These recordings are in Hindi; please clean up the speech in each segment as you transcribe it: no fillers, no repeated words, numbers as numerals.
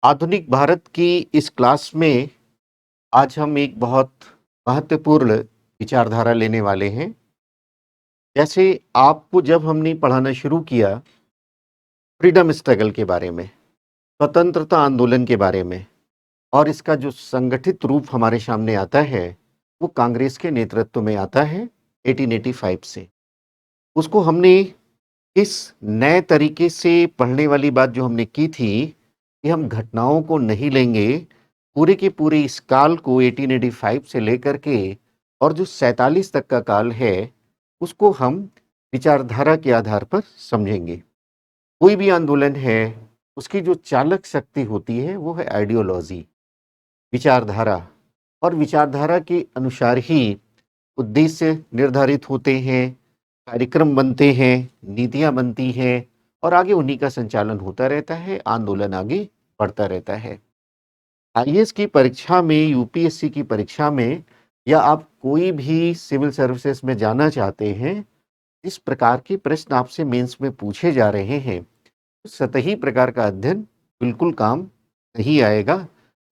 आधुनिक भारत की इस क्लास में आज हम एक बहुत महत्वपूर्ण विचारधारा लेने वाले हैं। जैसे आपको जब हमने पढ़ाना शुरू किया फ्रीडम स्ट्रगल के बारे में, स्वतंत्रता आंदोलन के बारे में और इसका जो संगठित रूप हमारे सामने आता है, वो कांग्रेस के नेतृत्व में आता है 1885 से। उसको हमने इस नए तरीके से पढ़ने वाली बात जो हमने की थी कि हम घटनाओं को नहीं लेंगे, पूरे के पूरे इस काल को 1885 से लेकर के और जो 47 तक का काल है, उसको हम विचारधारा के आधार पर समझेंगे। कोई भी आंदोलन है, उसकी जो चालक शक्ति होती है, वो है आइडियोलॉजी, विचारधारा। और विचारधारा के अनुसार ही उद्देश्य निर्धारित होते हैं, कार्यक्रम बनते हैं, नीतियाँ बनती हैं और आगे उन्हीं का संचालन होता रहता है, आंदोलन आगे बढ़ता रहता है। आईएएस की परीक्षा में, यूपीएससी की परीक्षा में या आप कोई भी सिविल सर्विसेज में जाना चाहते हैं, इस प्रकार के प्रश्न आपसे मेंस में पूछे जा रहे हैं, तो सतही प्रकार का अध्ययन बिल्कुल काम नहीं आएगा।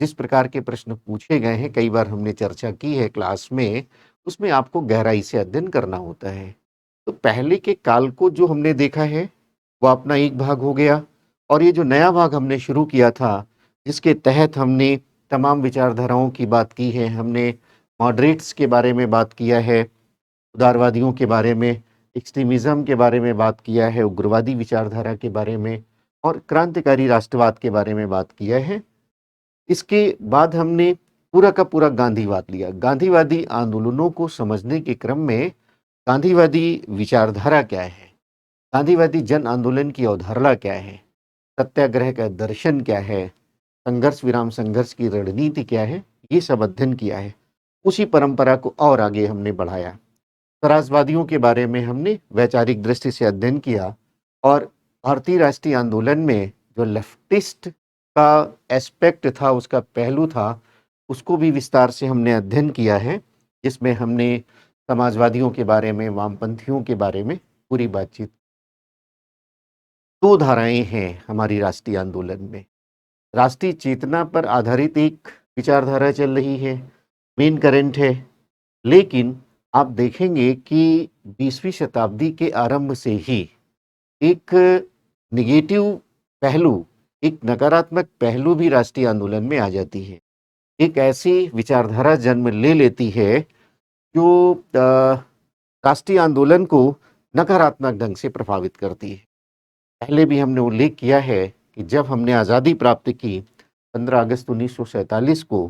जिस प्रकार के प्रश्न पूछे गए हैं, कई बार हमने चर्चा की है क्लास में, उसमें आपको गहराई से अध्ययन करना होता है। तो पहले के काल को जो हमने देखा है, वो अपना एक भाग हो गया और ये जो नया भाग हमने शुरू किया था, जिसके तहत हमने तमाम विचारधाराओं की बात की है, हमने मॉडरेट्स के बारे में बात किया है, उदारवादियों के बारे में, एक्सट्रीमिज़्म के बारे में बात किया है, उग्रवादी विचारधारा के बारे में और क्रांतिकारी राष्ट्रवाद के बारे में बात किया है। इसके बाद हमने पूरा का पूरा गांधीवाद लिया। गांधीवादी आंदोलनों को समझने के क्रम में गांधीवादी विचारधारा क्या है, गांधीवादी जन आंदोलन की अवधारणा क्या है, सत्याग्रह का दर्शन क्या है, संघर्ष विराम संघर्ष की रणनीति क्या है, ये सब अध्ययन किया है। उसी परंपरा को और आगे हमने बढ़ाया। स्वराजवादियों के बारे में हमने वैचारिक दृष्टि से अध्ययन किया और भारतीय राष्ट्रीय आंदोलन में जो लेफ्टिस्ट का एस्पेक्ट था, उसका पहलू था, उसको भी विस्तार से हमने अध्ययन किया है, जिसमें हमने समाजवादियों के बारे में, वामपंथियों के बारे में पूरी बातचीत। दो धाराएं हैं हमारी राष्ट्रीय आंदोलन में। राष्ट्रीय चेतना पर आधारित एक विचारधारा चल रही है, मेन करंट है। लेकिन आप देखेंगे कि 20वीं शताब्दी के आरंभ से ही एक नेगेटिव पहलू, एक नकारात्मक पहलू भी राष्ट्रीय आंदोलन में आ जाती है। एक ऐसी विचारधारा जन्म ले लेती है जो राष्ट्रीय आंदोलन को नकारात्मक ढंग से प्रभावित करती है। पहले भी हमने उल्लेख किया है कि जब हमने आज़ादी प्राप्त की 15 अगस्त 1947 को,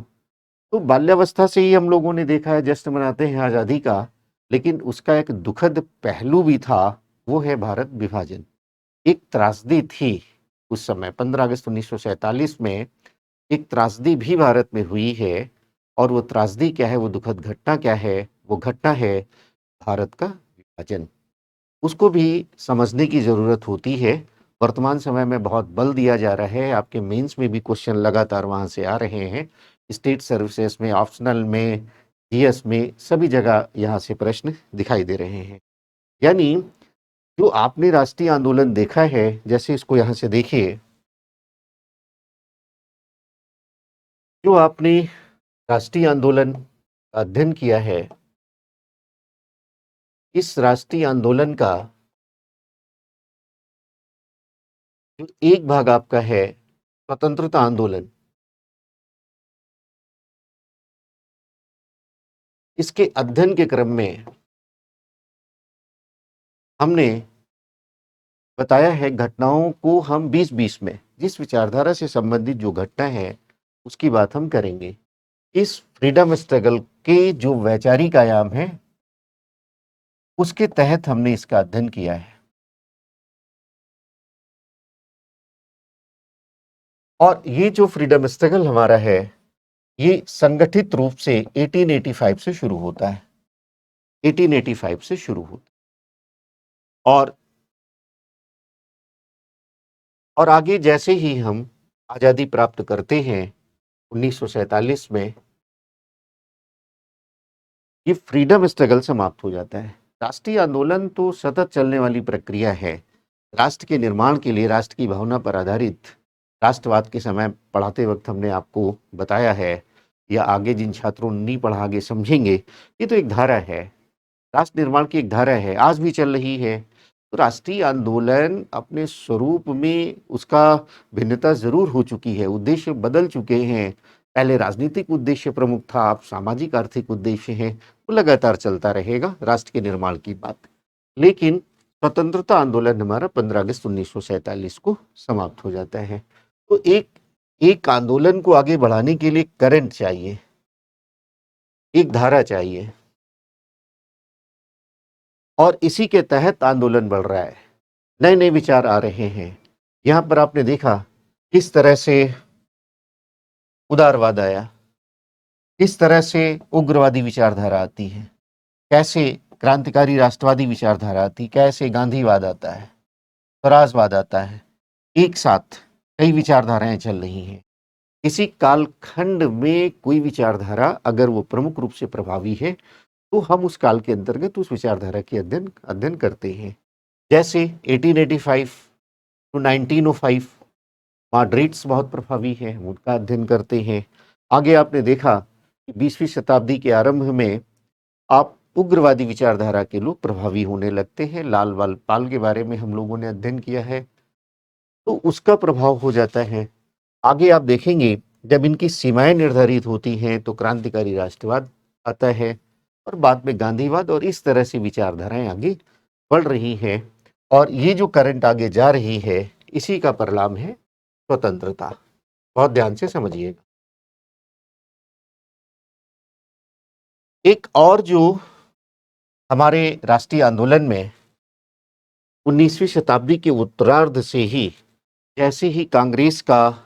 तो बाल्यावस्था से ही हम लोगों ने देखा है, जश्न मनाते हैं आज़ादी का, लेकिन उसका एक दुखद पहलू भी था, वो है भारत विभाजन। एक त्रासदी थी उस समय 15 अगस्त 1947 में, एक त्रासदी भी भारत में हुई है और वो त्रासदी क्या है, वो दुखद घटना क्या है, वो घटना है भारत का विभाजन। उसको भी समझने की ज़रूरत होती है। वर्तमान समय में बहुत बल दिया जा रहा है, आपके मेंस में भी क्वेश्चन लगातार वहाँ से आ रहे हैं, स्टेट सर्विसेज में, ऑप्शनल में, जीएस में, सभी जगह यहाँ से प्रश्न दिखाई दे रहे हैं। यानी जो आपने राष्ट्रीय आंदोलन देखा है, जैसे इसको यहाँ से देखिए, जो आपने राष्ट्रीय आंदोलन का अध्ययन किया है, इस राष्ट्रीय आंदोलन का जो एक भाग आपका है स्वतंत्रता आंदोलन, इसके अध्ययन के क्रम में हमने बताया है घटनाओं को हम 20-20 में, जिस विचारधारा से संबंधित जो घटना है उसकी बात हम करेंगे। इस फ्रीडम स्ट्रगल के जो वैचारिक आयाम है, उसके तहत हमने इसका अध्ययन किया है। और ये जो फ्रीडम स्ट्रगल हमारा है, ये संगठित रूप से 1885 से शुरू होता है। 1885 से शुरू होता है और आगे जैसे ही हम आज़ादी प्राप्त करते हैं 1947 में, ये फ्रीडम स्ट्रगल समाप्त हो जाता है। राष्ट्रीय आंदोलन तो सतत चलने वाली प्रक्रिया है। राष्ट्र के निर्माण के लिए, राष्ट्र की भावना पर आधारित राष्ट्रवाद के समय पढ़ाते वक्त हमने आपको बताया है, या आगे जिन छात्रों ने नहीं पढ़ा आगे समझेंगे, ये तो एक धारा है, राष्ट्र निर्माण की एक धारा है, आज भी चल रही है। तो राष्ट्रीय आंदोलन अपने स्वरूप में उसका भिन्नता ज़रूर हो चुकी है, उद्देश्य बदल चुके हैं। पहले राजनीतिक उद्देश्य प्रमुख था, अब सामाजिक आर्थिक उद्देश्य हैं, वो लगातार चलता रहेगा राष्ट्र के निर्माण की बात। लेकिन स्वतंत्रता आंदोलन हमारा 15 अगस्त 1947 को समाप्त हो जाता है। तो एक आंदोलन को आगे बढ़ाने के लिए करंट चाहिए, एक धारा चाहिए, और इसी के तहत आंदोलन बढ़ रहा है, नए नए विचार आ रहे हैं। यहाँ पर आपने देखा किस तरह से उदारवाद आया, किस तरह से उग्रवादी विचारधारा आती है, कैसे क्रांतिकारी राष्ट्रवादी विचारधारा आती, कैसे गांधीवाद आता है, स्वराजवाद आता है, एक साथ कई विचारधाराएं चल रही हैं। किसी कालखंड में कोई विचारधारा अगर वो प्रमुख रूप से प्रभावी है, तो हम उस काल के अंतर्गत उस विचारधारा की अध्ययन करते हैं। जैसे 1885 टू 1905 मॉडरेट्स बहुत प्रभावी हैं, उनका अध्ययन करते हैं। आगे आपने देखा कि 20वीं शताब्दी के आरंभ में आप उग्रवादी विचारधारा के लोग प्रभावी होने लगते हैं। लाल बाल पाल के बारे में हम लोगों ने अध्ययन किया है, तो उसका प्रभाव हो जाता है। आगे आप देखेंगे जब इनकी सीमाएं निर्धारित होती हैं तो क्रांतिकारी राष्ट्रवाद आता है, और बाद में गांधीवाद, और इस तरह से विचारधाराएं आगे बढ़ रही हैं। और ये जो करंट आगे जा रही है, इसी का परिणाम है स्वतंत्रता। बहुत ध्यान से समझिएगा। एक और जो हमारे राष्ट्रीय आंदोलन में 19वीं शताब्दी के उत्तरार्ध से ही, जैसे ही कांग्रेस का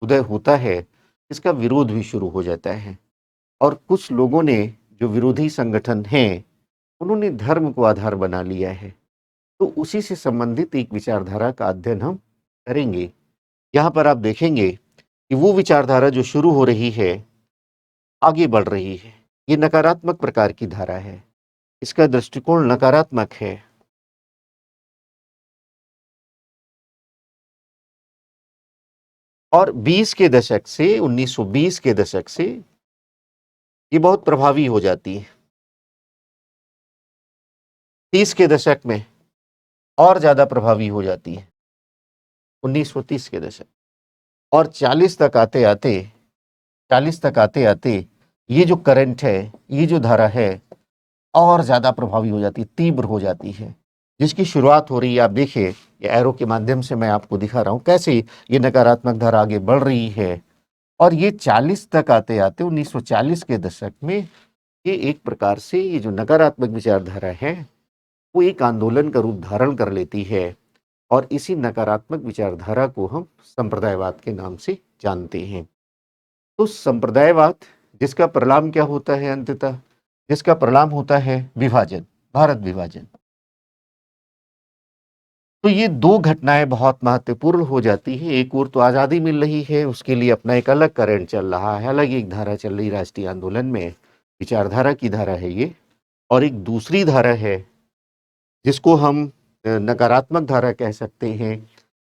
उदय होता है, इसका विरोध भी शुरू हो जाता है। और कुछ लोगों ने, जो विरोधी संगठन हैं, उन्होंने धर्म को आधार बना लिया है। तो उसी से संबंधित एक विचारधारा का अध्ययन हम करेंगे। यहाँ पर आप देखेंगे कि वो विचारधारा जो शुरू हो रही है, आगे बढ़ रही है, ये नकारात्मक प्रकार की धारा है, इसका दृष्टिकोण नकारात्मक है। और 20 के दशक से, 1920 के दशक से ये बहुत प्रभावी हो जाती है। 30 के दशक में और ज़्यादा प्रभावी हो जाती है, 1930 के दशक। और 40 तक आते आते ये जो करंट है, ये जो धारा है, और ज़्यादा प्रभावी हो जाती है, तीव्र हो जाती है। जिसकी शुरुआत हो रही है, आप देखिए, ये एरो के माध्यम से मैं आपको दिखा रहा हूँ कैसे ये नकारात्मक धारा आगे बढ़ रही है। और ये 40 तक आते आते 1940 के दशक में ये एक प्रकार से ये जो नकारात्मक विचारधारा है, वो एक आंदोलन का रूप धारण कर लेती है। और इसी नकारात्मक विचारधारा को हम संप्रदायवाद के नाम से जानते हैं। तो संप्रदायवाद, जिसका परिणाम क्या होता है अंततः, जिसका परिणाम होता है विभाजन, भारत विभाजन। तो ये दो घटनाएं बहुत महत्वपूर्ण हो जाती हैं। एक ओर तो आज़ादी मिल रही है, उसके लिए अपना एक अलग करंट चल रहा है, अलग एक धारा चल रही राष्ट्रीय आंदोलन में, विचारधारा की धारा है ये। और एक दूसरी धारा है जिसको हम नकारात्मक धारा कह सकते हैं।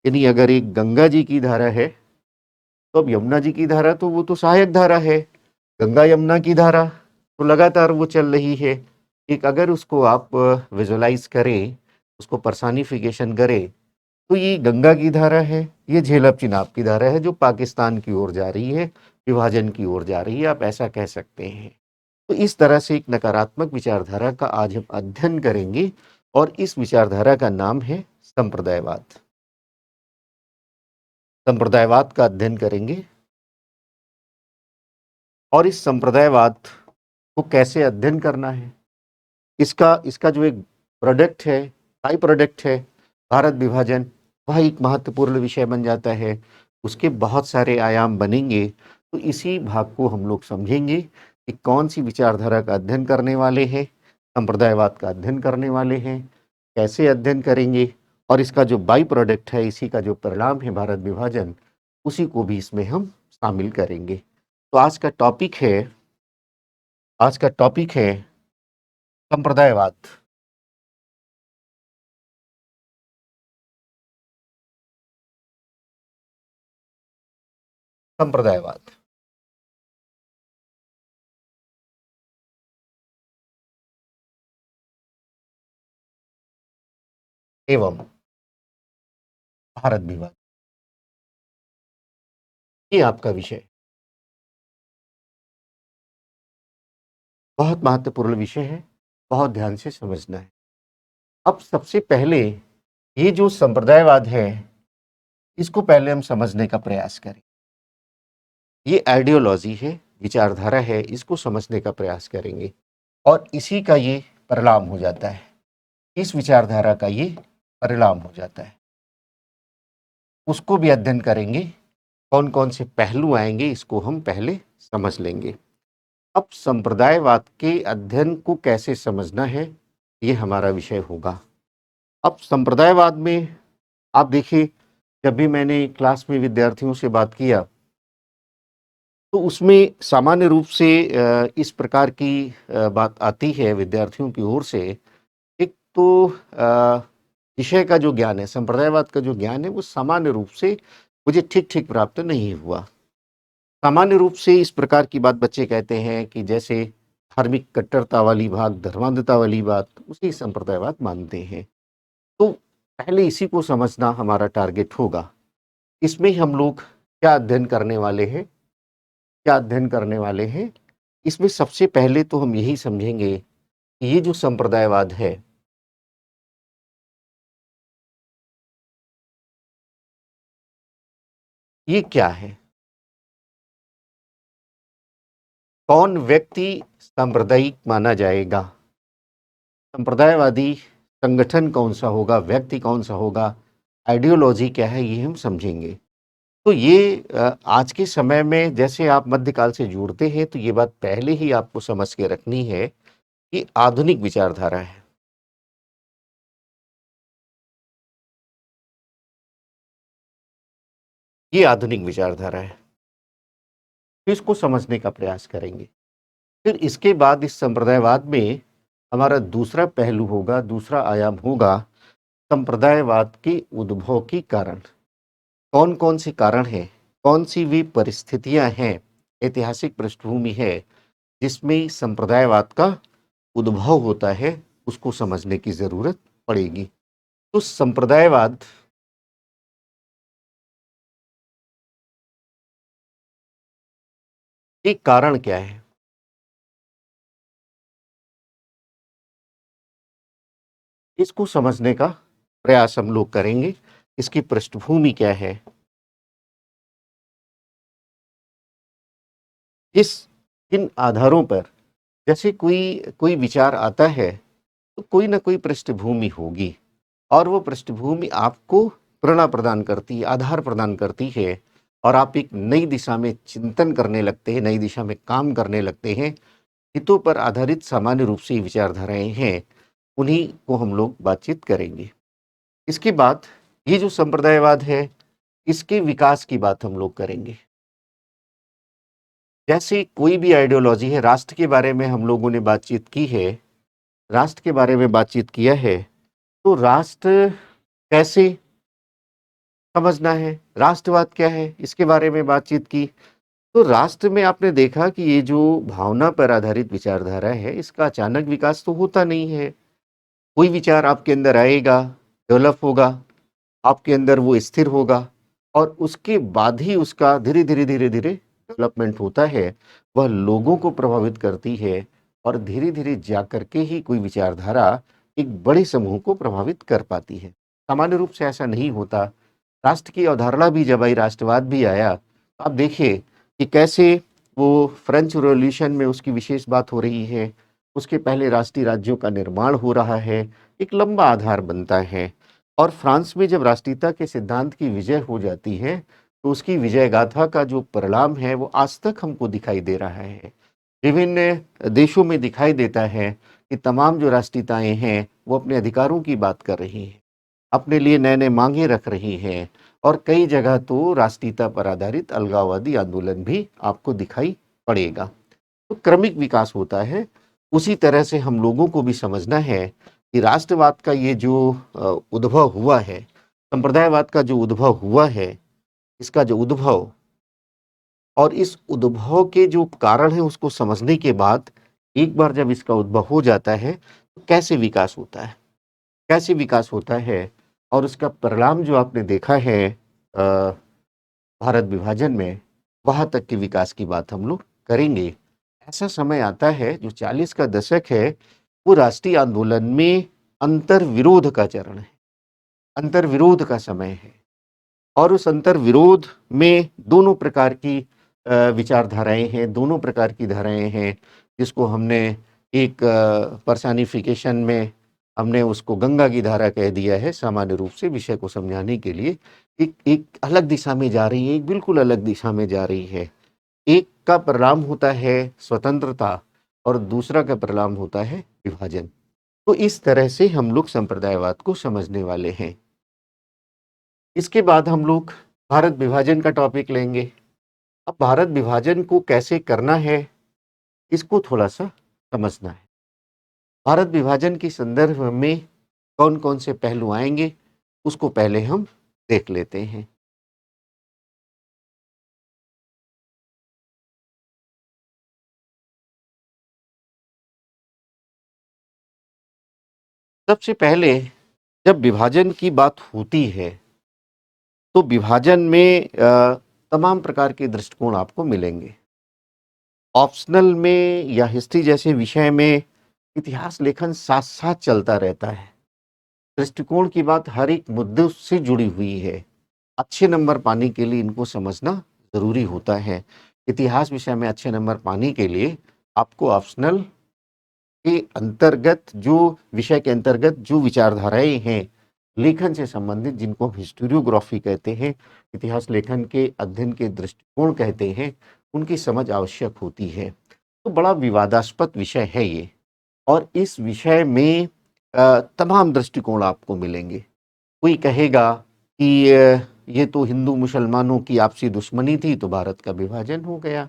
यानी अगर एक गंगा जी की धारा है, तो अब यमुना जी की धारा तो वो तो सहायक धारा है, गंगा यमुना की धारा तो लगातार वो चल रही है। एक अगर उसको आप विजुलाइज करें, उसको पर्सनिफिकेशन करें, तो ये गंगा की धारा है, ये झेलम चिनाब की धारा है, जो पाकिस्तान की ओर जा रही है, विभाजन की ओर जा रही है, आप ऐसा कह सकते हैं। तो इस तरह से एक नकारात्मक विचारधारा का आज हम अध्ययन करेंगे, और इस विचारधारा का नाम है संप्रदायवाद। संप्रदायवाद का अध्ययन करेंगे, और इस संप्रदायवाद को कैसे अध्ययन करना है, इसका इसका जो एक प्रोडक्ट है, बाई प्रोडक्ट है, भारत विभाजन, वह एक महत्वपूर्ण विषय बन जाता है। उसके बहुत सारे आयाम बनेंगे। तो इसी भाग को हम लोग समझेंगे कि कौन सी विचारधारा का अध्ययन करने वाले हैं, संप्रदायवाद का अध्ययन करने वाले हैं, कैसे अध्ययन करेंगे, और इसका जो बाई प्रोडक्ट है, इसी का जो परिणाम है भारत विभाजन, उसी को भी इसमें हम शामिल करेंगे। तो आज का टॉपिक है संप्रदायवाद। संप्रदायवाद एवं भारत विवाद, ये आपका विषय बहुत महत्वपूर्ण विषय है, बहुत ध्यान से समझना है। अब सबसे पहले ये जो संप्रदायवाद है, इसको पहले हम समझने का प्रयास करें। ये आइडियोलॉजी है, विचारधारा है, इसको समझने का प्रयास करेंगे और इसी का ये परिणाम हो जाता है, इस विचारधारा का ये परिणाम हो जाता है। उसको भी अध्ययन करेंगे, कौन कौन से पहलू आएंगे इसको हम पहले समझ लेंगे। अब संप्रदायवाद के अध्ययन को कैसे समझना है, ये हमारा विषय होगा। अब संप्रदायवाद में आप देखिए, जब भी मैंने क्लास में विद्यार्थियों से बात किया तो उसमें सामान्य रूप से इस प्रकार की बात आती है विद्यार्थियों की ओर से। एक तो विषय का जो ज्ञान है, संप्रदायवाद का जो ज्ञान है, वो सामान्य रूप से मुझे ठीक-ठीक प्राप्त नहीं हुआ। सामान्य रूप से इस प्रकार की बात बच्चे कहते हैं कि जैसे धार्मिक कट्टरता वाली बात, धर्मांधता वाली बात, उसे संप्रदायवाद मानते हैं। तो पहले इसी को समझना हमारा टारगेट होगा। इसमें हम लोग क्या अध्ययन करने वाले हैं, क्या अध्ययन करने वाले हैं? इसमें सबसे पहले तो हम यही समझेंगे कि ये जो संप्रदायवाद है, ये क्या है? कौन व्यक्ति सांप्रदायिक माना जाएगा? संप्रदायवादी संगठन कौन-सा होगा, व्यक्ति कौन-सा होगा, आइडियोलॉजी क्या है, ये हम समझेंगे। तो ये आज के समय में जैसे आप मध्यकाल से जुड़ते हैं, तो ये बात पहले ही आपको समझ के रखनी है कि आधुनिक विचारधारा है। ये आधुनिक विचारधारा है। तो इसको समझने का प्रयास करेंगे। फिर इसके बाद इस संप्रदायवाद में हमारा दूसरा पहलू होगा, दूसरा आयाम होगा संप्रदायवाद के उद्भव के कारण। कौन-कौन से कारण हैं? कौन-सी वी परिस्थितियाँ हैं, ऐतिहासिक पृष्ठभूमि है, जिसमें संप्रदायवाद का उद्भव होता है, उसको समझने की ज़रूरत पड़ेगी। तो संप्रदायवाद के कारण क्या है? इसको समझने का प्रयास हम लोग करेंगे। इसकी पृष्ठभूमि क्या है? किस किन आधारों पर जैसे कोई कोई विचार आता है, तो कोई ना कोई पृष्ठभूमि होगी और वो पृष्ठभूमि आपको प्रेरणा प्रदान करती है, आधार प्रदान करती है और आप एक नई दिशा में चिंतन करने लगते हैं, नई दिशा में काम करने लगते हैं। हितों पर आधारित सामान्य रूप से ये विचारधाराएँ हैं, उन्हीं को हम लोग बातचीत करेंगे। इसके बाद ये जो संप्रदायवाद है, इसके विकास की बात हम लोग करेंगे। जैसे कोई भी आइडियोलॉजी है, राष्ट्र के बारे में हम लोगों ने बातचीत की है, राष्ट्र के बारे में बातचीत किया है, तो राष्ट्र कैसे समझना है, राष्ट्रवाद क्या है, इसके बारे में बातचीत की। तो राष्ट्र में आपने देखा कि ये जो भावना पर आधारित विचारधारा है, इसका अचानक विकास तो होता नहीं है। कोई विचार आपके अंदर आएगा, डेवलप होगा, आपके अंदर वो स्थिर होगा और उसके बाद ही उसका धीरे-धीरे, धीरे-धीरे डेवलपमेंट होता है। वह लोगों को प्रभावित करती है और धीरे-धीरे जाकर के ही कोई विचारधारा एक बड़े समूह को प्रभावित कर पाती है। सामान्य रूप से ऐसा नहीं होता। राष्ट्र की अवधारणा भी जब आई, राष्ट्रवाद भी आया, तो आप देखिए कि कैसे वो फ्रेंच रिवॉल्यूशन में उसकी विशेष बात हो रही है। उसके पहले राष्ट्रीय राज्यों का निर्माण हो रहा है, एक लंबा आधार बनता है और फ्रांस में जब राष्ट्रीयता के सिद्धांत की विजय हो जाती है, तो उसकी विजय गाथा का जो परिणाम है, वो आज तक हमको दिखाई दे रहा है। विभिन्न देशों में दिखाई देता है कि तमाम जो राष्ट्रीयताएँ हैं, वो अपने अधिकारों की बात कर रही हैं, अपने लिए नए-नए माँगे रख रही हैं और कई जगह तो राष्ट्रीयता पर आधारित अलगाववादी आंदोलन भी आपको दिखाई पड़ेगा। तो क्रमिक विकास होता है। उसी तरह से हम लोगों को भी समझना है कि राष्ट्रवाद का ये जो उद्भव हुआ है, संप्रदायवाद का जो उद्भव हुआ है, इसका जो उद्भव और इस उद्भव के जो कारण है उसको समझने के बाद एक बार जब इसका उद्भव हो जाता है तो कैसे विकास होता है, कैसे विकास होता है और उसका परिणाम जो आपने देखा है भारत विभाजन में, वहाँ तक के विकास की बात हम लोग करेंगे। ऐसा समय आता है जो 40 का दशक है, वो राष्ट्रीय आंदोलन में अंतर्विरोध का चरण है, अंतर्विरोध का समय है। और उस अंतर्विरोध में दोनों प्रकार की विचारधाराएँ हैं, दोनों प्रकार की धाराएँ हैं, जिसको हमने एक पर्सनिफिकेशन में हमने उसको गंगा की धारा कह दिया है सामान्य रूप से विषय को समझाने के लिए। एक एक अलग दिशा में जा रही है, एक बिल्कुल अलग दिशा में जा रही है। एक का परिणाम होता है स्वतंत्रता और दूसरा का परिणाम होता है विभाजन। तो इस तरह से हम लोग संप्रदायवाद को समझने वाले हैं। इसके बाद हम लोग भारत विभाजन का टॉपिक लेंगे। अब भारत विभाजन को कैसे करना है, इसको थोड़ा-सा समझना है। भारत विभाजन के संदर्भ में कौन-कौन से पहलू आएँगे, उसको पहले हम देख लेते हैं। सबसे पहले जब विभाजन की बात होती है, तो विभाजन में तमाम प्रकार के दृष्टिकोण आपको मिलेंगे। ऑप्शनल में या हिस्ट्री जैसे विषय में इतिहास लेखन साथ-साथ चलता रहता है। दृष्टिकोण की बात हर एक मुद्दे से जुड़ी हुई है। अच्छे नंबर पाने के लिए इनको समझना ज़रूरी होता है। इतिहास विषय में अच्छे नंबर पाने के लिए आपको ऑप्शनल के अंतर्गत जो विषय के अंतर्गत जो विचारधाराएँ हैं, लेखन से संबंधित जिनको हम हिस्टोरियोग्राफी कहते हैं, इतिहास लेखन के अध्ययन के दृष्टिकोण कहते हैं, उनकी समझ आवश्यक होती है। तो बड़ा विवादास्पद विषय है ये और इस विषय में तमाम दृष्टिकोण आपको मिलेंगे। कोई कहेगा कि ये तो हिंदू मुसलमानों की आपसी दुश्मनी थी तो भारत का विभाजन हो गया।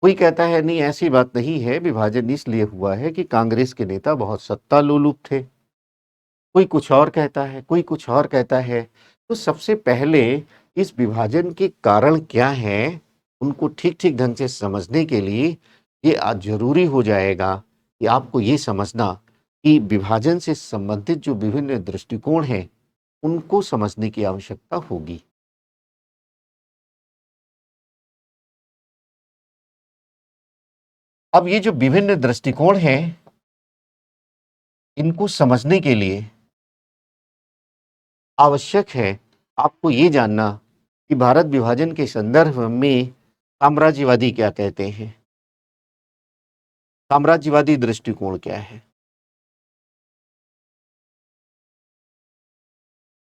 कोई कहता है नहीं ऐसी बात नहीं है, विभाजन इसलिए हुआ है कि कांग्रेस के नेता बहुत सत्ता लोलुप थे। कोई कुछ और कहता है, कोई कुछ और कहता है। तो सबसे पहले इस विभाजन के कारण क्या हैं, उनको ठीक-ठीक ढंग से समझने के लिए ये आज ज़रूरी हो जाएगा कि आपको ये समझना कि विभाजन से संबंधित जो विभिन्न दृष्टिकोण हैं, उनको समझने की आवश्यकता होगी। अब ये जो विभिन्न दृष्टिकोण हैं, इनको समझने के लिए आवश्यक है आपको ये जानना कि भारत विभाजन के संदर्भ में साम्राज्यवादी क्या कहते हैं, साम्राज्यवादी दृष्टिकोण क्या है,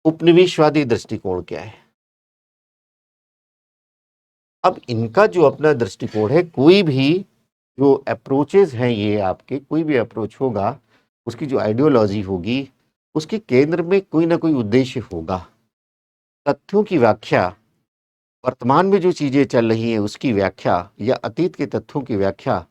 उपनिवेशवादी दृष्टिकोण क्या है। अब इनका जो अपना दृष्टिकोण है, कोई भी जो अप्रोचेज़ हैं ये आपके, कोई भी अप्रोच होगा, उसकी जो आइडियोलॉजी होगी, उसके केंद्र में कोई ना कोई उद्देश्य होगा। तथ्यों की व्याख्या, वर्तमान में जो चीज़ें चल रही हैं उसकी व्याख्या या अतीत के तथ्यों की व्याख्या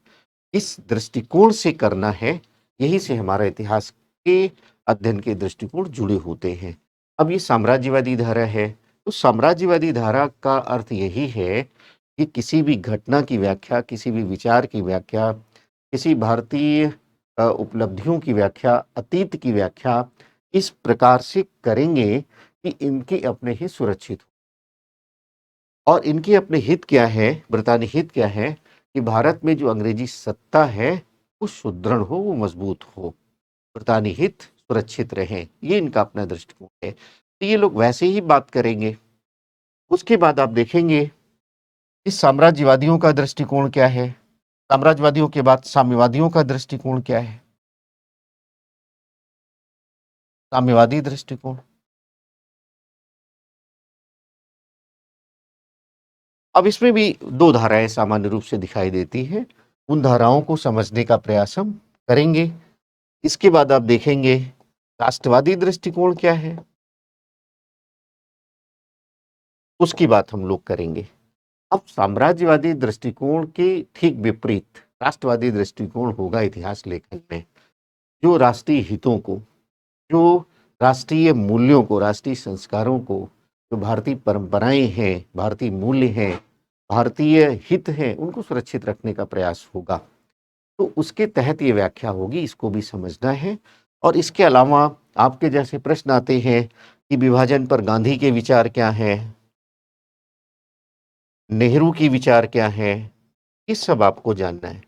इस दृष्टिकोण से करना है, यही से हमारा इतिहास के अध्ययन के दृष्टिकोण जुड़े होते हैं। अब ये साम्राज्यवादी धारा है, तो साम्राज्यवादी धारा का अर्थ यही है कि किसी भी घटना की व्याख्या, किसी भी विचार की व्याख्या, किसी भारतीय उपलब्धियों की व्याख्या, अतीत की व्याख्या इस प्रकार से करेंगे कि इनके अपने ही सुरक्षित हो। और इनके अपने हित क्या है, ब्रितानी हित क्या है कि भारत में जो अंग्रेजी सत्ता है, वो सुदृढ़ हो, वो मजबूत हो, ब्रितानी हित सुरक्षित रहें, ये इनका अपना दृष्टिकोण है। तो ये लोग वैसे ही बात करेंगे। उसके बाद आप देखेंगे कि साम्राज्यवादियों का दृष्टिकोण क्या है, साम्राज्यवादियों के बाद साम्यवादियों का दृष्टिकोण क्या है, साम्यवादी दृष्टिकोण। अब इसमें भी 2 धाराएँ सामान्य रूप से दिखाई देती हैं, उन धाराओं को समझने का प्रयास हम करेंगे। इसके बाद आप देखेंगे राष्ट्रवादी दृष्टिकोण क्या है, उसकी बात हम लोग करेंगे। अब साम्राज्यवादी दृष्टिकोण के ठीक विपरीत राष्ट्रवादी दृष्टिकोण होगा इतिहास लेखन में, जो राष्ट्रीय हितों को, जो राष्ट्रीय मूल्यों को, राष्ट्रीय संस्कारों को, जो भारतीय परंपराएँ हैं, भारतीय मूल्य हैं, भारतीय हित हैं, उनको सुरक्षित रखने का प्रयास होगा। तो उसके तहत ये व्याख्या होगी, इसको भी समझना है। और इसके अलावा आपके जैसे प्रश्न आते हैं कि विभाजन पर गांधी के विचार क्या हैं, नेहरू की विचार क्या है, ये सब आपको जानना है।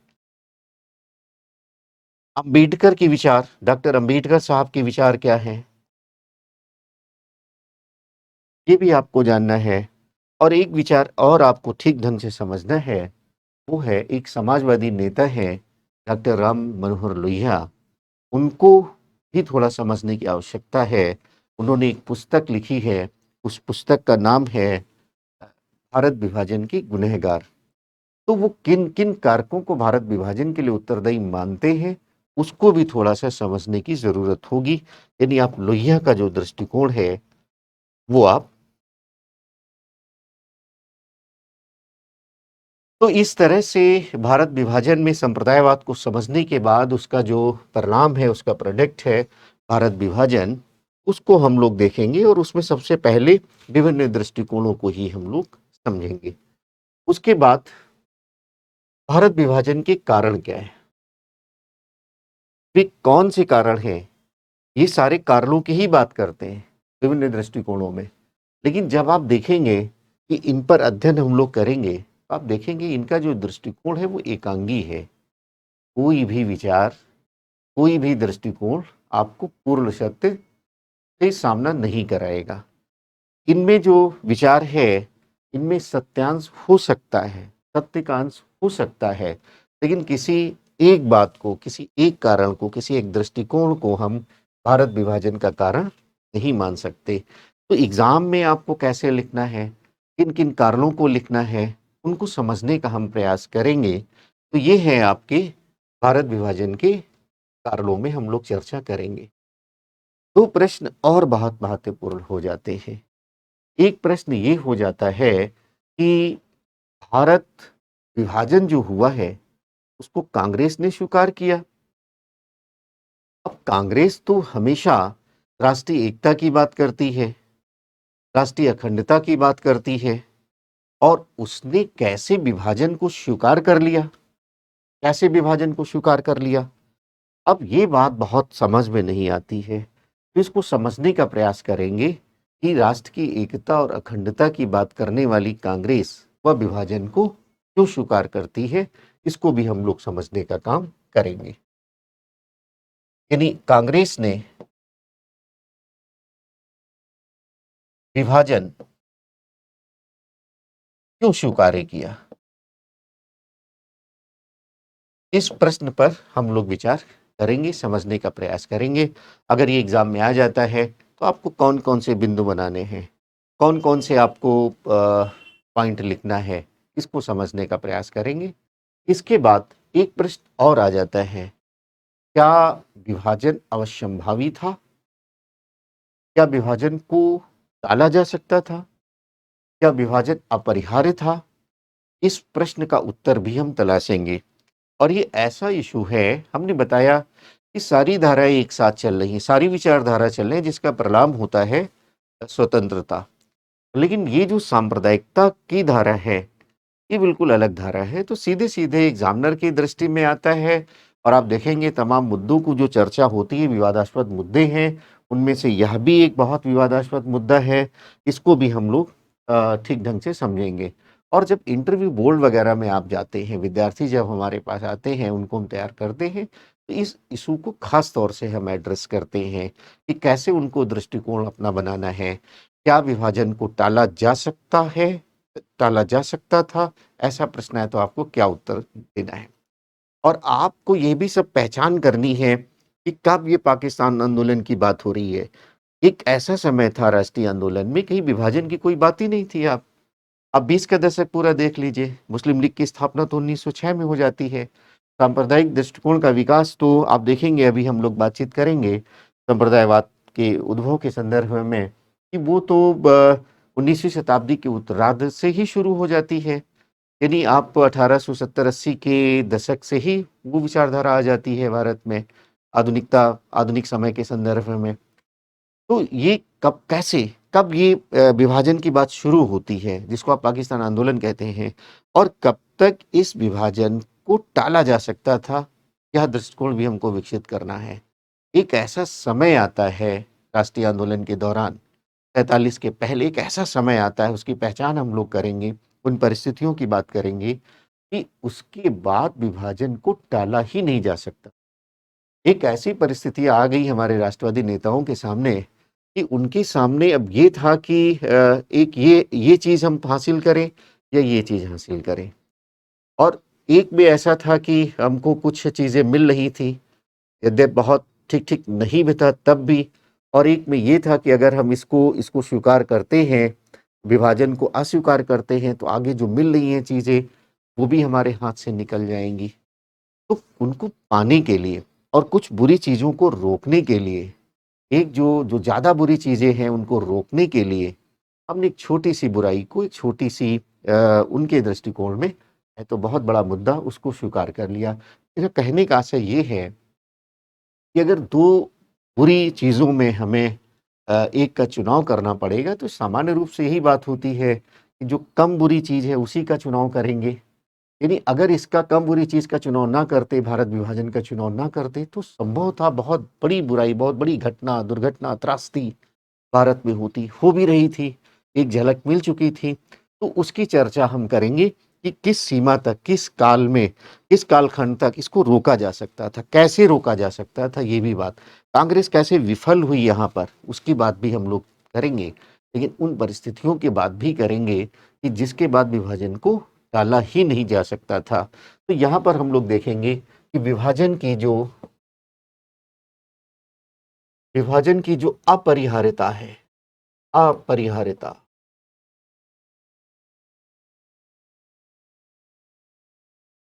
अंबेडकर की विचार, डॉक्टर अंबेडकर साहब के विचार क्या हैं, ये भी आपको जानना है। और एक विचार और आपको ठीक ढंग से समझना है, वो है एक समाजवादी नेता है डॉक्टर राम मनोहर लोहिया, उनको भी थोड़ा समझने की आवश्यकता है। उन्होंने एक पुस्तक लिखी है, उस पुस्तक का नाम है भारत विभाजन की गुनहगार। तो वो किन किन कारकों को भारत विभाजन के लिए उत्तरदायी मानते हैं, उसको भी थोड़ा सा समझने की जरूरत होगी। यानी आप लोहिया का जो दृष्टिकोण है वो आप, तो इस तरह से भारत विभाजन में संप्रदायवाद को समझने के बाद उसका जो परिणाम है, उसका प्रोडक्ट है भारत विभाजन, उसको हम लोग देखेंगे और उसमें सबसे पहले विभिन्न दृष्टिकोणों को ही हम लोग समझेंगे। उसके बाद भारत विभाजन के कारण क्या है, वे कौन से कारण हैं, ये सारे कारणों की ही बात करते हैं विभिन्न दृष्टिकोणों में। लेकिन जब आप देखेंगे कि इन पर अध्ययन हम लोग करेंगे, तो आप देखेंगे इनका जो दृष्टिकोण है वो एकांगी है। कोई भी विचार, कोई भी दृष्टिकोण आपको पूर्ण सत्य से सामना नहीं कराएगा। इनमें जो विचार है, इनमें सत्यांश हो सकता है, सत्य का अंश हो सकता है, लेकिन किसी एक बात को, किसी एक कारण को, किसी एक दृष्टिकोण को हम भारत विभाजन का कारण नहीं मान सकते। तो एग्जाम में आपको कैसे लिखना है, किन किन कारणों को लिखना है, उनको समझने का हम प्रयास करेंगे। तो ये है आपके भारत विभाजन के कारणों में हम लोग चर्चा करेंगे। दो प्रश्न और बहुत महत्वपूर्ण हो जाते हैं। एक प्रश्न ये हो जाता है कि भारत विभाजन जो हुआ है उसको कांग्रेस ने स्वीकार किया। अब कांग्रेस तो हमेशा राष्ट्रीय एकता की बात करती है, राष्ट्रीय अखंडता की बात करती है, और उसने कैसे विभाजन को स्वीकार कर लिया, कैसे विभाजन को स्वीकार कर लिया। अब ये बात बहुत समझ में नहीं आती है, तो इसको समझने का प्रयास करेंगे कि राष्ट्र की एकता और अखंडता की बात करने वाली कांग्रेस वह विभाजन को क्यों स्वीकार करती है, इसको भी हम लोग समझने का काम करेंगे। यानी कांग्रेस ने विभाजन क्यों स्वीकार किया, इस प्रश्न पर हम लोग विचार करेंगे, समझने का प्रयास करेंगे। अगर ये एग्जाम में आ जाता है तो आपको कौन कौन से बिंदु बनाने हैं, कौन कौन से आपको पॉइंट लिखना है, इसको समझने का प्रयास करेंगे। इसके बाद एक प्रश्न और आ जाता है, क्या विभाजन अवश्यंभावी था, क्या विभाजन को टाला जा सकता था, क्या विभाजन अपरिहार्य था। इस प्रश्न का उत्तर भी हम तलाशेंगे। और ये ऐसा इशू है, हमने बताया कि सारी धाराएं एक साथ चल रही हैं, सारी विचारधारा चल रही है, जिसका परिणाम होता है स्वतंत्रता। लेकिन ये जो सांप्रदायिकता की धारा है, ये बिल्कुल अलग धारा है। तो सीधे सीधे एग्जामिनर की दृष्टि में आता है। और आप देखेंगे तमाम मुद्दों को जो चर्चा होती है, विवादास्पद मुद्दे हैं, उनमें से यह भी एक बहुत विवादास्पद मुद्दा है। इसको भी हम लोग ठीक ढंग से समझेंगे। और जब इंटरव्यू बोर्ड वगैरह में आप जाते हैं, विद्यार्थी जब हमारे पास आते हैं, उनको हम तैयार करते हैं, तो इस इशू को खास तौर से हम एड्रेस करते हैं कि कैसे उनको दृष्टिकोण अपना बनाना है। क्या विभाजन को टाला जा सकता है, टाला जा सकता था, ऐसा प्रश्न है तो आपको क्या उत्तर देना है। और आपको ये भी सब पहचान करनी है कि कब ये पाकिस्तान आंदोलन की बात हो रही है। एक ऐसा समय था राष्ट्रीय आंदोलन में कहीं विभाजन की कोई बात ही नहीं थी। आप 20 का दशक पूरा देख लीजिए, मुस्लिम लीग की स्थापना तो 1906 में हो जाती है। सांप्रदायिक दृष्टिकोण का विकास तो आप देखेंगे, अभी हम लोग बातचीत करेंगे संप्रदायवाद के उद्भव के संदर्भ में, कि वो तो 19वीं शताब्दी के उत्तरार्ध से ही शुरू हो जाती है। यानी आप 1870-80 के दशक से ही वो विचारधारा आ जाती है भारत में, आधुनिकता, आधुनिक समय के संदर्भ में। तो ये कब ये विभाजन की बात शुरू होती है, जिसको आप पाकिस्तान आंदोलन कहते हैं, और कब तक इस विभाजन को टाला जा सकता था, यह दृष्टिकोण भी हमको विकसित करना है। एक ऐसा समय आता है राष्ट्रीय आंदोलन के दौरान, 47 के पहले एक ऐसा समय आता है, उसकी पहचान हम लोग करेंगे, उन परिस्थितियों की बात करेंगे कि उसके बाद विभाजन को टाला ही नहीं जा सकता। एक ऐसी परिस्थिति आ गई हमारे राष्ट्रवादी नेताओं के सामने कि उनके सामने अब ये था कि एक ये चीज़ हम हासिल करें या ये चीज़ हासिल करें। और एक में ऐसा था कि हमको कुछ चीज़ें मिल रही थी, यद्यपि बहुत ठीक-ठीक नहीं भी था तब भी, और एक में ये था कि अगर हम इसको स्वीकार करते हैं, विभाजन को अस्वीकार करते हैं, तो आगे जो मिल रही हैं चीज़ें, वो भी हमारे हाथ से निकल जाएँगी। तो उनको पाने के लिए और कुछ बुरी चीज़ों को रोकने के लिए, एक जो जो ज़्यादा बुरी चीज़ें हैं उनको रोकने के लिए, हमने एक छोटी-सी बुराई को एक छोटी-सी उनके दृष्टिकोण में है तो बहुत बड़ा मुद्दा, उसको स्वीकार कर लिया। मेरा कहने का आशय ये है कि अगर 2 बुरी चीज़ों में हमें एक का चुनाव करना पड़ेगा, तो सामान्य रूप से यही बात होती है कि जो कम बुरी चीज़ है उसी का चुनाव करेंगे। यानी अगर इसका कम बुरी चीज़ का चुनाव ना करते, भारत विभाजन का चुनाव ना करते, तो संभव था बहुत बड़ी बुराई, बहुत बड़ी घटना, दुर्घटना, त्रासदी भारत में हो भी रही थी, एक झलक मिल चुकी थी। तो उसकी चर्चा हम करेंगे कि किस सीमा तक, किस काल में, किस कालखंड तक इसको रोका जा सकता था, कैसे रोका जा सकता था, ये भी बात। कांग्रेस कैसे विफल हुई यहाँ पर, उसकी बात भी हम लोग करेंगे। लेकिन उन परिस्थितियों की बात भी करेंगे कि जिसके बाद विभाजन को टाला ही नहीं जा सकता था। तो यहाँ पर हम लोग देखेंगे कि विभाजन की जो अपरिहार्यता है, अपरिहार्यता,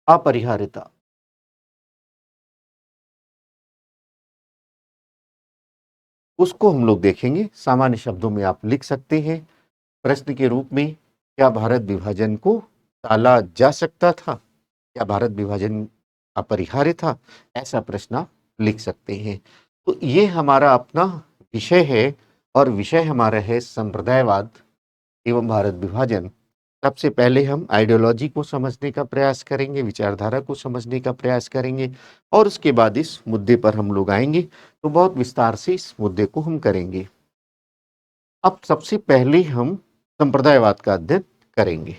अपरिहार्यता, उसको हम लोग देखेंगे। सामान्य शब्दों में आप लिख सकते हैं प्रश्न के रूप में, क्या भारत विभाजन को टाला जा सकता था? क्या भारत विभाजन अपरिहार्य था? ऐसा प्रश्न आप लिख सकते हैं। तो ये हमारा अपना विषय है, और विषय हमारा है संप्रदायवाद एवं भारत विभाजन। सबसे पहले हम आइडियोलॉजी को समझने का प्रयास करेंगे, विचारधारा को समझने का प्रयास करेंगे, और उसके बाद इस मुद्दे पर हम लोग आएंगे, तो बहुत विस्तार से इस मुद्दे को हम करेंगे। अब सबसे पहले हम संप्रदायवाद का अध्ययन करेंगे।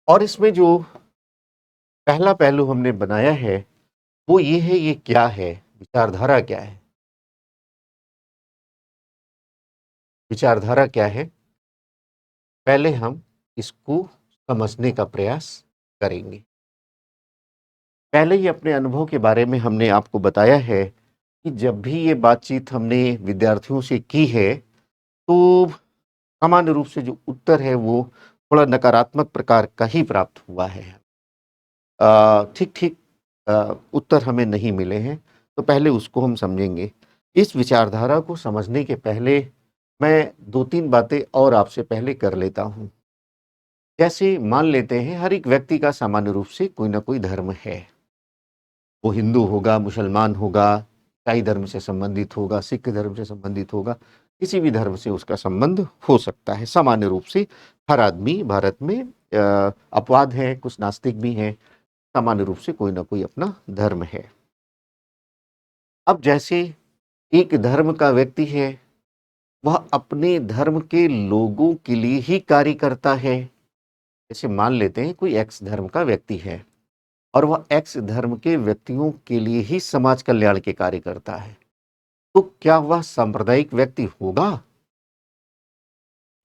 और इसमें जो पहला पहलू हमने बनाया है, वो ये है, ये क्या है, विचारधारा क्या है? विचारधारा क्या है? पहले हम इसको समझने का प्रयास करेंगे। पहले ही अपने अनुभव के बारे में हमने आपको बताया है कि जब भी ये बातचीत हमने विद्यार्थियों से की है, तो सामान्य रूप से जो उत्तर है वो थोड़ा नकारात्मक प्रकार का ही प्राप्त हुआ है। ठीक-ठीक उत्तर हमें नहीं मिले हैं, तो पहले उसको हम समझेंगे। इस विचारधारा को समझने के पहले मैं 2-3 बातें और आपसे पहले कर लेता हूँ। जैसे मान लेते हैं हर एक व्यक्ति का सामान्य रूप से कोई ना कोई धर्म है। वो हिंदू होगा, मुसलमान होगा, ईसाई धर्म से संबंधित होगा, सिख धर्म से संबंधित होगा, किसी भी धर्म से उसका संबंध हो सकता है। सामान्य रूप से हर आदमी भारत में, अपवाद हैं, कुछ नास्तिक भी हैं, सामान्य रूप से कोई ना कोई अपना धर्म है। अब जैसे एक धर्म का व्यक्ति है, वह अपने धर्म के लोगों के लिए ही कार्य करता है। जैसे मान लेते हैं कोई एक्स धर्म का व्यक्ति है, और वह एक्स धर्म के व्यक्तियों के लिए ही समाज कल्याण के कार्य करता है। तो क्या वह सांप्रदायिक व्यक्ति होगा?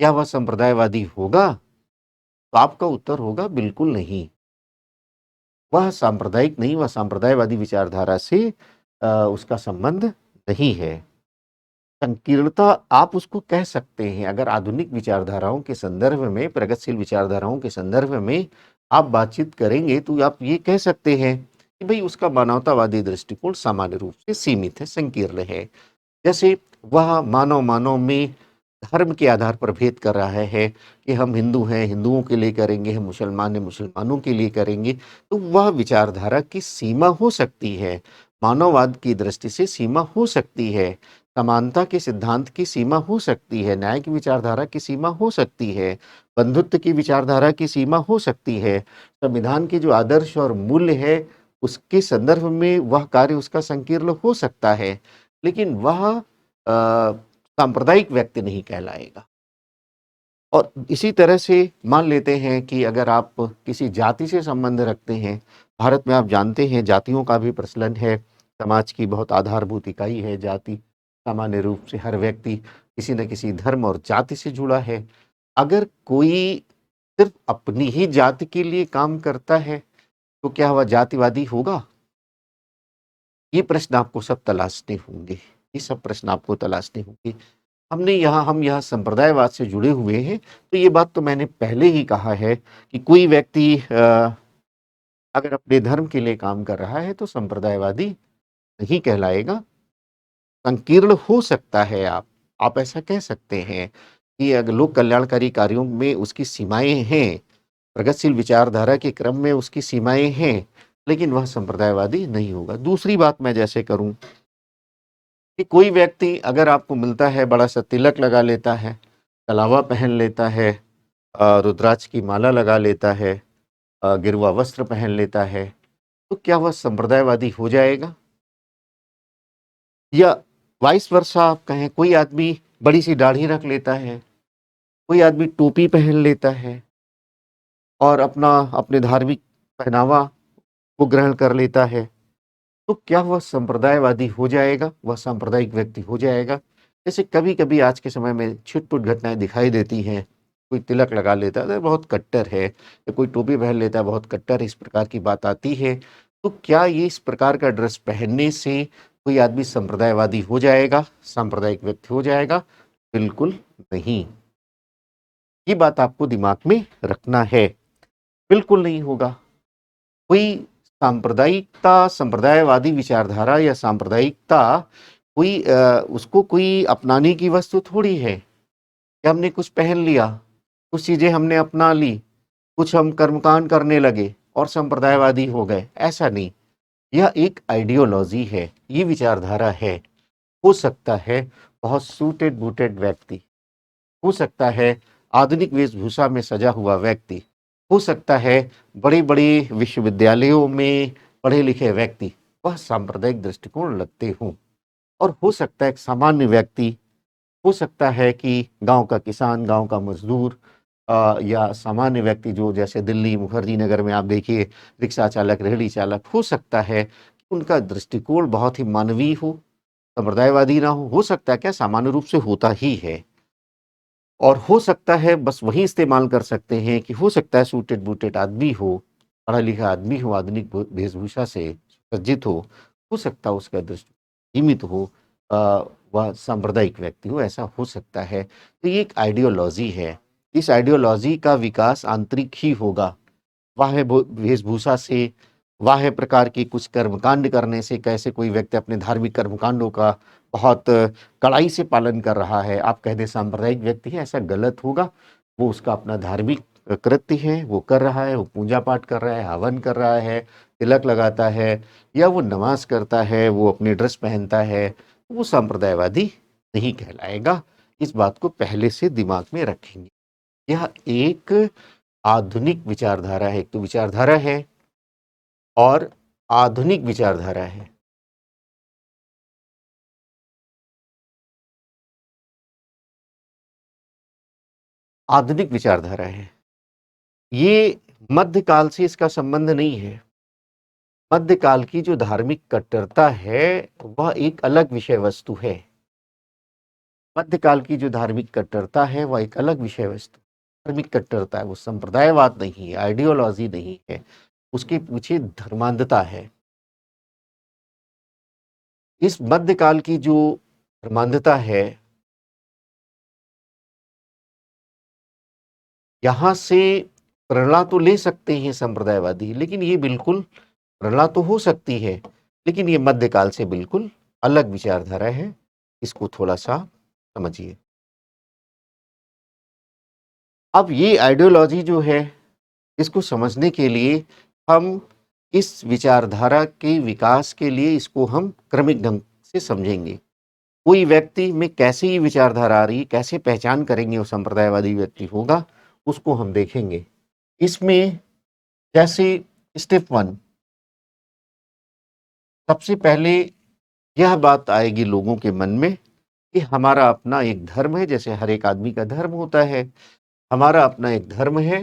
क्या वह संप्रदायवादी होगा? तो आपका उत्तर होगा बिल्कुल नहीं। वह सांप्रदायिक नहीं, वह सांप्रदायवादी विचारधारा से उसका संबंध नहीं है। संकीर्णता आप उसको कह सकते हैं, अगर आधुनिक विचारधाराओं के संदर्भ में, प्रगतिशील विचारधाराओं के संदर्भ में आप बातचीत करेंगे, तो आप ये कह सकते हैं कि भई उसका मानवतावादी दृष्टिकोण सामान्य रूप से सीमित है, संकीर्ण है। जैसे वह मानव-मानव में धर्म के आधार पर भेद कर रहा है कि हम हिंदू हैं, हिंदुओं के लिए करेंगे, हम मुसलमान हैं, मुसलमानों के लिए करेंगे, तो वह विचारधारा की सीमा हो सकती है। मानववाद की दृष्टि से सीमा हो सकती है, समानता के सिद्धांत की सीमा हो सकती है, न्याय की विचारधारा की सीमा हो सकती है, बंधुत्व की विचारधारा की सीमा हो सकती है, संविधान के जो आदर्श और मूल्य है उसके संदर्भ में वह कार्य उसका संकीर्ण हो सकता है, लेकिन वह सांप्रदायिक व्यक्ति नहीं कहलाएगा। और इसी तरह से मान लेते हैं कि अगर आप किसी जाति से संबंध रखते हैं, भारत में आप जानते हैं जातियों का भी प्रचलन है, समाज की बहुत आधारभूत इकाई है जाति। सामान्य रूप से हर व्यक्ति किसी न किसी धर्म और जाति से जुड़ा है। अगर कोई सिर्फ अपनी ही जाति के लिए काम करता है, तो क्या वह जातिवादी होगा? ये प्रश्न आपको सब तलाशने होंगे, ये सब प्रश्न आपको तलाशने होंगे। हम यहाँ संप्रदायवाद से जुड़े हुए हैं, तो ये बात तो मैंने पहले ही कहा है कि कोई व्यक्ति अगर अपने धर्म के लिए काम कर रहा है तो संप्रदायवादी नहीं कहलाएगा। संकीर्ण हो सकता है आप ऐसा कह सकते हैं कि अगर लोक कल्याणकारी कार्यों में उसकी सीमाएँ हैं, प्रगतिशील विचारधारा के क्रम में उसकी सीमाएँ हैं, लेकिन वह संप्रदायवादी नहीं होगा। दूसरी बात मैं जैसे करूँ कि कोई व्यक्ति अगर आपको मिलता है, बड़ा-सा तिलक लगा लेता है, कलावा पहन लेता है, रुद्राक्ष की माला लगा लेता है, गिरवा वस्त्र पहन लेता है, तो क्या वह संप्रदायवादी हो जाएगा? या वाइस वर्सा आप कहें, कोई आदमी बड़ी-सी दाढ़ी रख लेता है, कोई आदमी टोपी पहन लेता है और अपने धार्मिक पहनावा को ग्रहण कर लेता है, तो क्या वह संप्रदायवादी हो जाएगा? वह सांप्रदायिक व्यक्ति हो जाएगा? जैसे कभी-कभी आज के समय में छिट-पुट घटनाएँ दिखाई देती हैं। कोई तिलक लगा लेता है तो बहुत कट्टर है, या कोई टोपी पहन लेता है बहुत कट्टर है, इस प्रकार की बात आती है। तो क्या ये इस प्रकार का ड्रेस पहनने से कोई आदमी संप्रदायवादी हो जाएगा, सांप्रदायिक व्यक्ति हो जाएगा? बिल्कुल नहीं। ये बात आपको दिमाग में रखना है, बिल्कुल नहीं होगा। कोई सांप्रदायिकता, संप्रदायवादी विचारधारा या सांप्रदायिकता कोई उसको कोई अपनाने की वस्तु थोड़ी है कि हमने कुछ पहन लिया, कुछ चीज़ें हमने अपना ली, कुछ हम कर्मकांड करने लगे और संप्रदायवादी हो गए, ऐसा नहीं। यह एक आइडियोलॉजी है, ये विचारधारा है। हो सकता है बहुत सूटेड-बूटेड व्यक्ति, हो सकता है आधुनिक वेशभूषा में सजा हुआ व्यक्ति, हो सकता है बड़े-बड़े विश्वविद्यालयों में पढ़े-लिखे व्यक्ति, वह सांप्रदायिक दृष्टिकोण रखते हों। और हो सकता है एक सामान्य व्यक्ति, हो सकता है कि गाँव का किसान, गाँव का मज़दूर या सामान्य व्यक्ति जो जैसे दिल्ली, मुखर्जी नगर में आप देखिए रिक्शा चालक, रेहड़ी चालक, हो सकता है कि उनका दृष्टिकोण बहुत ही मानवीय हो, संप्रदायवादी ना हो सकता है क्या सामान्य रूप से होता ही है। और हो सकता है बस वही इस्तेमाल कर सकते हैं कि हो सकता है सूटेड-बूटेड आदमी हो, पढ़ा-लिखा आदमी हो, आधुनिक वेशभूषा से सज्जित हो सकता है उसका दृष्टि सीमित हो, वह सांप्रदायिक व्यक्ति हो, ऐसा हो सकता है। तो ये एक आइडियोलॉजी है, इस आइडियोलॉजी का विकास आंतरिक ही होगा, बाह्य वेशभूषा से, बाह्य प्रकार के कुछ कर्मकांड करने से। कैसे कोई व्यक्ति अपने धार्मिक कर्मकांडों का बहुत कड़ाई से पालन कर रहा है, आप कह दें सांप्रदायिक व्यक्ति है, ऐसा गलत होगा। वो उसका अपना धार्मिक कृत्य है, वो कर रहा है, वो पूजा-पाठ कर रहा है, हवन कर रहा है, तिलक लगाता है या वो नमाज़ करता है, वो अपनी ड्रेस पहनता है, वो सांप्रदायवादी नहीं कहलाएगा। इस बात को पहले से दिमाग में रखेंगे। यह एक आधुनिक विचारधारा है, एक तो विचारधारा है और आधुनिक विचारधारा है। आधुनिक विचारधारा है। ये मध्यकाल से इसका संबंध नहीं है। मध्यकाल की जो धार्मिक कट्टरता है, वह एक अलग विषय वस्तु है। मध्यकाल की जो धार्मिक कट्टरता है, वह एक अलग विषय वस्तु, धार्मिक कट्टरता है, वो संप्रदायवाद नहीं है, आइडियोलॉजी नहीं है, उसके पीछे धर्मांधता है। इस मध्यकाल की जो धर्मांधता है, यहाँ से प्रेरणा तो ले सकते हैं संप्रदायवादी, लेकिन ये बिल्कुल प्रेरणा तो हो सकती है, लेकिन ये मध्यकाल से बिल्कुल अलग विचारधारा है। इसको थोड़ा-सा समझिए। अब ये आइडियोलॉजी जो है, इसको समझने के लिए हम इस विचारधारा के विकास के लिए इसको हम क्रमिक ढंग से समझेंगे। कोई व्यक्ति में कैसे ये विचारधारा आ रही है, कैसे पहचान करेंगे वो संप्रदायवादी व्यक्ति होगा, उसको हम देखेंगे। इसमें जैसे स्टेप 1, सबसे पहले यह बात आएगी लोगों के मन में कि हमारा अपना एक धर्म है, जैसे हर एक आदमी का धर्म होता है। हमारा अपना एक धर्म है,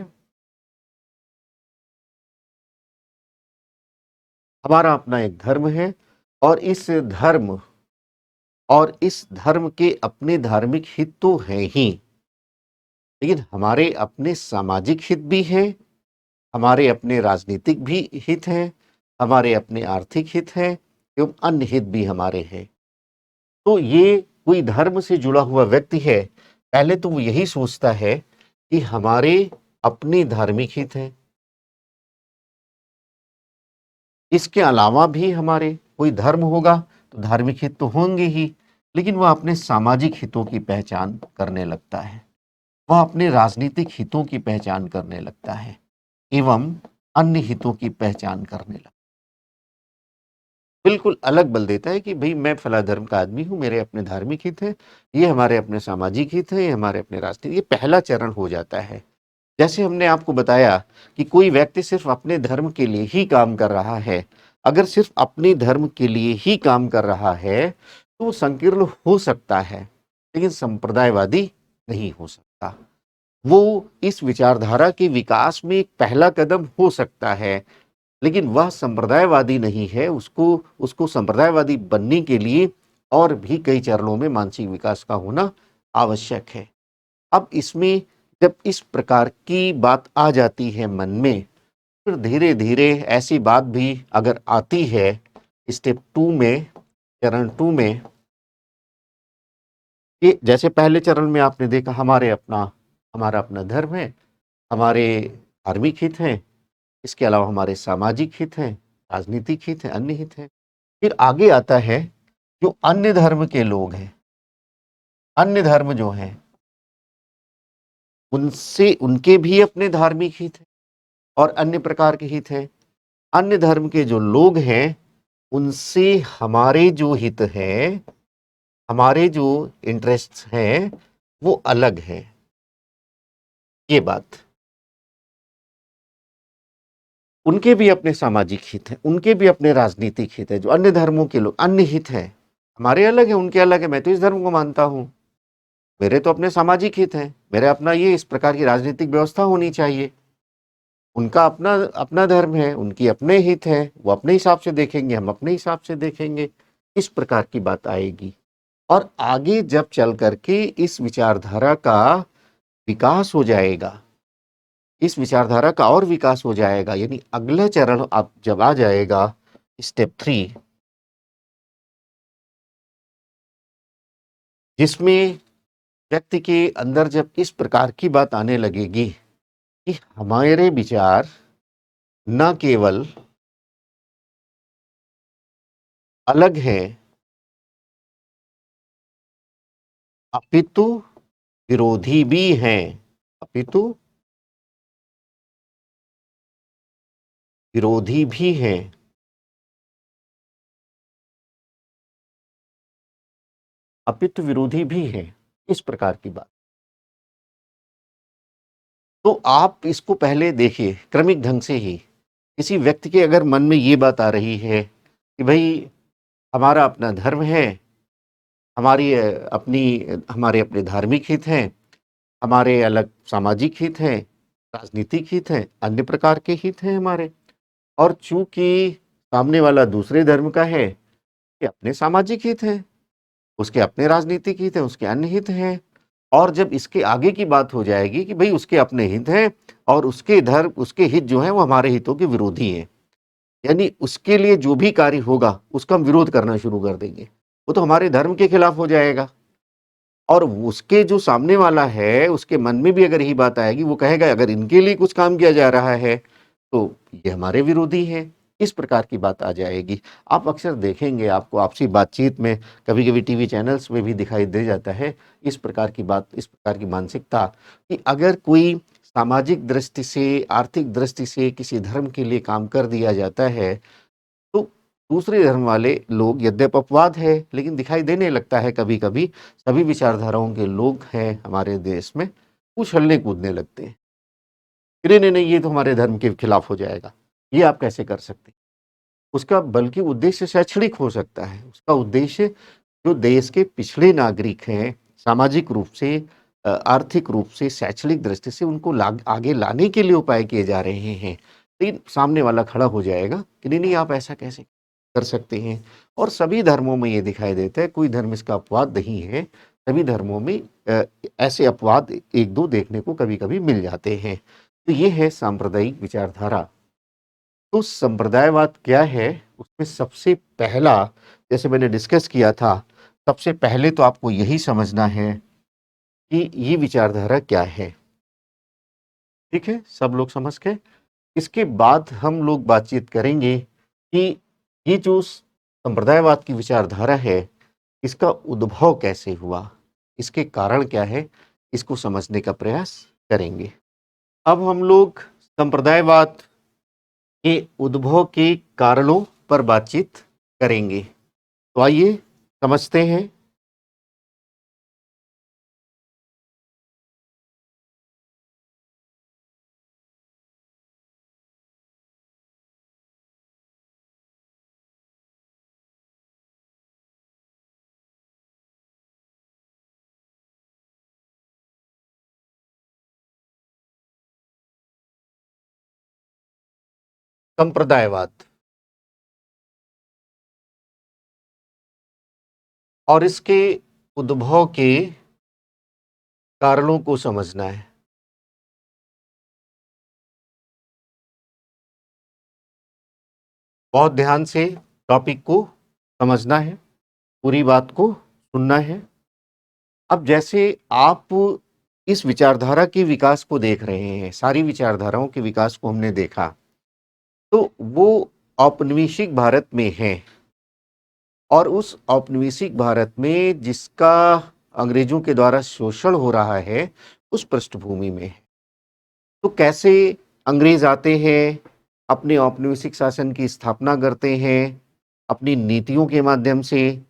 हमारा अपना एक धर्म है और इस धर्म के अपने धार्मिक हित तो हैं ही, लेकिन हमारे अपने सामाजिक हित भी हैं, हमारे अपने राजनीतिक भी हित हैं, हमारे अपने आर्थिक हित हैं एवं अन्य हित भी हमारे हैं। तो ये कोई धर्म से जुड़ा हुआ व्यक्ति है, पहले तो वो यही सोचता है कि हमारे अपने धार्मिक हित हैं, इसके अलावा भी हमारे कोई धर्म होगा तो धार्मिक हित तो होंगे ही, लेकिन वह अपने सामाजिक हितों की पहचान करने लगता है, वह अपने राजनीतिक हितों की पहचान करने लगता है एवं अन्य हितों की पहचान करने लगता है। बिल्कुल अलग बल देता है कि भाई मैं फला धर्म का आदमी हूँ, मेरे अपने धार्मिक हित हैं, ये हमारे अपने सामाजिक हित हैं, ये हमारे अपने राजनीतिक, ये पहला चरण हो जाता है। जैसे हमने आपको बताया कि कोई व्यक्ति सिर्फ अपने धर्म के लिए ही काम कर रहा है, अगर सिर्फ अपने धर्म के लिए ही काम कर रहा है तो वो संकीर्ण हो सकता है, लेकिन संप्रदायवादी नहीं हो सकता। वो इस विचारधारा के विकास में एक पहला कदम हो सकता है, लेकिन वह संप्रदायवादी नहीं है। उसको संप्रदायवादी बनने के लिए और भी कई चरणों में मानसिक विकास का होना आवश्यक है। अब इसमें जब इस प्रकार की बात आ जाती है मन में, फिर धीरे धीरे ऐसी बात भी अगर आती है स्टेप 2 में, चरण 2 में, कि जैसे पहले चरण में आपने देखा हमारा अपना धर्म है, हमारे धार्मिक हित हैं, इसके अलावा हमारे सामाजिक हित हैं, राजनीतिक हित हैं, अन्य हित हैं। फिर आगे आता है जो अन्य धर्म के लोग हैं, अन्य धर्म जो हैं उनसे उनके भी अपने धार्मिक हित हैं और अन्य प्रकार के हित हैं। अन्य धर्म के जो लोग हैं उनसे हमारे जो हित हैं, हमारे जो इंटरेस्ट्स हैं वो अलग हैं। ये बात, उनके भी अपने सामाजिक हित हैं, उनके भी अपने राजनीतिक हित है। जो अन्य धर्मों के लोग, अन्य हित हैं, हमारे अलग है, उनके अलग है। मैं तो इस धर्म को मानता हूं, मेरे तो अपने सामाजिक हित हैं, मेरे अपना ये इस प्रकार की राजनीतिक व्यवस्था होनी चाहिए। उनका अपना अपना धर्म है, उनकी अपने हित है, वो अपने हिसाब से देखेंगे, हम अपने हिसाब से देखेंगे। इस प्रकार की बात आएगी और आगे जब चल करके इस विचारधारा का विकास हो जाएगा, इस विचारधारा का और विकास हो जाएगा, यानी अगला चरण अब जब आ जाएगा स्टेप 3, जिसमें व्यक्ति के अंदर जब इस प्रकार की बात आने लगेगी कि हमारे विचार न केवल अलग हैं अपितु विरोधी भी हैं, अपितु विरोधी भी हैं, अपितु विरोधी भी हैं, इस प्रकार की बात। तो आप इसको पहले देखिए क्रमिक ढंग से ही। किसी व्यक्ति के अगर मन में ये बात आ रही है कि भाई हमारा अपना धर्म है, हमारे अपने धार्मिक हित हैं, हमारे अलग सामाजिक हित हैं, राजनीतिक हित हैं, अन्य प्रकार के हित हैं हमारे, और चूंकि सामने वाला दूसरे धर्म का है, ये अपने सामाजिक हित हैं, उसके अपने राजनीतिक हित हैं, उसके अन्य हित हैं। और जब इसके आगे की बात हो जाएगी कि भाई उसके अपने हित हैं और उसके हित जो हैं वो हमारे हितों के विरोधी हैं, यानी उसके लिए जो भी कार्य होगा उसका हम विरोध करना शुरू कर देंगे, वो तो हमारे धर्म के खिलाफ हो जाएगा। और उसके जो सामने वाला है उसके मन में भी अगर यही बात आएगी, वो कहेगा अगर इनके लिए कुछ काम किया जा रहा है तो ये हमारे विरोधी हैं। इस प्रकार की बात आ जाएगी। आप अक्सर देखेंगे, आपको आपसी बातचीत में कभी-कभी टीवी चैनल्स में भी दिखाई दे जाता है इस प्रकार की बात, इस प्रकार की मानसिकता कि अगर कोई सामाजिक दृष्टि से, आर्थिक दृष्टि से किसी धर्म के लिए काम कर दिया जाता है, तो दूसरे धर्म वाले लोग, यद्यपि अपवाद है लेकिन दिखाई देने लगता है कभी-कभी, सभी विचारधाराओं के लोग हैं हमारे देश में, उछलने कूदने लगते हैं। अरे नहीं, नहीं, ये तो हमारे धर्म के खिलाफ हो जाएगा, ये आप कैसे कर सकते हैं? उसका बल्कि उद्देश्य शैक्षणिक हो सकता है। उसका उद्देश्य जो देश के पिछड़े नागरिक हैं, सामाजिक रूप से आर्थिक रूप से, शैक्षणिक दृष्टि से उनको लाग आगे लाने के लिए उपाय किए जा रहे हैं। लेकिन सामने वाला खड़ा हो जाएगा कि नहीं, नहीं आप ऐसा कैसे कर सकते हैं? और सभी धर्मों में ये दिखाई देता है, कोई धर्म इसका अपवाद नहीं है। सभी धर्मों में ऐसे अपवाद 1-2 देखने को कभी-कभी मिल जाते हैं। तो ये है सांप्रदायिक विचारधारा। तो संप्रदायवाद क्या है? उसमें सबसे पहला, जैसे मैंने डिस्कस किया था, सबसे पहले तो आपको यही समझना है कि ये विचारधारा क्या है। ठीक है? सब लोग समझ गए? इसके बाद हम लोग बातचीत करेंगे कि ये जो संप्रदायवाद की विचारधारा है, इसका उद्भव कैसे हुआ? इसके कारण क्या है? इसको समझने का प्रयास करेंगे। अब हम लोग संप्रदायवाद के उद्भव के कारणों पर बातचीत करेंगे। तो आइए समझते हैं। संप्रदायवाद और इसके उद्भव के कारणों को समझना है। बहुत ध्यान से टॉपिक को समझना है, पूरी बात को सुनना है। अब जैसे आप इस विचारधारा के विकास को देख रहे हैं, सारी विचारधाराओं के विकास को हमने देखा, तो वो औपनिवेशिक भारत में है और उस औपनिवेशिक भारत में जिसका अंग्रेजों के द्वारा शोषण हो रहा है, उस पृष्ठभूमि में है। तो कैसे अंग्रेज आते हैं, अपने औपनिवेशिक शासन की स्थापना करते हैं, अपनी नीतियों के माध्यम से,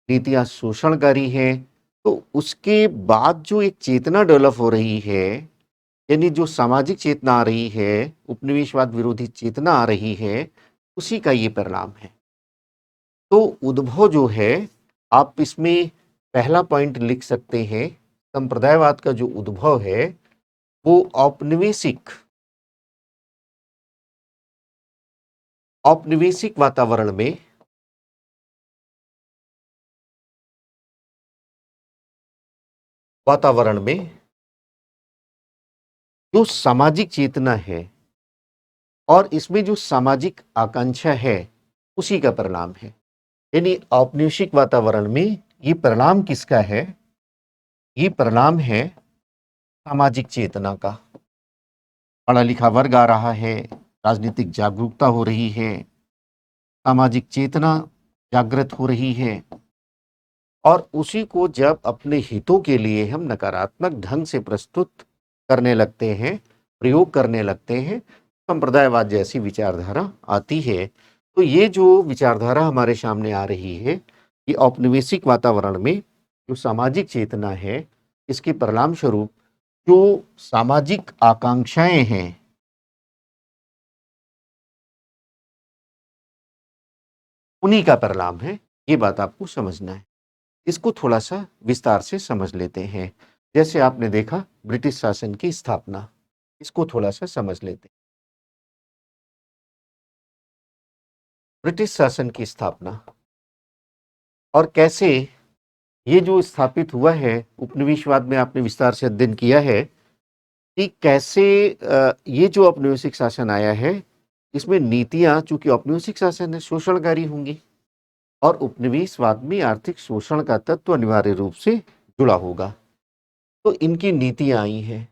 नीतियाँ शोषणकारी हैं, तो उसके बाद जो एक चेतना डेवलप हो रही है, यानी जो सामाजिक चेतना आ रही है, उपनिवेशवाद विरोधी चेतना आ रही है, उसी का ये परिणाम है। तो उद्भव जो है, आप इसमें पहला पॉइंट लिख सकते हैं, संप्रदायवाद का जो उद्भव है, वो औपनिवेशिक वातावरण में जो सामाजिक चेतना है और इसमें जो सामाजिक आकांक्षा है, उसी का परिणाम है। यानी औपनिवेशिक वातावरण में ये परिणाम किसका है? ये परिणाम है सामाजिक चेतना का। पढ़ा लिखा वर्ग आ रहा है, राजनीतिक जागरूकता हो रही है, सामाजिक चेतना जागृत हो रही है और उसी को जब अपने हितों के लिए हम नकारात्मक ढंग से प्रस्तुत करने लगते हैं, प्रयोग करने लगते हैं, संप्रदायवाद जैसी विचारधारा आती है। तो ये जो विचारधारा हमारे सामने आ रही है, ये औपनिवेशिक वातावरण में जो सामाजिक चेतना है, इसके परिणाम स्वरूप जो सामाजिक आकांक्षाएं हैं, उन्हीं का परिणाम है। ये बात आपको समझना है। इसको थोड़ा-सा विस्तार से समझ लेते हैं। जैसे आपने देखा ब्रिटिश शासन की स्थापना, इसको थोड़ा-सा समझ लेते हैं। ब्रिटिश शासन की स्थापना और कैसे ये जो स्थापित हुआ है, उपनिवेशवाद में आपने विस्तार से अध्ययन किया है कि कैसे ये जो औपनिवेशिक शासन आया है, इसमें नीतियाँ, चूँकि औपनिवेशिक शासन है, शोषणकारी होंगी और उपनिवेशवाद में आर्थिक शोषण का तत्व अनिवार्य रूप से जुड़ा होगा। तो इनकी नीतियाँ आई हैं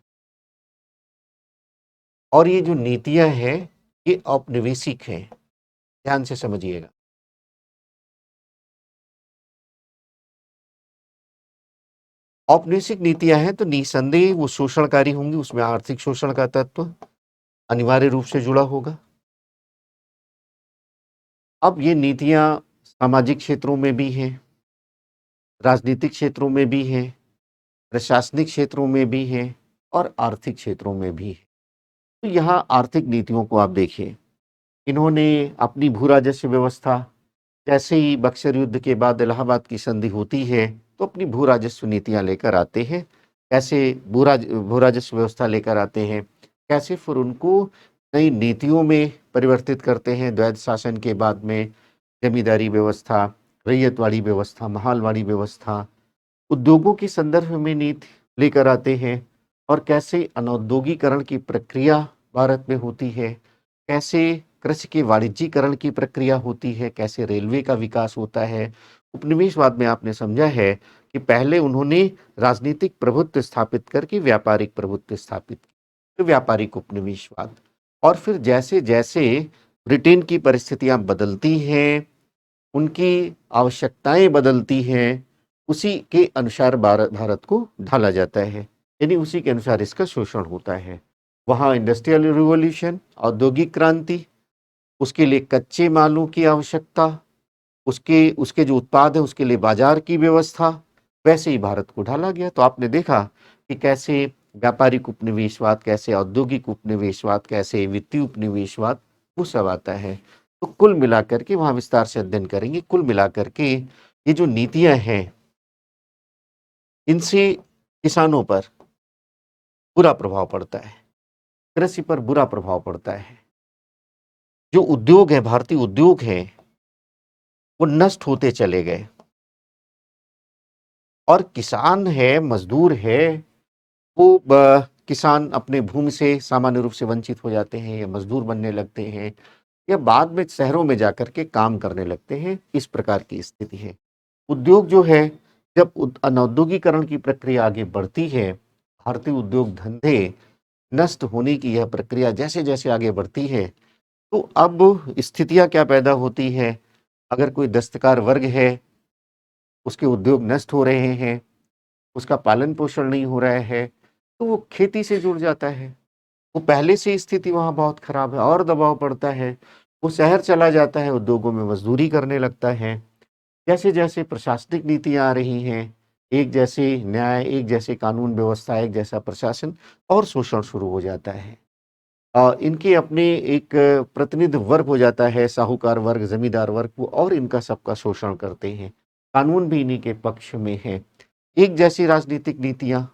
और ये जो नीतियाँ हैं, ये औपनिवेशिक हैं। ध्यान से समझिएगा। औपनिवेशिक नीतियां हैं तो निसंदेह वो शोषणकारी होंगी, उसमें आर्थिक शोषण का तत्व अनिवार्य रूप से जुड़ा होगा। अब ये नीतियां सामाजिक क्षेत्रों में भी हैं, राजनीतिक क्षेत्रों में भी हैं, प्रशासनिक क्षेत्रों में भी हैं और आर्थिक क्षेत्रों में भी है। तो यहाँ आर्थिक नीतियों को आप देखिए, इन्होंने अपनी भू राजस्व व्यवस्था, जैसे ही बक्सर युद्ध के बाद इलाहाबाद की संधि होती है तो अपनी भू राजस्व नीतियाँ लेकर आते हैं। कैसे भू राजस्व व्यवस्था लेकर आते हैं, कैसे फिर उनको नई नीतियों में परिवर्तित करते हैं। द्वैध शासन के बाद में जमींदारी व्यवस्था, रैयतवाड़ी व्यवस्था, महालवाड़ी व्यवस्था, उद्योगों के संदर्भ में नीति लेकर आते हैं और कैसे अनौद्योगीकरण की प्रक्रिया भारत में होती है, कैसे कृषि के वाणिज्यीकरण की प्रक्रिया होती है, कैसे रेलवे का विकास होता है। उपनिवेशवाद में आपने समझा है कि पहले उन्होंने राजनीतिक प्रभुत्व स्थापित करके व्यापारिक प्रभुत्व स्थापित किया, तो व्यापारिक उपनिवेशवाद। और फिर जैसे जैसे ब्रिटेन की परिस्थितियां बदलती हैं, उनकी आवश्यकताएं बदलती हैं, उसी के अनुसार भारत को ढाला जाता है, यानी उसी के अनुसार इसका शोषण होता है। वहाँ इंडस्ट्रियल रिवॉल्यूशन, औद्योगिक क्रांति, उसके लिए कच्चे मालों की आवश्यकता, उसके उसके जो उत्पाद है उसके लिए बाजार की व्यवस्था, वैसे ही भारत को ढाला गया। तो आपने देखा कि कैसे व्यापारिक उपनिवेशवाद, कैसे औद्योगिक उपनिवेशवाद, कैसे वित्तीय उपनिवेशवाद, वो सब आता है। तो कुल मिलाकर के वहाँ विस्तार से अध्ययन करेंगे। कुल मिलाकर के ये जो नीतियां हैं, इनसे किसानों पर बुरा प्रभाव पड़ता है, कृषि पर बुरा प्रभाव पड़ता है। जो उद्योग है, भारतीय उद्योग हैं, वो नष्ट होते चले गए और किसान है, मजदूर है, वो किसान अपने भूमि से सामान्य रूप से वंचित हो जाते हैं या मजदूर बनने लगते हैं या बाद में शहरों में जाकर के काम करने लगते हैं। इस प्रकार की स्थिति है। उद्योग जो है, जब अनौद्योगिकरण की प्रक्रिया आगे बढ़ती है, भारतीय उद्योग धंधे नष्ट होने की यह प्रक्रिया जैसे जैसे आगे बढ़ती है, तो अब स्थितियां क्या पैदा होती है। अगर कोई दस्तकार वर्ग है, उसके उद्योग नष्ट हो रहे हैं, उसका पालन पोषण नहीं हो रहा है, तो वो खेती से जुड़ जाता है। वो पहले से स्थिति वहाँ बहुत खराब है और दबाव पड़ता है, वो शहर चला जाता है, उद्योगों में मजदूरी करने लगता है। जैसे जैसे प्रशासनिक नीतियाँ आ रही हैं, एक जैसे न्याय, एक जैसे कानून व्यवस्था, एक जैसा प्रशासन, और शोषण शुरू हो जाता है। इनके अपने एक प्रतिनिधि वर्ग हो जाता है, साहूकार वर्ग, जमींदार वर्ग, वो और इनका सबका शोषण करते हैं। कानून भी इन्हीं के पक्ष में है। एक जैसी राजनीतिक नीतियाँ।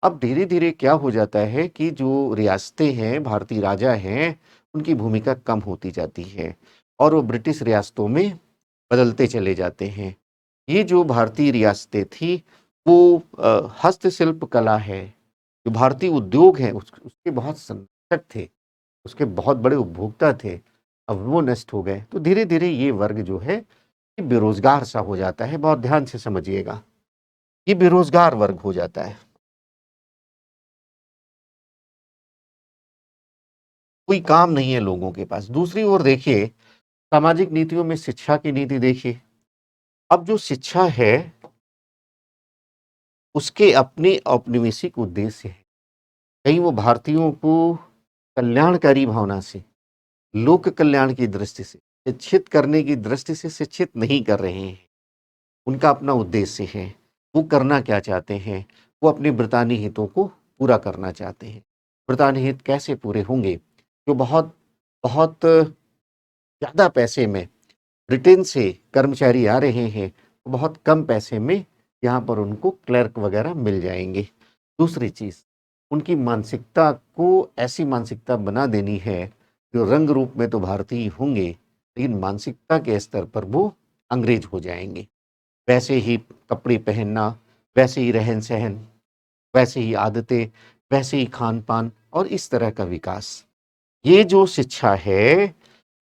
अब धीरे धीरे क्या हो जाता है कि जो रियासतें हैं, भारतीय राजा हैं, उनकी भूमिका कम होती जाती है और वो ब्रिटिश रियासतों में बदलते चले जाते हैं। ये जो भारतीय रियासतें थी, वो हस्तशिल्प कला है, जो भारतीय उद्योग है, उसके बहुत संरक्षक थे, उसके बहुत बड़े उपभोक्ता थे। अब वो नष्ट हो गए तो धीरे धीरे ये वर्ग जो है, ये बेरोजगार सा हो जाता है। बहुत ध्यान से समझिएगा, ये बेरोजगार वर्ग हो जाता है, कोई काम नहीं है लोगों के पास। दूसरी ओर देखिए, सामाजिक नीतियों में शिक्षा की नीति देखिए। अब जो शिक्षा है, उसके अपने औपनिवेशिक उद्देश्य है। कहीं वो भारतीयों को कल्याणकारी भावना से, लोक कल्याण की दृष्टि से, शिक्षित करने की दृष्टि से शिक्षित नहीं कर रहे हैं। उनका अपना उद्देश्य है। वो करना क्या चाहते हैं, वो अपने ब्रितानी हितों को पूरा करना चाहते हैं। ब्रितानी हित कैसे पूरे होंगे, जो बहुत बहुत ज़्यादा पैसे में ब्रिटेन से कर्मचारी आ रहे हैं, बहुत कम पैसे में यहाँ पर उनको क्लर्क वगैरह मिल जाएंगे। दूसरी चीज़, उनकी मानसिकता को ऐसी मानसिकता बना देनी है, जो रंग रूप में तो भारतीय होंगे, लेकिन मानसिकता के स्तर पर वो अंग्रेज हो जाएंगे। वैसे ही कपड़े पहनना, वैसे ही रहन सहन, वैसे ही आदतें, वैसे ही खान पान और इस तरह का विकास। ये जो शिक्षा है,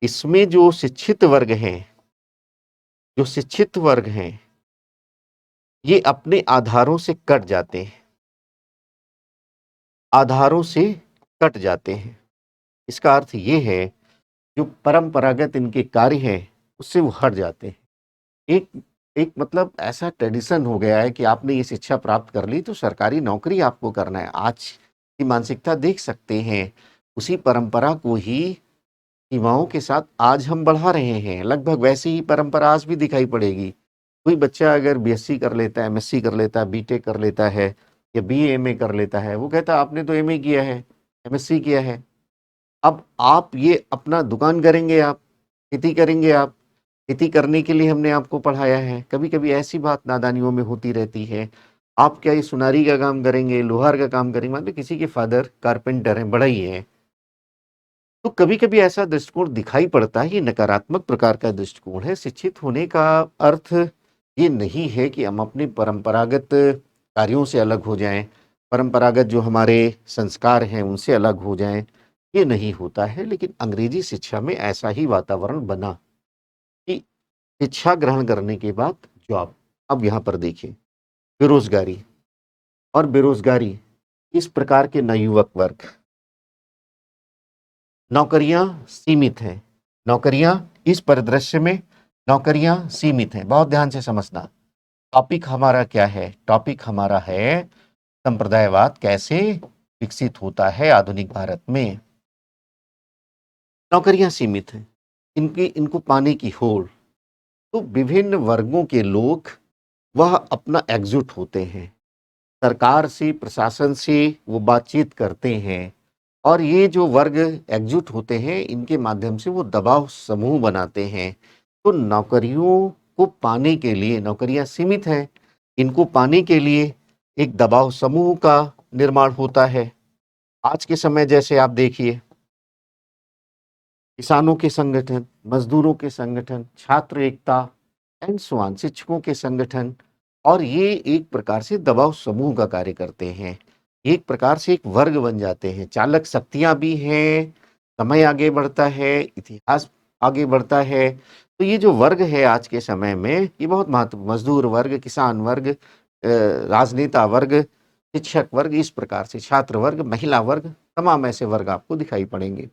इसमें जो शिक्षित वर्ग हैं, जो शिक्षित वर्ग हैं, ये अपने आधारों से कट जाते हैं, आधारों से कट जाते हैं। इसका अर्थ ये है जो परंपरागत इनके कार्य हैं, उससे वो हट जाते हैं। एक एक मतलब ऐसा ट्रेडिशन हो गया है कि आपने ये शिक्षा प्राप्त कर ली तो सरकारी नौकरी आपको करना है। आज की मानसिकता देख सकते हैं, उसी परंपरा को ही युवाओं के साथ आज हम बढ़ा रहे हैं। लगभग वैसी ही परंपरा आज भी दिखाई पड़ेगी। कोई बच्चा अगर बीएससी कर लेता है, एमएससी कर लेता है, बीटेक कर लेता है या बीए एमए कर लेता है, वो कहता है आपने तो एमए किया है, एमएससी किया है। अब आप ये अपना दुकान करेंगे आप, खेती करेंगे आप, खेती करने के लिए हमने आपको पढ़ाया है। कभी-कभी ऐसी बात नादानियों में होती रहती है। आप क्या ये सुनारी का काम करेंगे, लोहार का काम करेंगे, मान लो किसी के फादर कारपेंटर हैं, बढ़ई हैं। तो कभी-कभी ऐसा दृष्टिकोण दिखाई पड़ता है, ये नकारात्मक प्रकार का दृष्टिकोण है। शिक्षित होने का अर्थ ये नहीं है कि हम अपने परंपरागत कार्यों से अलग हो जाएँ, परंपरागत जो हमारे संस्कार हैं, उनसे अलग हो जाएँ, ये नहीं होता है। लेकिन अंग्रेजी शिक्षा में ऐसा ही वातावरण बना कि शिक्षा ग्रहण करने के बाद जॉब। अब यहाँ पर देखिए, बेरोज़गारी और बेरोज़गारी इस प्रकार के नवयुवक वर्ग, नौकरियाँ सीमित हैं। नौकरियाँ इस परिदृश्य में नौकरियाँ सीमित हैं। बहुत ध्यान से समझना। टॉपिक हमारा क्या है? टॉपिक हमारा है संप्रदायवाद कैसे विकसित होता है आधुनिक भारत में। नौकरियाँ सीमित हैं। इनको पाने की होड़। तो विभिन्न वर्गों के लोग वह अपना एकजुट होते हैं। सरकार से, प्रशासन से वो बातचीत करते हैं और ये जो वर्ग एकजुट होते हैं, इनके माध्यम से वो दबाव समूह बनाते हैं। तो नौकरियों को पाने के लिए, नौकरियां सीमित हैं, इनको पाने के लिए एक दबाव समूह का निर्माण होता है। आज के समय जैसे आप देखिए, किसानों के संगठन, मजदूरों के संगठन, छात्र एकता एंड सो ऑन, शिक्षकों के संगठन, और ये एक प्रकार से दबाव समूह का कार्य करते हैं। एक प्रकार से एक वर्ग बन जाते हैं। चालक शक्तियां भी हैं, समय आगे बढ़ता है, इतिहास आगे बढ़ता है। तो ये जो वर्ग है आज के समय में, ये बहुत महत्व, मजदूर वर्ग, किसान वर्ग, राजनेता वर्ग, शिक्षक वर्ग, इस प्रकार से छात्र वर्ग, महिला वर्ग, तमाम ऐसे वर्ग आपको दिखाई पड़ेंगे।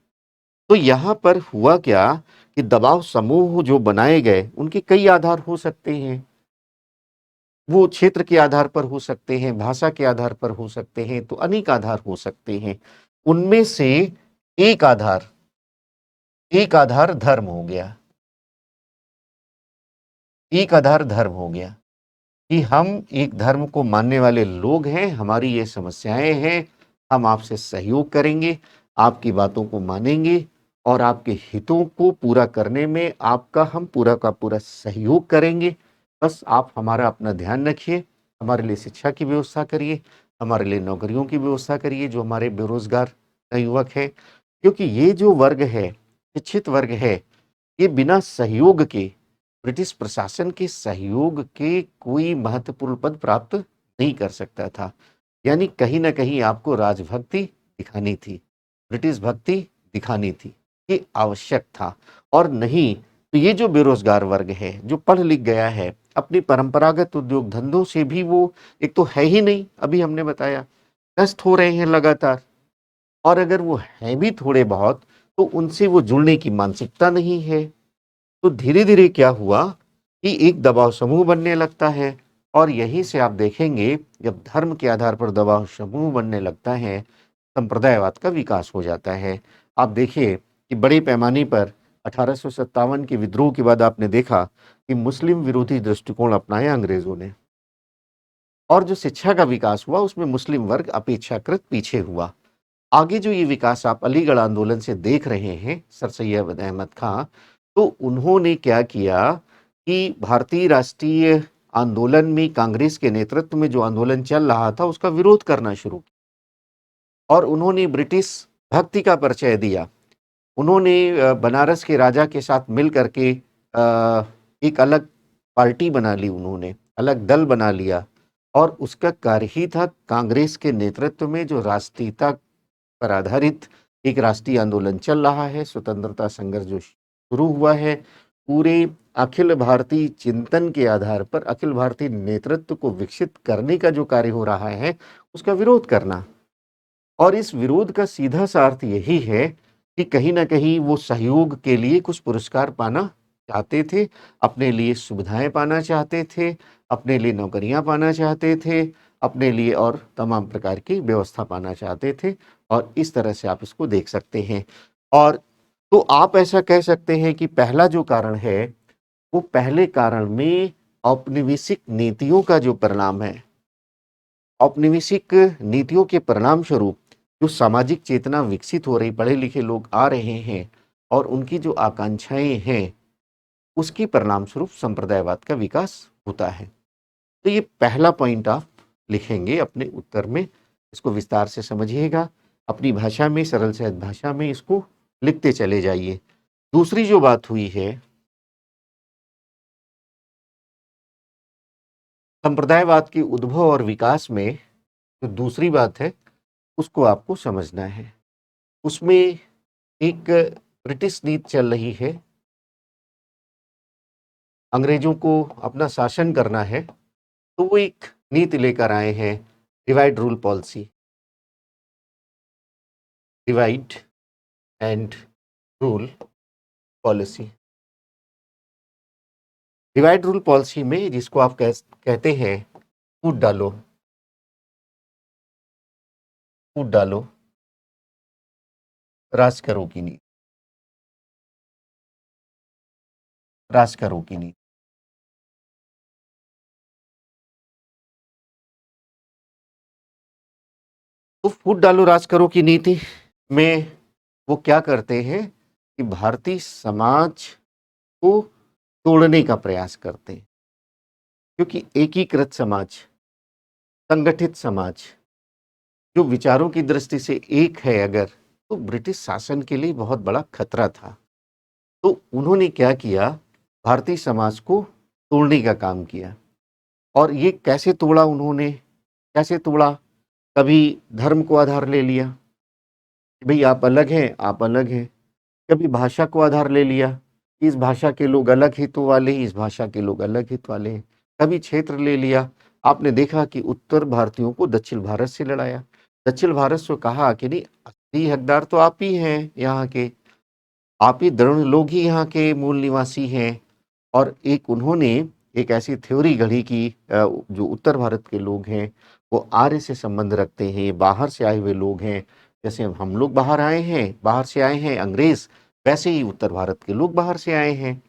तो यहाँ पर हुआ क्या कि दबाव समूह जो बनाए गए, उनके कई आधार हो सकते हैं। वो क्षेत्र के आधार पर हो सकते हैं, भाषा के आधार पर हो सकते हैं, तो अनेक आधार हो सकते हैं। उनमें से एक आधार एक आधार धर्म हो गया। एक आधार धर्म हो गया कि हम एक धर्म को मानने वाले लोग हैं, हमारी ये समस्याएं हैं, हम आपसे सहयोग करेंगे, आपकी बातों को मानेंगे और आपके हितों को पूरा करने में आपका हम पूरा का पूरा सहयोग करेंगे। बस आप हमारा अपना ध्यान रखिए, हमारे लिए शिक्षा की व्यवस्था करिए, हमारे लिए नौकरियों की व्यवस्था करिए जो हमारे बेरोजगार युवक हैं। क्योंकि ये जो वर्ग है, शिक्षित वर्ग है, ये बिना सहयोग के, ब्रिटिश प्रशासन के सहयोग के कोई महत्वपूर्ण पद प्राप्त नहीं कर सकता था। यानी कहीं न कहीं आपको राजभक्ति दिखानी थी, ब्रिटिश भक्ति दिखानी थी, ये आवश्यक था। और नहीं तो ये जो बेरोजगार वर्ग है, जो पढ़ लिख गया है, अपनी परंपरागत उद्योग धंधों से भी वो एक तो है ही नहीं, अभी हमने बताया, ग्रस्त हो रहे हैं लगातार। और अगर वो हैं भी थोड़े बहुत, तो उनसे वो जुड़ने की मानसिकता नहीं है। तो धीरे-धीरे क्या हुआ कि एक दबाव समूह बनने लगता है और यहीं से आप देखेंगे जब धर्म के आधार पर दबाव समूह बनने लगता है, संप्रदायवाद का विकास हो जाता है। आप देखिए कि बड़े पैमाने पर 1857 के विद्रोह के बाद आपने देखा कि मुस्लिम विरोधी दृष्टिकोण अपनाया अंग्रेजों ने और जो शिक्षा का विकास हुआ उसमें मुस्लिम वर्ग अपेक्षाकृत पीछे हुआ। आगे जो ये विकास आप अलीगढ़ आंदोलन से देख रहे हैं, सर सैयद अहमद खां, तो उन्होंने क्या किया कि भारतीय राष्ट्रीय आंदोलन में कांग्रेस के नेतृत्व में जो आंदोलन चल रहा था, उसका विरोध करना शुरू किया और उन्होंने ब्रिटिश भक्ति का परिचय दिया। उन्होंने बनारस के राजा के साथ मिल करके एक अलग पार्टी बना ली, उन्होंने अलग दल बना लिया और उसका कार्य ही था कांग्रेस के नेतृत्व में जो राष्ट्रीयता पर आधारित एक राष्ट्रीय आंदोलन चल रहा है, स्वतंत्रता संघर्ष जो शुरू हुआ है, पूरे अखिल भारतीय चिंतन के आधार पर अखिल भारतीय नेतृत्व को विकसित करने का जो कार्य हो रहा है, उसका विरोध करना। और इस विरोध का सीधा सा अर्थ यही है कि कहीं न कहीं वो सहयोग के लिए कुछ पुरस्कार पाना चाहते थे, अपने लिए सुविधाएँ पाना चाहते थे, अपने लिए नौकरियाँ पाना चाहते थे, अपने लिए और तमाम प्रकार की व्यवस्था पाना चाहते थे और इस तरह से आप इसको देख सकते हैं। और तो आप ऐसा कह सकते हैं कि पहला जो कारण है, वो पहले कारण में औपनिवेशिक नीतियों का जो परिणाम है, औपनिवेशिक नीतियों के परिणाम स्वरूप जो सामाजिक चेतना विकसित हो रही, पढ़े-लिखे लोग आ रहे हैं और उनकी जो आकांक्षाएँ हैं, उसके परिणाम स्वरूप संप्रदायवाद का विकास होता है। तो ये पहला पॉइंट आप लिखेंगे अपने उत्तर में, इसको विस्तार से समझिएगा, अपनी भाषा में, सरल सहज भाषा में इसको लिखते चले जाइए। दूसरी जो बात हुई है, संप्रदायवाद के उद्भव और विकास में जो दूसरी बात है, उसको आपको समझना है। उसमें एक ब्रिटिश नीति चल रही है, अंग्रेजों को अपना शासन करना है, तो वो एक नीति लेकर आए हैं, divide rule policy, divide and rule policy. Divide rule policy में जिसको आप कहते हैं फूट डालो, फूट डालो, राज करो की नीति, राज करो की नीति। तो फूट डालो राज करो की नीति में वो क्या करते हैं कि भारतीय समाज को तोड़ने का प्रयास करते हैं, क्योंकि एकीकृत समाज, संगठित समाज जो विचारों की दृष्टि से एक है अगर, तो ब्रिटिश शासन के लिए बहुत बड़ा खतरा था। तो उन्होंने क्या किया, भारतीय समाज को तोड़ने का काम किया। और ये कैसे तोड़ा उन्होंने, कैसे तोड़ा? कभी धर्म को आधार ले लिया कि भई आप अलग हैं, आप अलग हैं। कभी भाषा को आधार ले लिया, इस भाषा के लोग अलग हित वाले हैं, इस भाषा के लोग अलग हित वाले हैं। कभी क्षेत्र ले लिया, आपने देखा कि उत्तर भारतीयों को दक्षिण भारत से लड़ाया। दक्षिण भारत से कहा कि नहीं, असली हकदार तो आप ही हैं यहाँ के, आप ही दृढ़ लोग ही यहाँ के मूल निवासी हैं। और एक उन्होंने एक ऐसी थ्योरी गढ़ी कि जो उत्तर भारत के लोग हैं, वो आर्य से संबंध रखते हैं, ये बाहर से आए हुए लोग हैं। जैसे हम लोग बाहर आए हैं, बाहर से आए हैं अंग्रेज़, वैसे ही उत्तर भारत के लोग बाहर से आए हैं।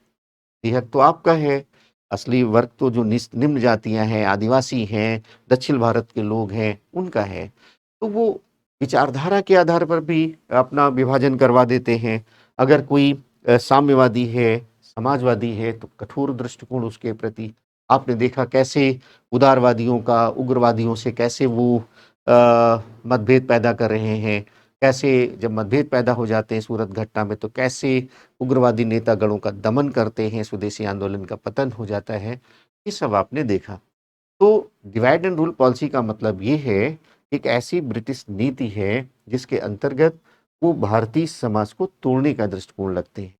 ये हक तो आपका है। असली वर्ग तो जो निम्न जातियाँ हैं, आदिवासी हैं, दक्षिण भारत के लोग हैं, उनका है। तो वो विचारधारा के आधार पर भी अपना विभाजन करवा देते हैं। अगर कोई साम्यवादी है, समाजवादी है, तो कठोर दृष्टिकोण उसके प्रति। आपने देखा कैसे उदारवादियों का उग्रवादियों से कैसे वो मतभेद पैदा कर रहे हैं। कैसे जब मतभेद पैदा हो जाते हैं सूरत घटना में, तो कैसे उग्रवादी नेतागणों का दमन करते हैं, स्वदेशी आंदोलन का पतन हो जाता है। ये सब आपने देखा। तो डिवाइड एंड रूल पॉलिसी का मतलब ये है, एक ऐसी ब्रिटिश नीति है जिसके अंतर्गत वो भारतीय समाज को तोड़ने का दृष्टिकोण रखते हैं।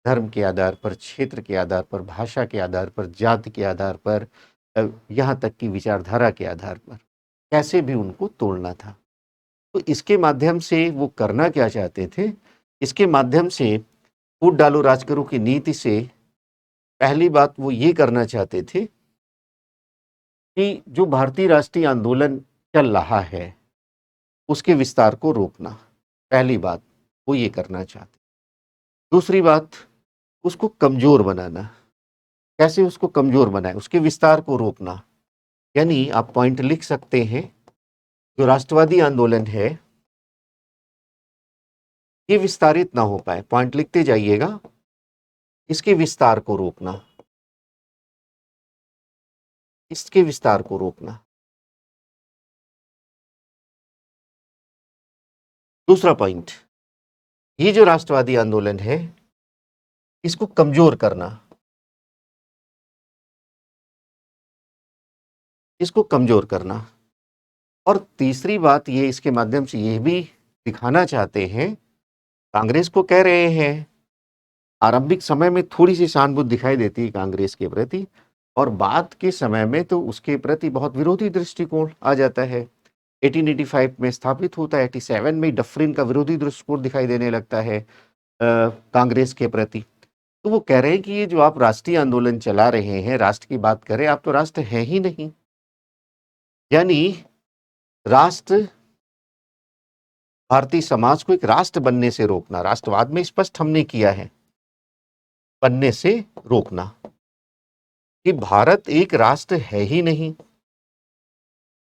धर्म के आधार पर, क्षेत्र के आधार पर, भाषा के आधार पर, जाति के आधार पर, यहाँ तक कि विचारधारा के आधार पर कैसे भी उनको तोड़ना था। तो इसके माध्यम से वो करना क्या चाहते थे? इसके माध्यम से फूट डालो राज करो की नीति से पहली बात वो ये करना चाहते थे कि जो भारतीय राष्ट्रीय आंदोलन चल रहा है, उसके विस्तार को रोकना। पहली बात वो ये करना चाहते। दूसरी बात, उसको कमज़ोर बनाना। कैसे उसको कमज़ोर बनाएँ? उसके विस्तार को रोकना। यानी आप पॉइंट लिख सकते हैं, जो राष्ट्रवादी आंदोलन है, ये विस्तारित ना हो पाए। पॉइंट लिखते जाइएगा, इसके विस्तार को रोकना, इसके विस्तार को रोकना। दूसरा पॉइंट, ये जो राष्ट्रवादी आंदोलन है, इसको कमज़ोर करना, इसको कमज़ोर करना। और तीसरी बात ये इसके माध्यम से ये भी दिखाना चाहते हैं, कांग्रेस को कह रहे हैं, आरंभिक समय में थोड़ी-सी सहानुभूति दिखाई देती है कांग्रेस के प्रति और बाद के समय में तो उसके प्रति बहुत विरोधी दृष्टिकोण आ जाता है। 1885 में स्थापित होता है, 87 में डफरिन का विरोधी दृष्टिकोण दिखाई देने लगता है कांग्रेस के प्रति। तो वो कह रहे हैं कि ये जो आप राष्ट्रीय आंदोलन चला रहे हैं, राष्ट्र की बात करें, आप तो राष्ट्र हैं ही नहीं। यानी राष्ट्र भारतीय समाज को एक राष्ट्र बनने से रोकना, राष्ट्रवाद में स्पष्ट हमने किया है, बनने से रोकना, कि भारत एक राष्ट्र है ही नहीं।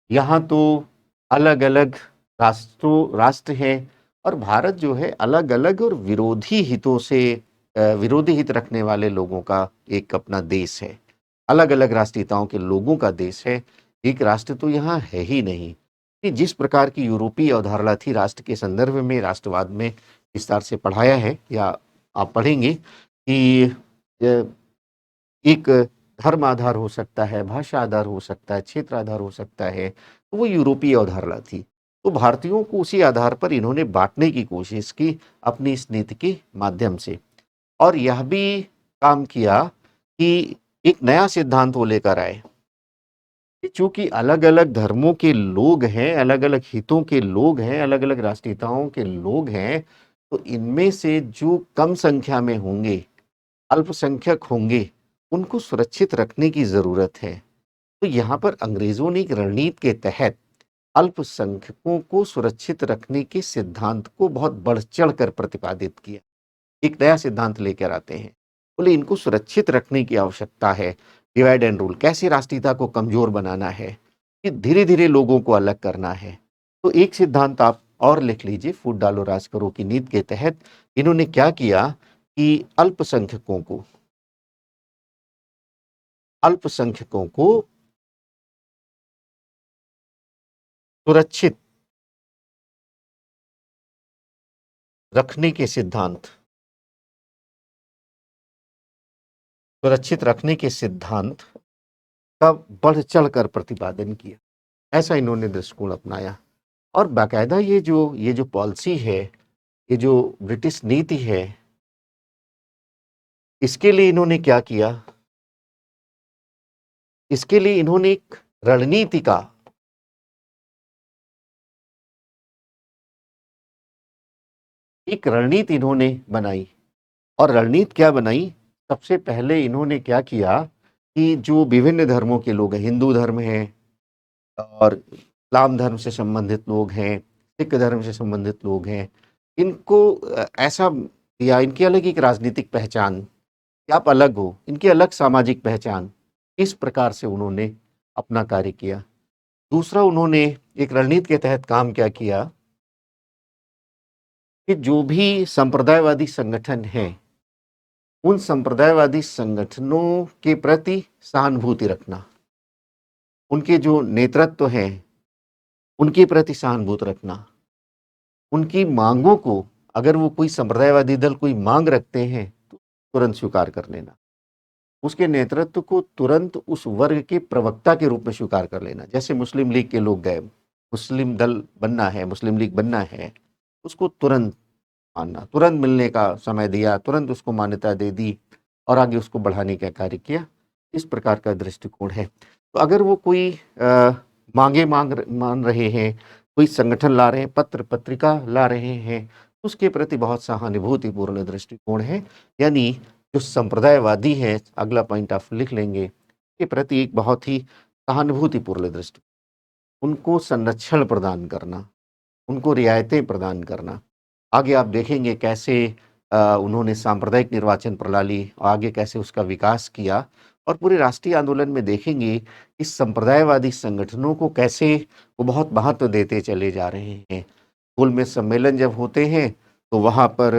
यहाँ तो अलग अलग राष्ट्र हैं और भारत जो है अलग अलग और विरोधी हितों से विरोधी हित रखने वाले लोगों का एक अपना देश है, अलग अलग राष्ट्रीयताओं के लोगों का देश है। एक राष्ट्र तो यहाँ है ही नहीं। कि जिस प्रकार की यूरोपीय अवधारणा थी राष्ट्र के संदर्भ में, राष्ट्रवाद में विस्तार से पढ़ाया है या आप पढ़ेंगे कि एक धर्म आधार हो सकता है, भाषा आधार हो सकता है, क्षेत्र आधार हो सकता है, तो वो यूरोपीय अवधारणा थी। तो भारतीयों को उसी आधार पर इन्होंने बांटने की कोशिश की अपनी इस नीति के माध्यम से, और यह भी काम किया कि एक नया सिद्धांत वो लेकर आए कि चूंकि अलग अलग धर्मों के लोग हैं, अलग अलग हितों के लोग हैं, अलग अलग राष्ट्रीयताओं के लोग हैं, तो इनमें से जो कम संख्या में होंगे, अल्पसंख्यक होंगे, उनको सुरक्षित रखने की जरूरत है। तो यहाँ पर अंग्रेजों ने एक रणनीति के तहत अल्पसंख्यकों को सुरक्षित रखने के सिद्धांत को बहुत बढ़ चढ़ कर प्रतिपादित किया। एक नया सिद्धांत लेकर आते हैं, बोले इनको सुरक्षित रखने की आवश्यकता है। डिवाइड एंड रूल, कैसे राष्ट्रीयता को कमजोर बनाना है, कि धीरे धीरे लोगों को अलग करना है। तो एक सिद्धांत आप और लिख लीजिए, फूट डालो राज करो की नीति के तहत इन्होंने क्या किया कि अल्पसंख्यकों को सुरक्षित रखने के सिद्धांत, सुरक्षित रखने के सिद्धांत का बढ़ चढ़कर प्रतिपादन किया। ऐसा इन्होंने दृष्टिकोण अपनाया। और बाकायदा ये जो पॉलिसी है, ये जो ब्रिटिश नीति है, इसके लिए इन्होंने क्या किया, इसके लिए इन्होंने एक रणनीति इन्होंने बनाई। और रणनीति क्या बनाई, सबसे पहले इन्होंने क्या किया कि जो विभिन्न धर्मों के लोग हैं, हिंदू धर्म है और इस्लाम धर्म से संबंधित लोग हैं, सिख धर्म से संबंधित लोग हैं, इनको ऐसा या इनकी अलग एक राजनीतिक पहचान, कि आप अलग हो, इनकी अलग सामाजिक पहचान, इस प्रकार से उन्होंने अपना कार्य किया। दूसरा, उन्होंने एक रणनीति के तहत काम क्या किया कि जो भी संप्रदायवादी संगठन हैं, उन संप्रदायवादी संगठनों के प्रति सहानुभूति रखना, उनके जो नेतृत्व हैं उनके प्रति सहानुभूति रखना, उनकी मांगों को, अगर वो कोई संप्रदायवादी दल कोई मांग रखते हैं तो तुरंत स्वीकार कर लेना, उसके नेतृत्व को तुरंत उस वर्ग के प्रवक्ता के रूप में स्वीकार कर लेना। जैसे मुस्लिम लीग के लोग गए, मुस्लिम दल बनना है, मुस्लिम लीग बनना है, उसको तुरंत मानना, तुरंत मिलने का समय दिया, तुरंत उसको मान्यता दे दी और आगे उसको बढ़ाने का कार्य किया। इस प्रकार का दृष्टिकोण है। तो अगर वो कोई मांगे मान रहे हैं, कोई संगठन ला रहे हैं, पत्र पत्रिका ला रहे हैं, उसके प्रति बहुत सहानुभूतिपूर्ण दृष्टिकोण है। यानी जो संप्रदायवादी हैं, अगला पॉइंट आप लिख लेंगे, के प्रति एक बहुत ही सहानुभूतिपूर्ण दृष्टि, उनको संरक्षण प्रदान करना, उनको रियायतें प्रदान करना। आगे आप देखेंगे कैसे उन्होंने सांप्रदायिक निर्वाचन प्रणाली आगे कैसे उसका विकास किया, और पूरे राष्ट्रीय आंदोलन में देखेंगे इस संप्रदायवादी संगठनों को कैसे वो बहुत महत्व देते चले जा रहे हैं। कुल में सम्मेलन जब होते हैं तो वहाँ पर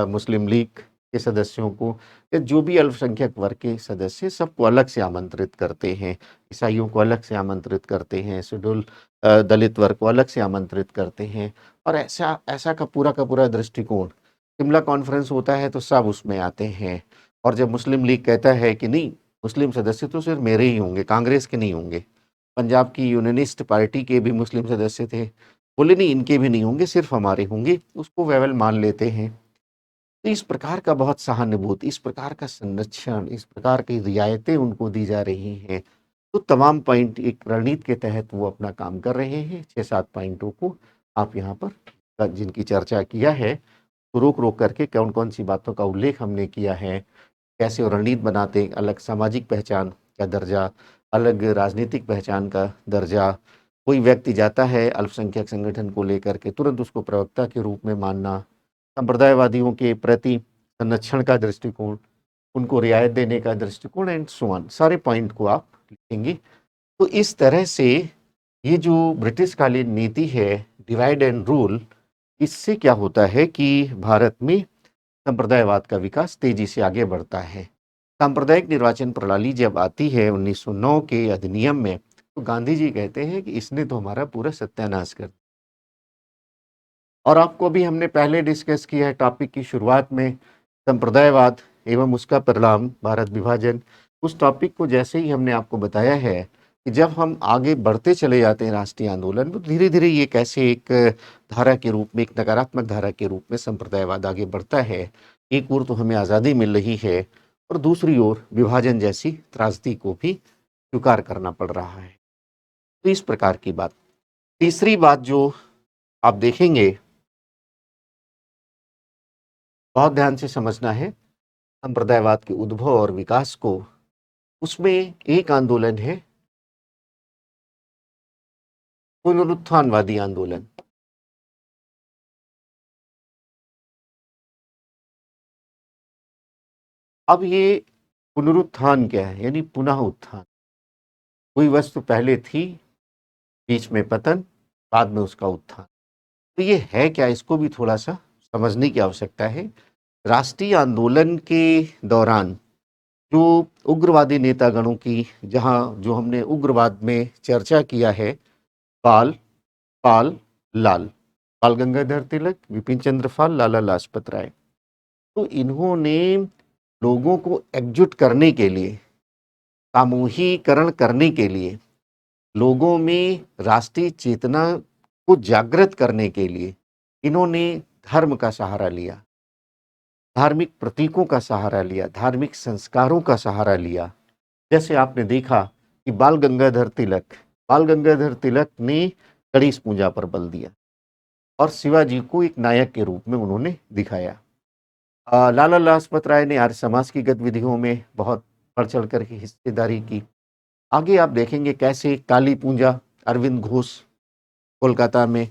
मुस्लिम लीग के सदस्यों को या जो भी अल्पसंख्यक वर्ग के सदस्य, सबको अलग से आमंत्रित करते हैं, ईसाइयों को अलग से आमंत्रित करते हैं, शेड्यूल दलित वर्ग को अलग से आमंत्रित करते हैं। और ऐसा का पूरा दृष्टिकोण, शिमला कॉन्फ्रेंस होता है तो सब उसमें आते हैं। और जब मुस्लिम लीग कहता है कि नहीं, मुस्लिम सदस्य तो सिर्फ मेरे ही होंगे, कांग्रेस के नहीं होंगे, पंजाब की यूनियनिस्ट पार्टी के भी मुस्लिम सदस्य थे, बोले नहीं इनके भी नहीं होंगे, सिर्फ हमारे होंगे, उसको वेवल मान लेते हैं। तो इस प्रकार का बहुत सहानुभूति, इस प्रकार का संरक्षण, इस प्रकार की रियायतें उनको दी जा रही हैं, तो तमाम पॉइंट एक रणनीति के तहत वो अपना काम कर रहे हैं। 6-7 पॉइंटों को आप यहाँ पर जिनकी चर्चा किया है, तो रोक-रोक करके कौन-कौन सी बातों का उल्लेख हमने किया है, कैसे वो रणनीति बनाते हैं, अलग सामाजिक पहचान का दर्जा, अलग राजनीतिक पहचान का दर्जा। कोई व्यक्ति जाता है अल्पसंख्यक संगठन को लेकर के तुरंत उसको प्रवक्ता के रूप में मानना, संप्रदायवादियों के प्रति संरक्षण का दृष्टिकोण, उनको रियायत देने का दृष्टिकोण एंड सो ऑन, सारे पॉइंट को आप लिखेंगे। तो इस तरह से ये जो ब्रिटिशकालीन नीति है, डिवाइड एंड रूल, इससे क्या होता है कि भारत में संप्रदायवाद का विकास तेजी से आगे बढ़ता है। सांप्रदायिक निर्वाचन प्रणाली जब आती है 1909 के अधिनियम में, तो गांधी जी कहते हैं कि इसने तो हमारा पूरा सत्यानाश कर दिया। और आपको अभी हमने पहले डिस्कस किया है टॉपिक की शुरुआत में, संप्रदायवाद एवं उसका परिणाम भारत विभाजन। उस टॉपिक को जैसे ही हमने आपको बताया है कि जब हम आगे बढ़ते चले जाते हैं राष्ट्रीय आंदोलन में, धीरे धीरे ये कैसे एक धारा के रूप में, एक नकारात्मक धारा के रूप में संप्रदायवाद आगे बढ़ता है। एक ओर तो हमें आज़ादी मिल रही है और दूसरी ओर विभाजन जैसी त्रासदी को भी स्वीकार करना पड़ रहा है। तो इस प्रकार की बात। तीसरी बात जो आप देखेंगे, बहुत ध्यान से समझना है संप्रदायवाद के उद्भव और विकास को। उसमें एक आंदोलन है पुनरुत्थानवादी आंदोलन। अब ये पुनरुत्थान क्या है, यानी पुनः उत्थान। कोई वस्तु पहले थी, बीच में पतन, बाद में उसका उत्थान। तो ये है क्या, इसको भी थोड़ा सा समझने की आवश्यकता है। राष्ट्रीय आंदोलन के दौरान जो उग्रवादी नेतागणों की, जहाँ जो हमने उग्रवाद में चर्चा किया है, बाल, पाल, लाल, बाल गंगाधर तिलक, विपिन चंद्र पाल, लाला लाजपत राय, तो इन्होंने लोगों को एकजुट करने के लिए, सामूहिकरण करने के लिए, लोगों में राष्ट्रीय चेतना को जागृत करने के लिए इन्होंने धर्म का सहारा लिया, धार्मिक प्रतीकों का सहारा लिया, धार्मिक संस्कारों का सहारा लिया। जैसे आपने देखा कि बाल गंगाधर तिलक ने गणेश पूजा पर बल दिया और शिवाजी को एक नायक के रूप में उन्होंने दिखाया। लाला लाजपत राय ने आर्य समाज की गतिविधियों में बहुत बढ़ चढ़ कर के हिस्सेदारी की। आगे आप देखेंगे कैसे काली पूजा, अरविंद घोष कोलकाता में,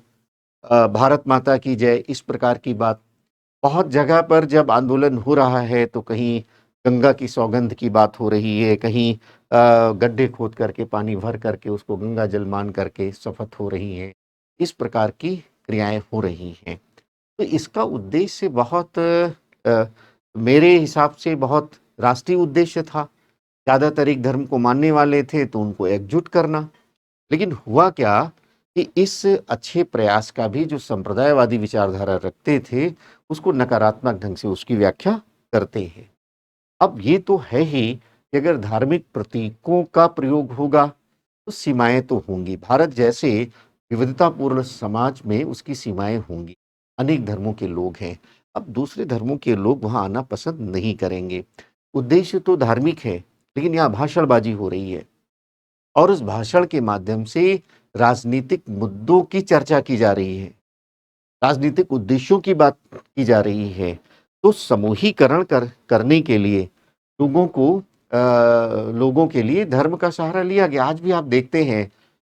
भारत माता की जय, इस प्रकार की बात। बहुत जगह पर जब आंदोलन हो रहा है तो कहीं गंगा की सौगंध की बात हो रही है, कहीं गड्ढे खोद करके पानी भर करके उसको गंगा जल मान करके शपथ हो रही है। इस प्रकार की क्रियाएं हो रही हैं। तो इसका उद्देश्य बहुत मेरे हिसाब से बहुत राष्ट्रीय उद्देश्य था। ज़्यादातर एक धर्म को मानने वाले थे तो उनको एकजुट करना। लेकिन हुआ क्या कि इस अच्छे प्रयास का भी जो संप्रदायवादी विचारधारा रखते थे, उसको नकारात्मक ढंग से उसकी व्याख्या करते हैं। अब ये तो है ही कि अगर धार्मिक प्रतीकों का प्रयोग होगा तो सीमाएं तो होंगी। भारत जैसे विविधतापूर्ण समाज में उसकी सीमाएं होंगी। अनेक धर्मों के लोग हैं। अब दूसरे धर्मों के लोग वहां आना पसंद नहीं करेंगे। उद्देश्य तो धार्मिक है, लेकिन यहाँ भाषणबाजी हो रही है और उस भाषण के माध्यम से राजनीतिक मुद्दों की चर्चा की जा रही है, राजनीतिक उद्देश्यों की बात की जा रही है। तो समूहीकरण करने के लिए लोगों के लिए धर्म का सहारा लिया गया। आज भी आप देखते हैं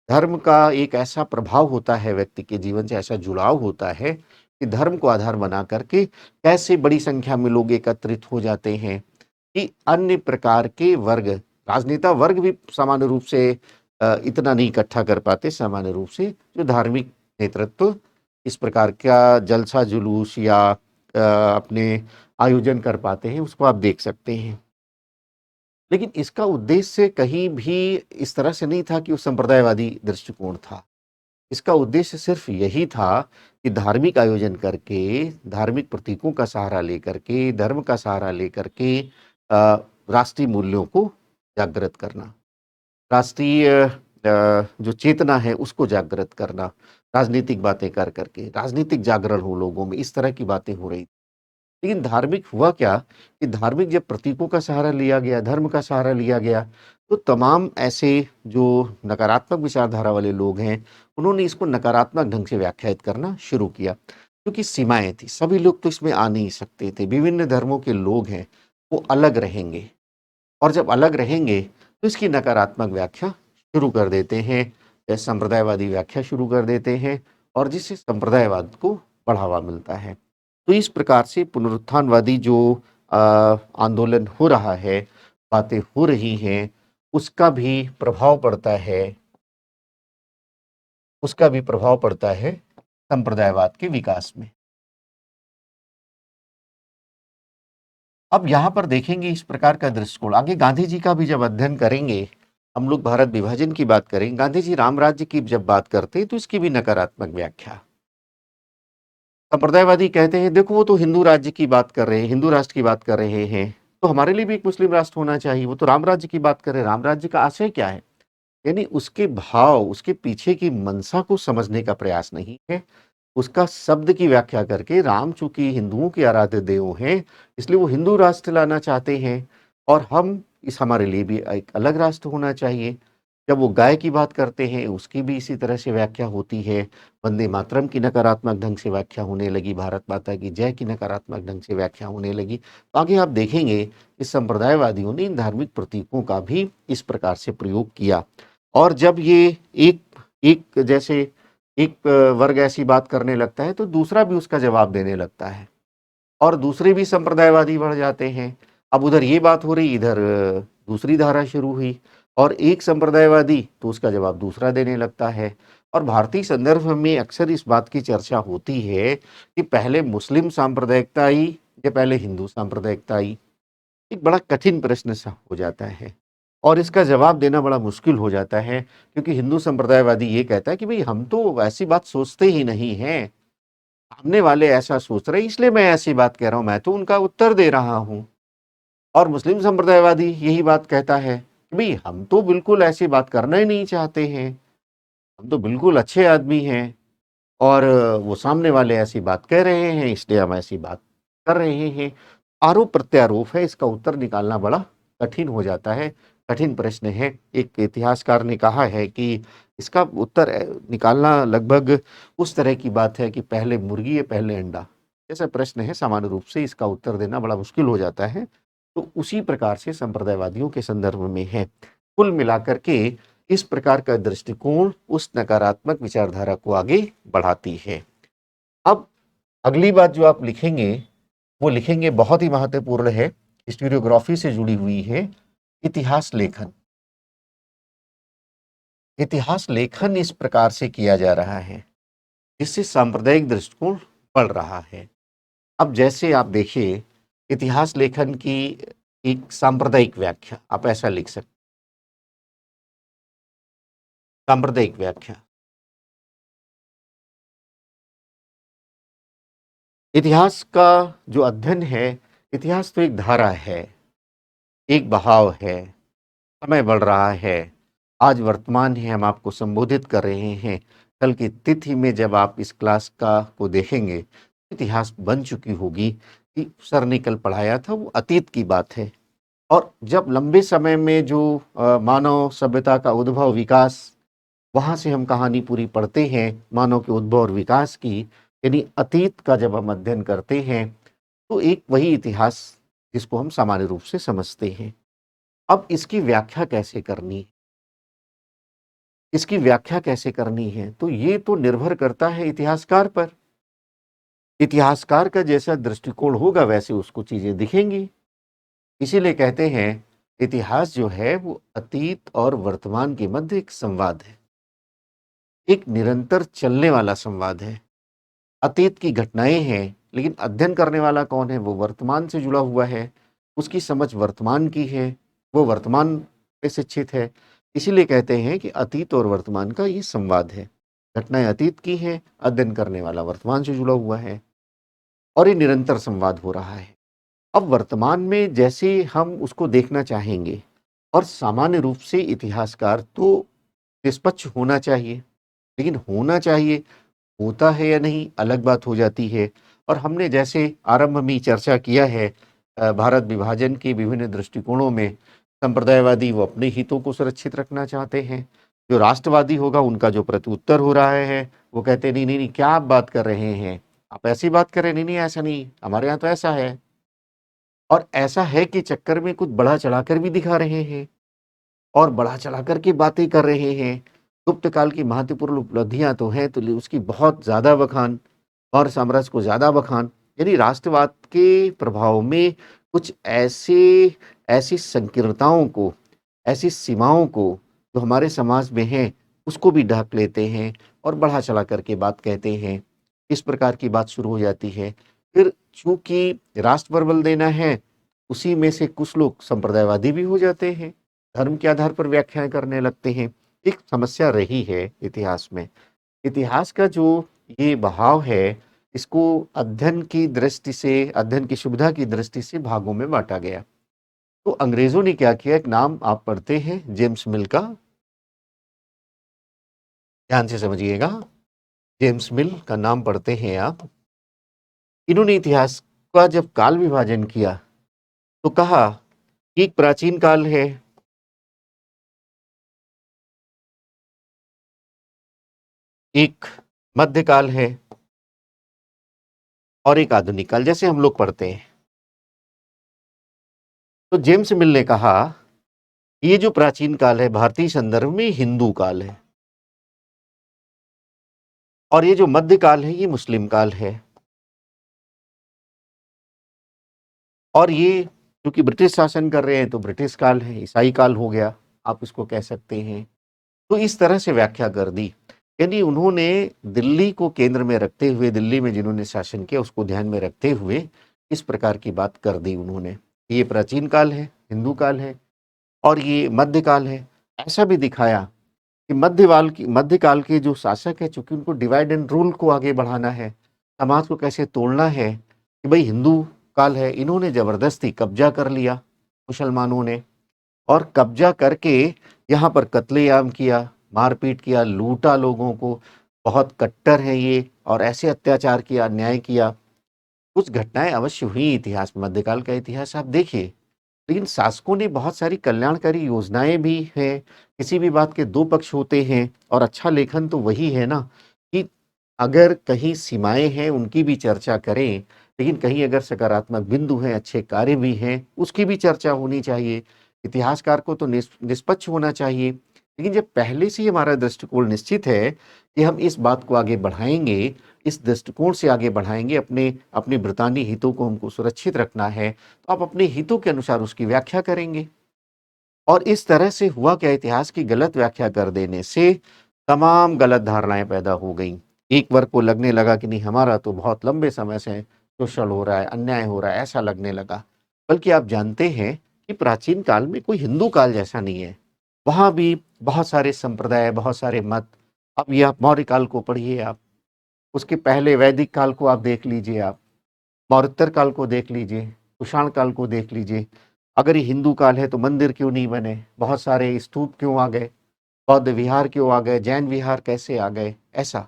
धर्म का एक ऐसा प्रभाव होता है, व्यक्ति के जीवन से ऐसा जुड़ाव होता है कि धर्म को आधार बना करके कैसे बड़ी संख्या में लोग एकत्रित हो जाते हैं कि अन्य प्रकार के वर्ग, राजनेता वर्ग भी सामान्य रूप से इतना नहीं इकट्ठा कर पाते। सामान्य रूप से जो धार्मिक नेतृत्व इस प्रकार का जलसा जुलूस या अपने आयोजन कर पाते हैं, उसको आप देख सकते हैं। लेकिन इसका उद्देश्य कहीं भी इस तरह से नहीं था कि वो संप्रदायवादी दृष्टिकोण था। इसका उद्देश्य सिर्फ यही था कि धार्मिक आयोजन करके, धार्मिक प्रतीकों का सहारा लेकर के, धर्म का सहारा लेकर के राष्ट्रीय मूल्यों को जागृत करना, राष्ट्रीय जो चेतना है उसको जागृत करना, राजनीतिक बातें कर करके, राजनीतिक जागरण हो लोगों में, इस तरह की बातें हो रही। लेकिन धार्मिक हुआ क्या कि धार्मिक जब प्रतीकों का सहारा लिया गया, धर्म का सहारा लिया गया, तो तमाम ऐसे जो नकारात्मक विचारधारा वाले लोग हैं, उन्होंने इसको नकारात्मक ढंग से व्याख्यायित करना शुरू किया। क्योंकि सीमाएँ थी, सभी लोग तो इसमें आ नहीं सकते थे, विभिन्न धर्मों के लोग हैं, वो अलग रहेंगे और जब अलग रहेंगे, तो इसकी नकारात्मक व्याख्या शुरू कर देते हैं, संप्रदायवादी व्याख्या शुरू कर देते हैं और जिससे संप्रदायवाद को बढ़ावा मिलता है। तो इस प्रकार से पुनरुत्थानवादी जो आंदोलन हो रहा है, बातें हो रही हैं, उसका भी प्रभाव पड़ता है उसका भी प्रभाव पड़ता है संप्रदायवाद के विकास में। अब यहाँ पर देखेंगे इस प्रकार का दृष्टिकोण, आगे गांधी जी का भी जब अध्ययन करेंगे, हम लोग भारत विभाजन की बात करेंगे, गांधी जी राम राज्य की जब बात करते हैं तो इसकी भी नकारात्मक व्याख्या। संप्रदायवादी कहते हैं देखो वो तो हिंदू राज्य की बात कर रहे हैं, हिंदू राष्ट्र की बात कर रहे हैं, तो हमारे लिए भी एक मुस्लिम राष्ट्र होना चाहिए, वो तो राम राज्य की बात कर रहे हैं, राम राज्य का आशय क्या है? यानी उसके भाव, उसके पीछे की मंशा को समझने का प्रयास नहीं है। उसका शब्द की व्याख्या करके राम चूंकि हिंदुओं के आराध्य देव हैं, इसलिए वो हिंदू राष्ट्र लाना चाहते हैं और हम इस हमारे लिए भी एक अलग राष्ट्र होना चाहिए। जब वो गाय की बात करते हैं, उसकी भी इसी तरह से व्याख्या होती है। वंदे मातरम की नकारात्मक ढंग से व्याख्या होने लगी, भारत माता की जय की नकारात्मक ढंग से व्याख्या होने लगी। तो आगे आप देखेंगे कि संप्रदायवादियों ने इन धार्मिक प्रतीकों का भी इस प्रकार से प्रयोग किया और जब ये एक एक जैसे एक वर्ग ऐसी बात करने लगता है तो दूसरा भी उसका जवाब देने लगता है और दूसरे भी संप्रदायवादी बढ़ जाते हैं। अब उधर ये बात हो रही, इधर दूसरी धारा शुरू हुई और एक संप्रदायवादी तो उसका जवाब दूसरा देने लगता है। और भारतीय संदर्भ में अक्सर इस बात की चर्चा होती है कि पहले मुस्लिम सांप्रदायिकता आई या पहले हिंदू सांप्रदायिकता आई। एक बड़ा कठिन प्रश्न सा हो जाता है और इसका जवाब देना बड़ा मुश्किल हो जाता है क्योंकि हिंदू संप्रदायवादी ये कहता है कि भाई हम तो ऐसी बात सोचते ही नहीं हैं, सामने वाले ऐसा सोच रहे इसलिए मैं ऐसी बात कह रहा हूं, मैं तो उनका उत्तर दे रहा हूं। और मुस्लिम संप्रदायवादी यही बात कहता है कि भाई हम तो बिल्कुल ऐसी बात करना ही नहीं चाहते हैं, हम तो बिल्कुल अच्छे आदमी हैं और वो सामने वाले ऐसी बात कह रहे हैं इसलिए हम ऐसी बात कर रहे हैं। आरोप प्रत्यारोप है, इसका उत्तर निकालना बड़ा कठिन हो जाता है, कठिन प्रश्न है। एक इतिहासकार ने कहा है कि इसका उत्तर निकालना लगभग उस तरह की बात है कि पहले मुर्गी या पहले अंडा ऐसा प्रश्न है, सामान्य रूप से इसका उत्तर देना बड़ा मुश्किल हो जाता है। तो उसी प्रकार से संप्रदायवादियों के संदर्भ में है। कुल मिलाकर के इस प्रकार का दृष्टिकोण उस नकारात्मक विचारधारा को आगे बढ़ाती है। अब अगली बात जो आप लिखेंगे वो लिखेंगे बहुत ही महत्वपूर्ण है, हिस्टोरियोग्राफी से जुड़ी हुई है, इतिहास लेखन। इतिहास लेखन इस प्रकार से किया जा रहा है जिससे सांप्रदायिक दृष्टिकोण बढ़ रहा है। अब जैसे आप देखिए इतिहास लेखन की एक सांप्रदायिक व्याख्या आप ऐसा लिख सकते, सांप्रदायिक व्याख्या। इतिहास का जो अध्ययन है, इतिहास तो एक धारा है, एक बहाव है, समय बढ़ रहा है, आज वर्तमान है, हम आपको संबोधित कर रहे हैं। कल की तिथि में जब आप इस क्लास का को देखेंगे, इतिहास बन चुकी होगी कि सर ने कल पढ़ाया था वो अतीत की बात है। और जब लंबे समय में जो मानव सभ्यता का उद्भव विकास, वहाँ से हम कहानी पूरी पढ़ते हैं मानव के उद्भव और विकास की, यानी अतीत का जब हम अध्ययन करते हैं तो एक वही इतिहास जिसको हम सामान्य रूप से समझते हैं। अब इसकी व्याख्या कैसे करनी है, इसकी व्याख्या कैसे करनी है, तो ये तो निर्भर करता है इतिहासकार पर। इतिहासकार का जैसा दृष्टिकोण होगा वैसे उसको चीजें दिखेंगी। इसीलिए कहते हैं इतिहास जो है वो अतीत और वर्तमान के मध्य एक संवाद है, एक निरंतर चलने वाला संवाद है। अतीत की घटनाएं हैं लेकिन अध्ययन करने वाला कौन है, वो वर्तमान से जुड़ा हुआ है, उसकी समझ वर्तमान की है, वो वर्तमान में शिक्षित है। इसीलिए कहते हैं कि अतीत और वर्तमान का ये संवाद है। घटनाएं अतीत की हैं, अध्ययन करने वाला वर्तमान से जुड़ा हुआ है और ये निरंतर संवाद हो रहा है। अब वर्तमान में जैसे हम उसको देखना चाहेंगे और सामान्य रूप से इतिहासकार तो निष्पक्ष होना चाहिए, लेकिन होना चाहिए, होता है या नहीं अलग बात हो जाती है। और हमने जैसे आरंभ में ही चर्चा किया है भारत विभाजन के विभिन्न दृष्टिकोणों में संप्रदायवादी वो अपने हितों को सुरक्षित रखना चाहते हैं, जो राष्ट्रवादी होगा उनका जो प्रत्युत्तर हो रहा है वो कहते हैं नहीं नहीं नहीं क्या आप बात कर रहे हैं, आप ऐसी बात कर रहे हैं, नहीं नहीं ऐसा नहीं, हमारे यहाँ तो ऐसा है। और ऐसा है कि चक्कर में कुछ बढ़ा चढ़ाकर भी दिखा रहे हैं और बढ़ा चढ़ाकर के बातें कर रहे हैं। गुप्त काल की महत्वपूर्ण उपलब्धियां तो हैं, तो उसकी बहुत ज़्यादा बखान और साम्राज्य को ज़्यादा बखान, यानी राष्ट्रवाद के प्रभाव में कुछ ऐसे ऐसी संकीर्णताओं को, ऐसी सीमाओं को जो हमारे समाज में हैं, उसको भी ढक लेते हैं और बढ़ा चढ़ा करके बात कहते हैं। इस प्रकार की बात शुरू हो जाती है। फिर चूँकि राष्ट्र पर बल देना है, उसी में से कुछ लोग संप्रदायवादी भी हो जाते हैं, धर्म के आधार पर व्याख्याएँ करने लगते हैं। एक समस्या रही है इतिहास में। इतिहास का जो ये बहाव है, इसको अध्ययन की दृष्टि से, अध्ययन की सुविधा की दृष्टि से भागों में बाँटा गया। तो अंग्रेज़ों ने क्या किया, एक नाम आप पढ़ते हैं जेम्स मिल का, ध्यान से समझिएगा, जेम्स मिल का नाम पढ़ते हैं आप। इन्होंने इतिहास का जब काल विभाजन किया, तो कहा कि एक प्राचीन काल है, एक मध्यकाल है और एक आधुनिक काल, जैसे हम लोग पढ़ते हैं। तो जेम्स मिल ने कहा, ये जो प्राचीन काल है भारतीय संदर्भ में हिंदू काल है और ये जो मध्यकाल है ये मुस्लिम काल है। और ये क्योंकि ब्रिटिश शासन कर रहे हैं तो ब्रिटिश काल है, ईसाई काल हो गया, आप इसको कह सकते हैं। तो इस तरह से व्याख्या कर दी। यानी उन्होंने दिल्ली को केंद्र में रखते हुए, दिल्ली में जिन्होंने शासन किया उसको ध्यान में रखते हुए इस प्रकार की बात कर दी उन्होंने। ये प्राचीन काल है, हिंदू काल है और ये मध्यकाल है। ऐसा भी दिखाया कि मध्यकाल के जो शासक है, चूंकि उनको डिवाइड एंड रूल को आगे बढ़ाना है, समाज को कैसे तोड़ना है, कि भाई हिंदू काल है, इन्होंने जबरदस्ती कब्जा कर लिया मुसलमानों ने और कब्जा करके यहाँ पर कत्लेआम किया, मारपीट किया, लूटा लोगों को, बहुत कट्टर हैं ये और ऐसे अत्याचार किया, अन्याय किया। कुछ घटनाएं अवश्य हुई इतिहास में, मध्यकाल का इतिहास आप देखिए। लेकिन शासकों ने बहुत सारी कल्याणकारी योजनाएं भी हैं। किसी भी बात के दो पक्ष होते हैं और अच्छा लेखन तो वही है ना, कि अगर कहीं सीमाएं हैं उनकी भी चर्चा करें, लेकिन कहीं अगर सकारात्मक बिंदु हैं, अच्छे कार्य भी हैं, उसकी भी चर्चा होनी चाहिए। इतिहासकार को तो निष्पक्ष होना चाहिए। लेकिन जब पहले से ही हमारा दृष्टिकोण निश्चित है कि हम इस बात को आगे बढ़ाएंगे, इस दृष्टिकोण से आगे बढ़ाएंगे, अपने अपने ब्रितानी हितों को हमको सुरक्षित रखना है, तो आप अपने हितों के अनुसार उसकी व्याख्या करेंगे। और इस तरह से हुआ क्या, इतिहास की गलत व्याख्या कर देने से तमाम गलत धारणाएं पैदा हो गई। एक वर्ग को लगने लगा कि नहीं, हमारा तो बहुत लंबे समय से शोषण हो रहा है, अन्याय हो रहा है, ऐसा लगने लगा। बल्कि आप जानते हैं कि प्राचीन काल में कोई हिंदू काल जैसा नहीं है। वहाँ भी बहुत सारे संप्रदाय, बहुत सारे मत। अब ये आप मौर्य काल को पढ़िए, आप उसके पहले वैदिक काल को आप देख लीजिए, आप मौर्योत्तर काल को देख लीजिए, कुषाण काल को देख लीजिए। अगर ये हिंदू काल है तो मंदिर क्यों नहीं बने, बहुत सारे स्तूप क्यों आ गए, बौद्ध विहार क्यों आ गए, जैन विहार कैसे आ गए, ऐसा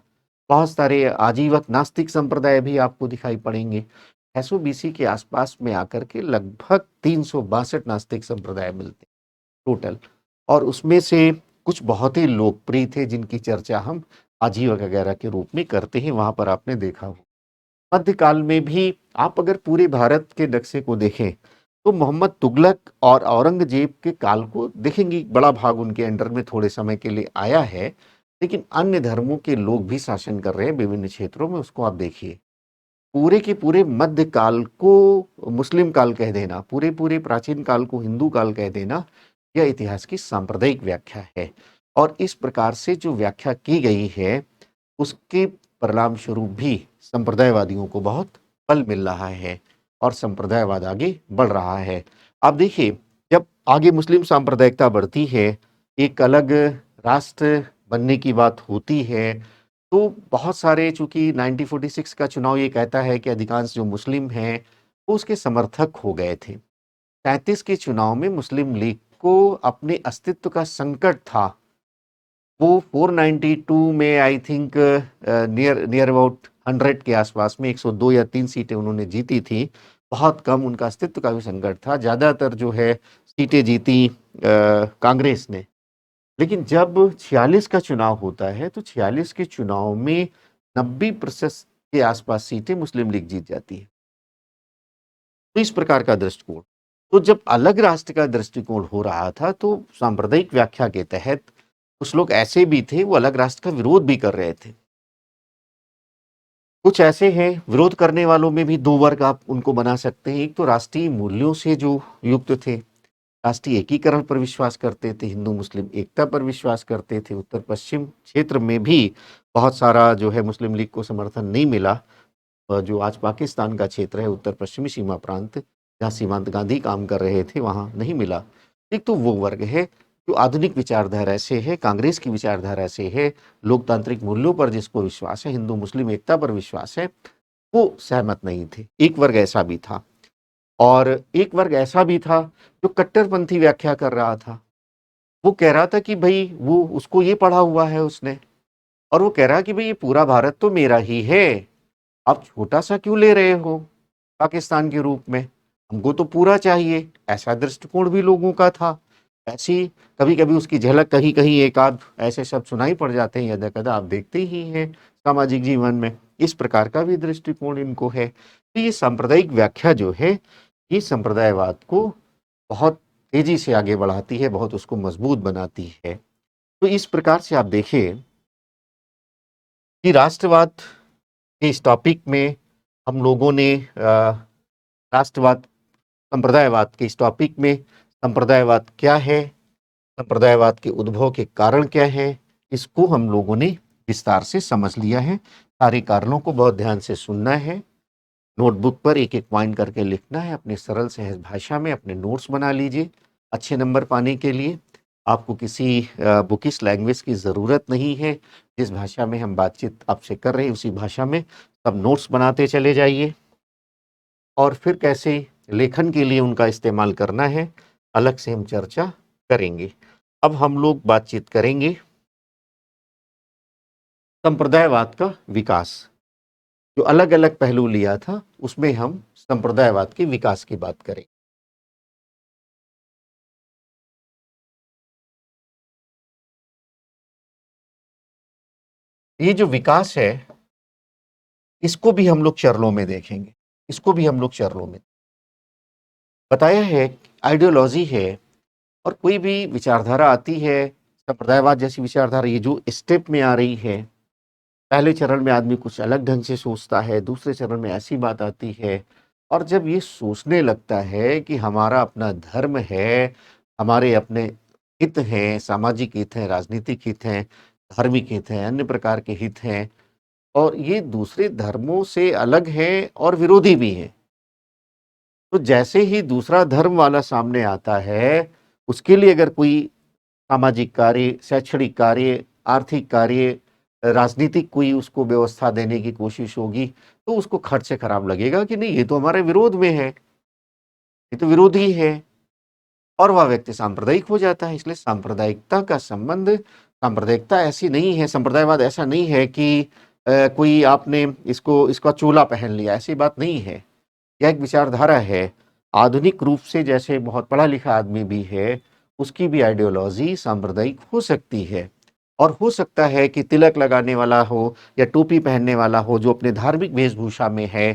बहुत सारे आजीवक नास्तिक संप्रदाय भी आपको दिखाई पड़ेंगे। 600 बीसी के आसपास में आकर के लगभग 362 नास्तिक संप्रदाय मिलते टोटल, और उसमें से कुछ बहुत ही लोकप्रिय थे जिनकी चर्चा हम आजीवक वगैरह के रूप में करते हैं, वहां पर आपने देखा हो। मध्यकाल में भी आप अगर पूरे भारत के नक्शे को देखें तो मोहम्मद तुगलक और औरंगजेब के काल को देखेंगे, बड़ा भाग उनके अंडर में थोड़े समय के लिए आया है, लेकिन अन्य धर्मों के लोग भी शासन कर रहे हैं विभिन्न क्षेत्रों में, उसको आप देखिए। पूरे के पूरे मध्यकाल को मुस्लिम काल कह देना, पूरे पूरे प्राचीन काल को हिंदू काल कह देना, यह इतिहास की सांप्रदायिक व्याख्या है। और इस प्रकार से जो व्याख्या की गई है उसके परिणाम स्वरूप भी संप्रदायवादियों को बहुत बल मिल रहा है और संप्रदायवाद आगे बढ़ रहा है। आप देखिए, जब आगे मुस्लिम सांप्रदायिकता बढ़ती है, एक अलग राष्ट्र बनने की बात होती है, तो बहुत सारे, चूंकि 1946 का चुनाव ये कहता है कि अधिकांश जो मुस्लिम हैं वो उसके समर्थक हो गए थे। 37 के चुनाव में मुस्लिम लीग को अपने अस्तित्व का संकट था, वो 492 में I think near near about 100 के आसपास में 102 या 3 सीटें उन्होंने जीती थी। बहुत कम उनका अस्तित्व का भी संकट था। ज़्यादातर जो है सीटें जीती कांग्रेस ने। लेकिन जब 46 का चुनाव होता है तो 46 के चुनाव में 90% के आसपास सीटें मुस्लिम लीग जीत जाती है। तो इस प्रकार का दृष्टिकोण। तो जब अलग राष्ट्र का दृष्टिकोण हो रहा था तो सांप्रदायिक व्याख्या के तहत कुछ लोग ऐसे भी थे वो अलग राष्ट्र का विरोध भी कर रहे थे। कुछ ऐसे हैं विरोध करने वालों में भी दो वर्ग आप उनको बना सकते हैं। एक तो राष्ट्रीय मूल्यों से जो युक्त थे, राष्ट्रीय एकीकरण पर विश्वास करते थे, हिंदू मुस्लिम एकता पर विश्वास करते थे। उत्तर पश्चिम क्षेत्र में भी बहुत सारा जो है मुस्लिम लीग को समर्थन नहीं मिला। जो आज पाकिस्तान का क्षेत्र है, उत्तर पश्चिमी सीमा प्रांत, जहाँ सीमांत गांधी काम कर रहे थे, वहाँ नहीं मिला। एक तो वो वर्ग है जो आधुनिक विचारधारा से है, कांग्रेस की विचारधारा से है, लोकतांत्रिक मूल्यों पर जिसको विश्वास है, हिंदू मुस्लिम एकता पर विश्वास है, वो सहमत नहीं थे। एक वर्ग ऐसा भी था और एक वर्ग ऐसा भी था जो कट्टरपंथी व्याख्या कर रहा था। वो कह रहा था कि भाई वो उसको ये पढ़ा हुआ है उसने, और वो कह रहा है कि भाई ये पूरा भारत तो मेरा ही है, आप छोटा सा क्यों ले रहे हो पाकिस्तान के रूप में, हमको तो पूरा चाहिए। ऐसा दृष्टिकोण भी लोगों का था। ऐसी कभी कभी उसकी झलक कहीं कहीं एक आध ऐसे शब्द सुनाई पड़ जाते हैं, यदा कदा आप देखते ही हैं सामाजिक जीवन में। इस प्रकार का भी दृष्टिकोण इनको है। तो ये सांप्रदायिक व्याख्या जो है ये संप्रदायवाद को बहुत तेजी से आगे बढ़ाती है, बहुत उसको मजबूत बनाती है। तो इस प्रकार से आप देखें कि राष्ट्रवाद के इस टॉपिक में हम लोगों ने राष्ट्रवाद संप्रदायवाद के इस टॉपिक में संप्रदायवाद क्या है, संप्रदायवाद के उद्भव के कारण क्या है, इसको हम लोगों ने विस्तार से समझ लिया है। सारे कारणों को बहुत ध्यान से सुनना है, नोटबुक पर एक एक पॉइंट करके लिखना है, अपने सरल सहज भाषा में अपने नोट्स बना लीजिए। अच्छे नंबर पाने के लिए आपको किसी बुकिश लैंग्वेज की ज़रूरत नहीं है। जिस भाषा में हम बातचीत आपसे कर रहे हैं उसी भाषा में सब नोट्स बनाते चले जाइए, और फिर कैसे लेखन के लिए उनका इस्तेमाल करना है अलग से हम चर्चा करेंगे। अब हम लोग बातचीत करेंगे संप्रदायवाद का विकास। जो अलग अलग पहलू लिया था उसमें हम संप्रदायवाद के विकास की बात करें। ये जो विकास है इसको भी हम लोग चरणों में देखेंगे। इसको भी हम लोग चरणों में बताया है। आइडियोलॉजी है और कोई भी विचारधारा आती है, संप्रदायवाद जैसी विचारधारा ये जो स्टेप में आ रही है, पहले चरण में आदमी कुछ अलग ढंग से सोचता है, दूसरे चरण में ऐसी बात आती है, और जब ये सोचने लगता है कि हमारा अपना धर्म है, हमारे अपने हित हैं, सामाजिक हित हैं, राजनीतिक हित हैं, धार्मिक हित हैं, अन्य प्रकार के हित हैं, और ये दूसरे धर्मों से अलग हैं और विरोधी भी हैं। तो जैसे ही दूसरा धर्म वाला सामने आता है, उसके लिए अगर कोई सामाजिक कार्य, शैक्षणिक कार्य, आर्थिक कार्य, राजनीतिक कोई उसको व्यवस्था देने की कोशिश होगी, तो उसको खट से खराब लगेगा कि नहीं ये तो हमारे विरोध में है, ये तो विरोधी है, और वह व्यक्ति सांप्रदायिक हो जाता है। इसलिए सांप्रदायिकता का संबंध, सांप्रदायिकता ऐसी नहीं है, संप्रदायवाद ऐसा नहीं है कि कोई आपने इसको इसका चोला पहन लिया, ऐसी बात नहीं है। यह एक विचारधारा है। आधुनिक रूप से जैसे बहुत पढ़ा लिखा आदमी भी है, उसकी भी आइडियोलॉजी सांप्रदायिक हो सकती है। और हो सकता है कि तिलक लगाने वाला हो या टोपी पहनने वाला हो जो अपने धार्मिक वेशभूषा में है,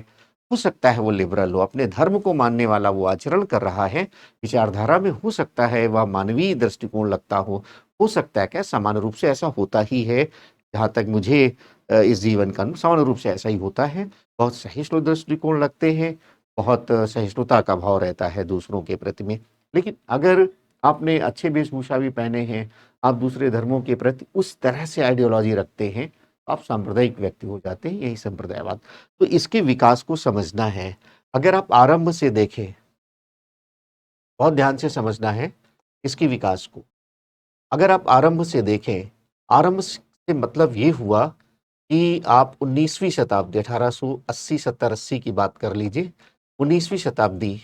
हो सकता है वो लिबरल हो, अपने धर्म को मानने वाला वो आचरण कर रहा है, विचारधारा में हो सकता है वह मानवीय दृष्टिकोण लगता हो सकता है। क्या सामान्य रूप से ऐसा होता ही है, जहाँ तक मुझे इस जीवन का सामान्य रूप से ऐसा ही होता है। बहुत सहिष्णु दृष्टिकोण लगते हैं, बहुत सहिष्णुता का भाव रहता है दूसरों के प्रति में। लेकिन अगर आपने अच्छे वेशभूषा भी पहने हैं, आप दूसरे धर्मों के प्रति उस तरह से आइडियोलॉजी रखते हैं, तो आप सांप्रदायिक व्यक्ति हो जाते हैं, यही संप्रदायवाद। तो इसके विकास को समझना है। अगर आप आरंभ से देखें, बहुत ध्यान से समझना है इसके विकास को। अगर आप आरंभ से देखें, आरंभ से मतलब ये हुआ कि आप 19वीं शताब्दी 1880 70-80 की बात कर लीजिए। 19वीं शताब्दी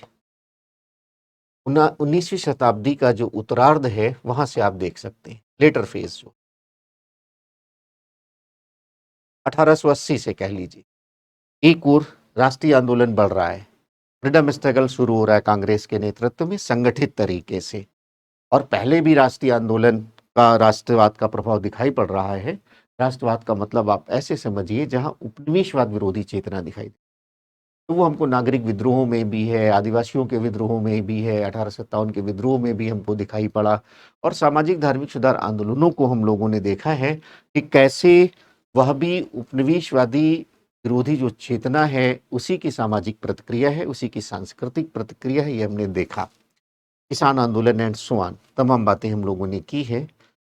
19वीं शताब्दी का जो उत्तरार्ध है वहां से आप देख सकते हैं लेटर फेज जो 1880 से कह लीजिए, एक ओर राष्ट्रीय आंदोलन बढ़ रहा है, फ्रीडम स्ट्रगल शुरू हो रहा है कांग्रेस के नेतृत्व में संगठित तरीके से, और पहले भी राष्ट्रीय आंदोलन का राष्ट्रवाद का प्रभाव दिखाई पड़ रहा है। राष्ट्रवाद का मतलब आप ऐसे समझिए जहां उपनिवेशवाद विरोधी चेतना दिखाई दे, तो वो हमको नागरिक विद्रोहों में भी है, आदिवासियों के विद्रोहों में भी है, 1857 के विद्रोह में भी हमको दिखाई पड़ा, और सामाजिक धार्मिक सुधार आंदोलनों को हम लोगों ने देखा है कि कैसे वह भी उपनिवेशवादी विरोधी जो चेतना है उसी की सामाजिक प्रतिक्रिया है, उसी की सांस्कृतिक प्रतिक्रिया है, ये हमने देखा। किसान आंदोलन एंड सो ऑन, तमाम बातें हम लोगों ने की है।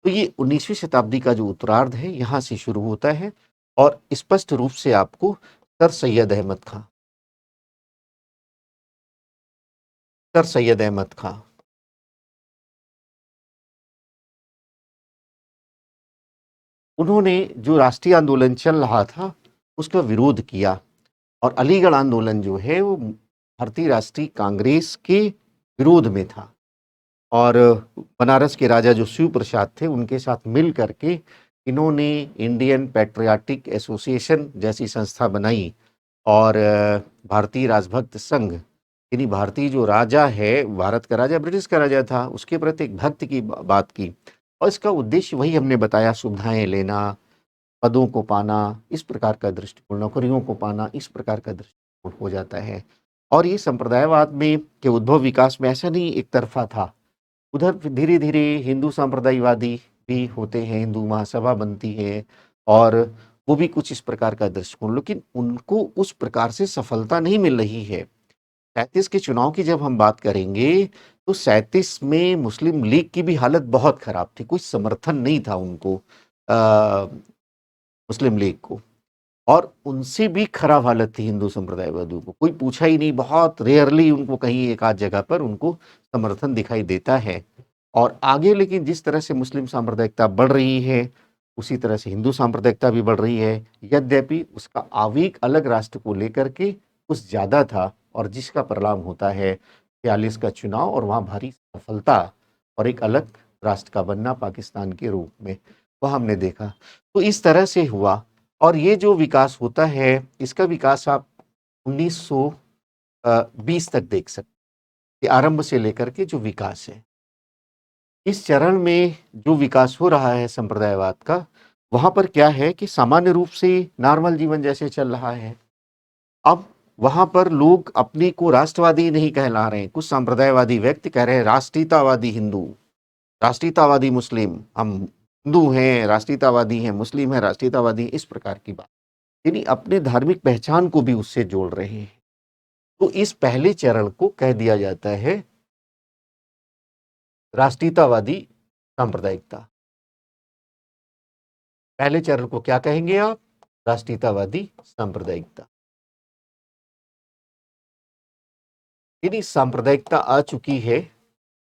तो ये 19वीं शताब्दी का जो उत्तरार्ध है यहाँ से शुरू होता है, और स्पष्ट रूप से आपको सर सैयद अहमद खां उन्होंने जो राष्ट्रीय आंदोलन चल रहा था उसका विरोध किया, और अलीगढ़ आंदोलन जो है वो भारतीय राष्ट्रीय कांग्रेस के विरोध में था, और बनारस के राजा जो शिव प्रसाद थे उनके साथ मिल करके इन्होंने इंडियन पैट्रियाटिक एसोसिएशन जैसी संस्था बनाई, और भारतीय राजभक्त संघ, यानी भारतीय जो राजा है, भारत का राजा ब्रिटिश का राजा था, उसके प्रति एक भक्त की बात की, और इसका उद्देश्य वही हमने बताया, सुविधाएं लेना, पदों को पाना, इस प्रकार का दृष्टिकोण, नौकरियों को पाना, इस प्रकार का दृष्टिकोण हो जाता है। और ये संप्रदायवाद में के उद्भव विकास में ऐसा नहीं एक तरफा था, उधर धीरे धीरे हिंदू सांप्रदायवादी भी होते हैं, हिंदू महासभा बनती है, और वो भी कुछ इस प्रकार का दृष्टिकोण, लेकिन उनको उस प्रकार से सफलता नहीं मिल रही है। 37 के चुनाव की जब हम बात करेंगे तो 37 में मुस्लिम लीग की भी हालत बहुत खराब थी, कोई समर्थन नहीं था उनको, मुस्लिम लीग को, और उनसे भी खराब हालत थी हिंदू संप्रदायवादियों को, कोई पूछा ही नहीं, बहुत रेयरली उनको कहीं एक आध जगह पर उनको समर्थन दिखाई देता है। और आगे लेकिन जिस तरह से मुस्लिम सांप्रदायिकता बढ़ रही है उसी तरह से हिंदू सांप्रदायिकता भी बढ़ रही है, यद्यपि उसका आवेग अलग राष्ट्र को लेकर के कुछ ज़्यादा था, और जिसका परिणाम होता है 46 का चुनाव और वहाँ भारी सफलता और एक अलग राष्ट्र का बनना पाकिस्तान के रूप में, वह हमने देखा। तो इस तरह से हुआ, और ये जो विकास होता है इसका विकास आप 1920 तक देख सकते, आरंभ से लेकर के जो विकास है, इस चरण में जो विकास हो रहा है संप्रदायवाद का, वहां पर क्या है कि सामान्य रूप से नॉर्मल जीवन जैसे चल रहा है। अब वहां पर लोग अपने को राष्ट्रवादी नहीं कहला रहे हैं, कुछ सांप्रदायवादी व्यक्ति कह रहे हैं राष्ट्रीयतावादी हिंदू, राष्ट्रीयतावादी मुस्लिम, हम हिंदू हैं राष्ट्रीयतावादी हैं, मुस्लिम है राष्ट्रीयतावादी, इस प्रकार की बात, यानी अपने धार्मिक पहचान को भी उससे जोड़ रहे हैं। तो इस पहले चरण को कह दिया जाता है राष्ट्रीयतावादी सांप्रदायिकता। पहले चरण को क्या कहेंगे आप? राष्ट्रीयतावादी सांप्रदायिकता। यानी सांप्रदायिकता आ चुकी है,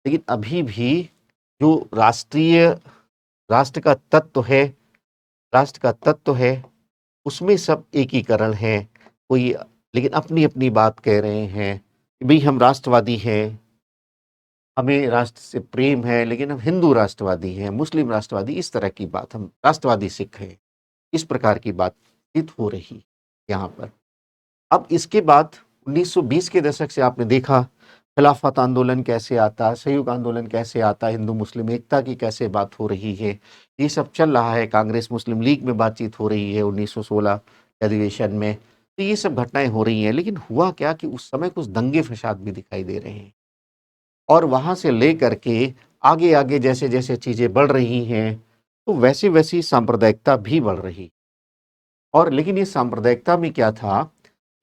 लेकिन अभी भी जो राष्ट्र का तत्व है, राष्ट्र का तत्व है उसमें सब एकीकरण है, कोई लेकिन अपनी अपनी बात कह रहे हैं कि भाई हम राष्ट्रवादी हैं, हमें राष्ट्र से प्रेम है, लेकिन हम हिंदू राष्ट्रवादी हैं, मुस्लिम राष्ट्रवादी, इस तरह की बात, हम राष्ट्रवादी सिख हैं, इस प्रकार की बातचीत हो रही यहाँ पर। अब इसके बाद 1920 के दशक से आपने देखा खिलाफत आंदोलन कैसे आता, सहयोग आंदोलन कैसे आता, हिंदू मुस्लिम एकता की कैसे बात हो रही है, ये सब चल रहा है, कांग्रेस मुस्लिम लीग में बातचीत हो रही है 1916 के अधिवेशन में, तो ये सब घटनाएं हो रही हैं। लेकिन हुआ क्या कि उस समय कुछ दंगे फसाद भी दिखाई दे रहे हैं, और वहां से लेकर के आगे आगे जैसे जैसे चीजें बढ़ रही हैं तो वैसे वैसी सांप्रदायिकता भी बढ़ रही। और लेकिन ये सांप्रदायिकता में क्या था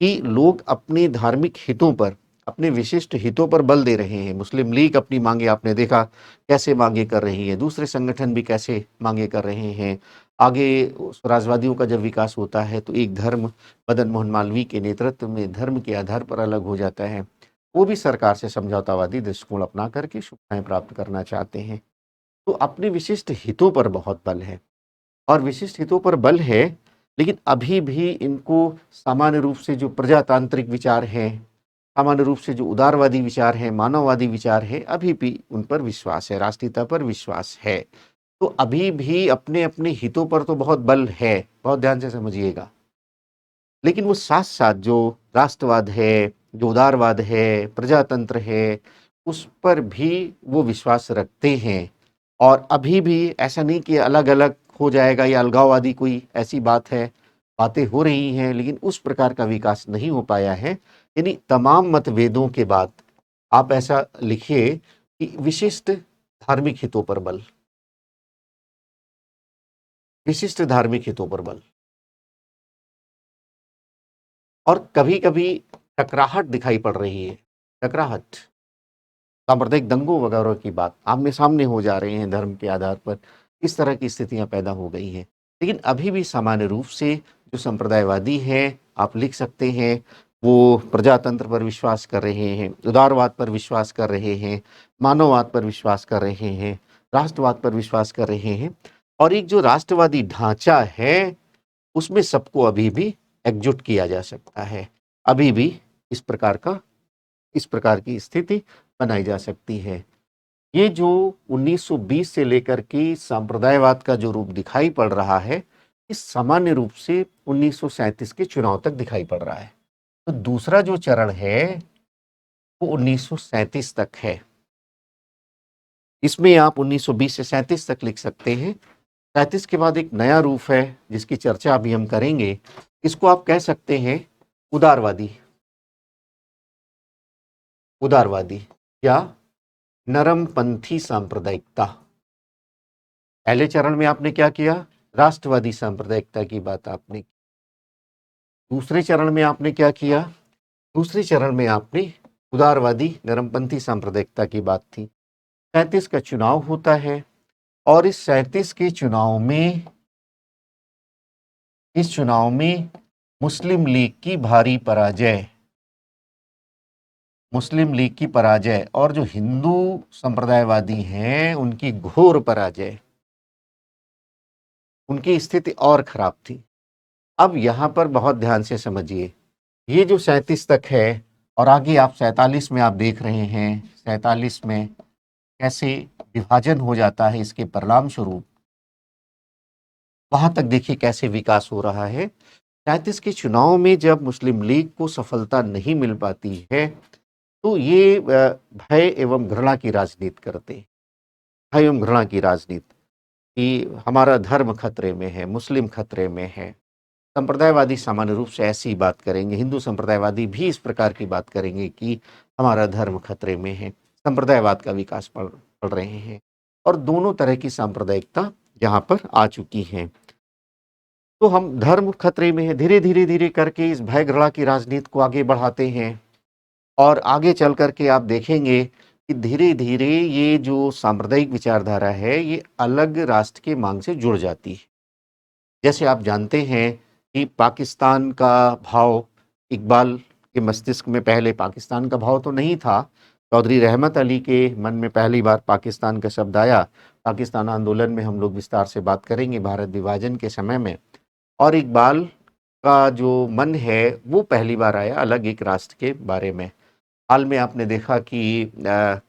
कि लोग अपने धार्मिक हितों पर, अपने विशिष्ट हितों पर बल दे रहे हैं। मुस्लिम लीग अपनी मांगे आपने देखा कैसे मांगे कर रही है, दूसरे संगठन भी कैसे मांगे कर रहे हैं। आगे स्वराजवादियों का जब विकास होता है तो एक धर्म मदन मोहन मालवीय के नेतृत्व में धर्म के आधार पर अलग हो जाता है, वो भी सरकार से समझौतावादी दृष्टिकोण अपना करके सुविधाएं प्राप्त करना चाहते हैं। तो अपने विशिष्ट हितों पर बहुत बल है, और विशिष्ट हितों पर बल है, लेकिन अभी भी इनको सामान्य रूप से जो प्रजातांत्रिक विचार हैं, सामान्य रूप से जो उदारवादी विचार हैं, मानववादी विचार है, अभी भी उन पर विश्वास है, राष्ट्रीयता पर विश्वास है। तो अभी भी अपने-अपने हितों पर तो बहुत बल है, बहुत ध्यान से समझिएगा। लेकिन वो साथ-साथ जो राष्ट्रवाद है, जो उदारवाद है, प्रजातंत्र है, उस पर भी वो विश्वास रखते हैं। और अभी भी ऐसा नहीं कि अलग-अलग हो जाएगा या अलगाववादी कोई ऐसी बात है, बातें हो रही हैं, लेकिन उस प्रकार का विकास नहीं हो पाया है। यानी तमाम मतभेदों के बाद आप ऐसा लिखिए कि विशिष्ट धार्मिक हितों पर बल, विशिष्ट धार्मिक हितों पर बल। और कभी-कभी टकराहट दिखाई पड़ रही है, टकराहट, सांप्रदायिक दंगों वगैरह की बात आमने-सामने हो जा रहे हैं धर्म के आधार पर, इस तरह की स्थितियाँ पैदा हो गई हैं। लेकिन अभी भी सामान्य रूप से जो संप्रदायवादी हैं, आप लिख सकते हैं, वो प्रजातंत्र पर विश्वास कर रहे हैं, उदारवाद पर विश्वास कर रहे हैं, मानववाद पर विश्वास कर रहे हैं, राष्ट्रवाद पर विश्वास कर रहे हैं। और एक जो राष्ट्रवादी ढांचा है, उसमें सबको अभी भी एकजुट किया जा सकता है। अभी भी इस प्रकार का इस प्रकार की स्थिति बनाई जा सकती है। ये जो 1920 से लेकर के सांप्रदायवाद का जो रूप दिखाई पड़ रहा है, इस सामान्य रूप से 1937 के चुनाव तक दिखाई पड़ रहा है। तो दूसरा जो चरण है, वो 1937 तक है। इसमें आप 1920 से 37 तक लिख सकते हैं। 37 के बाद एक नया रूप है, जिसकी चर्चा अभी हम करेंगे। इसको आप कह सकते हैं उदारवादी, उदारवादी या नरमपंथी सांप्रदायिकता। पहले चरण में आपने क्या किया? राष्ट्रवादी सांप्रदायिकता की बात आपने की। दूसरे चरण में आपने क्या किया? दूसरे चरण में आपने उदारवादी नरमपंथी सांप्रदायिकता की बात थी। 37 का चुनाव होता है और इस चुनाव में मुस्लिम लीग की भारी पराजय, मुस्लिम लीग की पराजय और जो हिंदू संप्रदायवादी हैं उनकी घोर पराजय, उनकी स्थिति और खराब थी। अब यहाँ पर बहुत ध्यान से समझिए, ये जो 37 तक है और आगे आप 47 में आप देख रहे हैं, 47 में कैसे विभाजन हो जाता है इसके परिणाम स्वरूप, वहां तक देखिए कैसे विकास हो रहा है। 37 के चुनाव में जब मुस्लिम लीग को सफलता नहीं मिल पाती है, तो ये भय एवं घृणा की राजनीति करते हैं। भय एवं घृणा की राजनीति कि हमारा धर्म खतरे में है, मुस्लिम खतरे में है। संप्रदायवादी सामान्य रूप से ऐसी ही बात करेंगे, हिंदू संप्रदायवादी भी इस प्रकार की बात करेंगे कि हमारा धर्म खतरे में है, संप्रदायवाद का विकास पढ़ रहे हैं। और दोनों तरह की सांप्रदायिकता यहाँ पर आ चुकी हैं। तो हम धर्म खतरे में है, धीरे करके इस भय घृणा की राजनीति को आगे बढ़ाते हैं और आगे चल करके आप देखेंगे कि धीरे-धीरे ये जो सांप्रदायिक विचारधारा है, ये अलग राष्ट्र की मांग से जुड़ जाती है। जैसे आप जानते हैं कि पाकिस्तान का भाव, इकबाल के मस्तिष्क में पहले पाकिस्तान का भाव तो नहीं था। चौधरी रहमत अली के मन में पहली बार पाकिस्तान का शब्द आया। पाकिस्तान आंदोलन में हम लोग विस्तार से बात करेंगे, भारत विभाजन के समय में। और इकबाल का जो मन है, वो पहली बार आया अलग एक राष्ट्र के बारे में। हाल में आपने देखा कि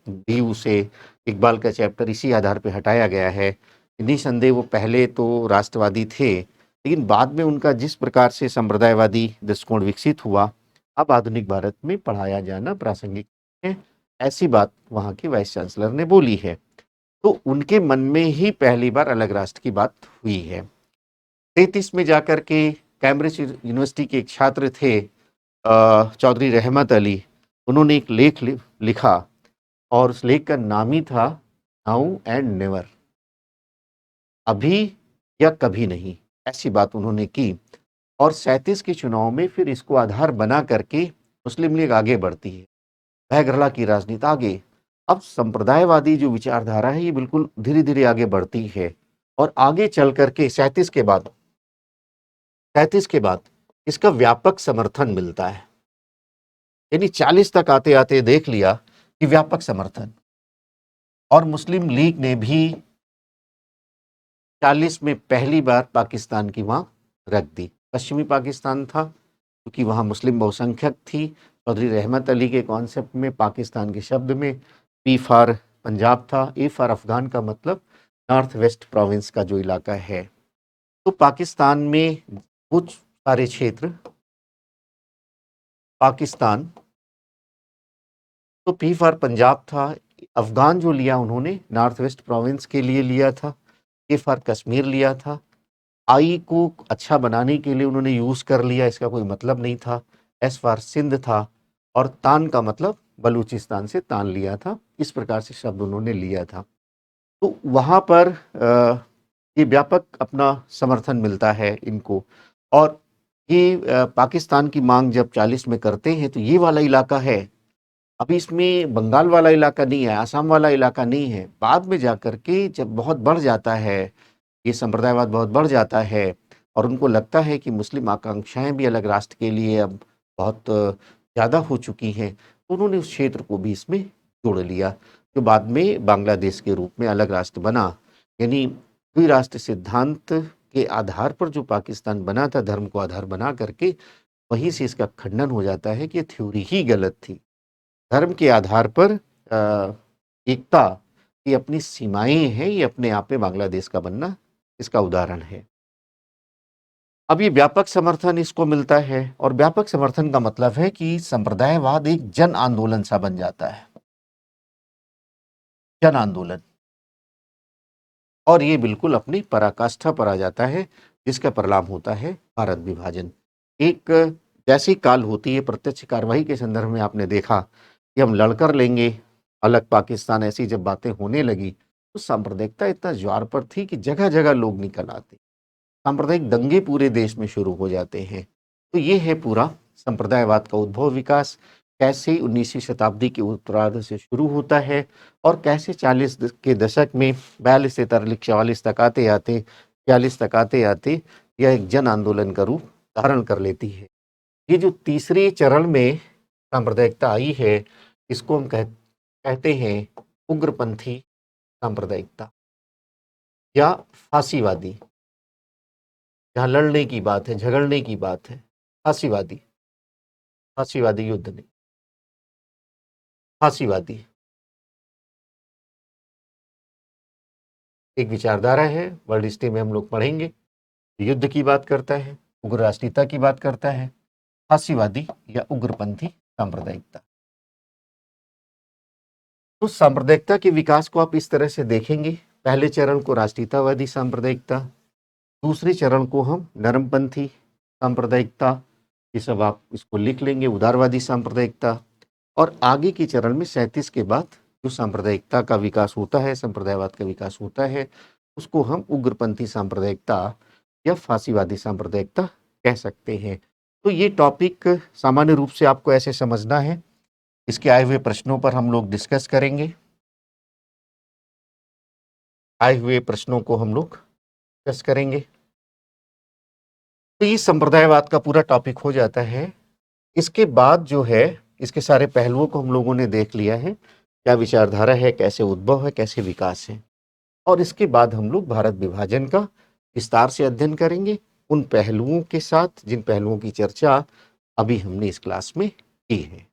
डीयू से इकबाल का चैप्टर इसी आधार पे हटाया गया है। निसंदेह वो पहले तो राष्ट्रवादी थे, लेकिन बाद में उनका जिस प्रकार से संप्रदायवादी दृष्टिकोण विकसित हुआ, अब आधुनिक भारत में पढ़ाया जाना प्रासंगिक है, ऐसी बात वहाँ के वाइस चांसलर ने बोली है। तो उनके मन में ही पहली बार अलग राष्ट्र की बात हुई है। 33 में जाकर के कैम्ब्रिज यूनिवर्सिटी के एक छात्र थे चौधरी रहमत अली, उन्होंने एक लेख लिखा और उस लेख का नाम ही था नाउ एंड नेवर, अभी या कभी नहीं, ऐसी बात उन्होंने की। और 37 के चुनाव में फिर इसको आधार बना करके मुस्लिम लीग आगे बढ़ती है, भय घृणा की राजनीति आगे। अब संप्रदायवादी जो विचारधारा है, ये बिल्कुल धीरे आगे बढ़ती है और आगे चल करके 37 के बाद इसका व्यापक समर्थन मिलता है। यानी 40 तक आते आते देख लिया कि व्यापक समर्थन, और मुस्लिम लीग ने भी 40 में पहली बार पाकिस्तान की मांग रख दी। पश्चिमी पाकिस्तान था, क्योंकि वहाँ मुस्लिम बहुसंख्यक थी। चौधरी रहमत अली के कॉन्सेप्ट में, पाकिस्तान के शब्द में, पी फॉर पंजाब था, ए फॉर अफगान का मतलब नॉर्थ वेस्ट प्रोविंस का जो इलाका है, तो पाकिस्तान में कुछ सारे क्षेत्र, पाकिस्तान तो पी फॉर पंजाब था। अफगान जो लिया उन्होंने नॉर्थ वेस्ट प्रोविंस के लिए लिया था। के फॉर कश्मीर लिया था। आई को अच्छा बनाने के लिए उन्होंने यूज कर लिया, इसका कोई मतलब नहीं था। एस फॉर सिंध था। और तान का मतलब बलूचिस्तान से तान लिया था। इस प्रकार से शब्द उन्होंने लिया था। तो वहाँ पर ये व्यापक अपना समर्थन मिलता है इनको। और ये पाकिस्तान की मांग जब 40 में करते हैं तो ये वाला इलाका है, अभी इसमें बंगाल वाला इलाका नहीं है, आसाम वाला इलाका नहीं है। बाद में जाकर के जब बहुत बढ़ जाता है, ये संप्रदायवाद बहुत बढ़ जाता है और उनको लगता है कि मुस्लिम आकांक्षाएं भी अलग राष्ट्र के लिए अब बहुत ज़्यादा हो चुकी हैं, तो उन्होंने उस क्षेत्र को भी इसमें जोड़ लिया, जो बाद में बांग्लादेश के रूप में अलग राष्ट्र बना। यानी द्विराष्ट्र सिद्धांत के आधार पर जो पाकिस्तान बना था, धर्म को आधार बना करके, वहीं से इसका खंडन हो जाता है कि ये थ्योरी ही गलत थी। धर्म के आधार पर एकता की अपनी सीमाएं हैं, ये अपने आप में बांग्लादेश का बनना इसका उदाहरण है। अब ये व्यापक समर्थन इसको मिलता है, और व्यापक समर्थन का मतलब है कि संप्रदायवाद एक जन आंदोलन सा बन जाता है, जन आंदोलन, और ये बिल्कुल अपनी पराकाष्ठा पर आ जाता है, जिसका परिणाम होता है भारत विभाजन। एक जैसी काल होती है, प्रत्यक्ष कार्रवाई के संदर्भ में आपने देखा कि हम लड़कर लेंगे अलग पाकिस्तान, ऐसी जब बातें होने लगी तो सांप्रदायिकता इतना ज्वार पर थी कि जगह जगह लोग निकल आते, सांप्रदायिक दंगे पूरे देश में शुरू हो जाते हैं। तो ये है पूरा संप्रदायवाद का उद्भव विकास, कैसे 19वीं शताब्दी के उत्तरार्ध से शुरू होता है और कैसे 40 के दशक में 42 से 44 तक आते आते 46 तक आते आते यह एक जन आंदोलन का रूप धारण कर लेती है। ये जो तीसरे चरण में सांप्रदायिकता आई है, इसको हम कहते हैं उग्रपंथी सांप्रदायिकता या फांसीवादी। जहाँ लड़ने की बात है, झगड़ने की बात है, फांसीवादी, फांसीवादी युद्ध नहीं, फांसीवादी एक विचारधारा है, वर्ल्ड हिस्ट्री में हम लोग पढ़ेंगे। युद्ध की बात करता है, उग्र राष्ट्रीयता की बात करता है, फांसीवादी या उग्रपंथी सांप्रदायिकता। तो सांप्रदायिकता के विकास को आप इस तरह से देखेंगे। पहले चरण को राष्ट्रीयतावादी सांप्रदायिकता, दूसरे चरण को हम नरमपंथी सांप्रदायिकता, ये सब आप इसको लिख लेंगे, उदारवादी सांप्रदायिकता। और आगे के चरण में 37 के बाद जो सांप्रदायिकता का विकास होता है, संप्रदायवाद का विकास होता है, उसको हम उग्रपंथी सांप्रदायिकता या फांसीवादी सांप्रदायिकता कह सकते हैं। तो ये टॉपिक सामान्य रूप से आपको ऐसे समझना है। इसके आए हुए प्रश्नों पर हम लोग डिस्कस करेंगे। आए हुए प्रश्नों को हम लोग डिस्कस करेंगे। तो ये संप्रदायवाद का पूरा टॉपिक हो जाता है। इसके बाद जो है, इसके सारे पहलुओं को हम लोगों ने देख लिया है, क्या विचारधारा है, कैसे उद्भव है, कैसे विकास है। और इसके बाद हम लोग भारत विभाजन का विस्तार से अध्ययन करेंगे, उन पहलुओं के साथ जिन पहलुओं की चर्चा अभी हमने इस क्लास में की है।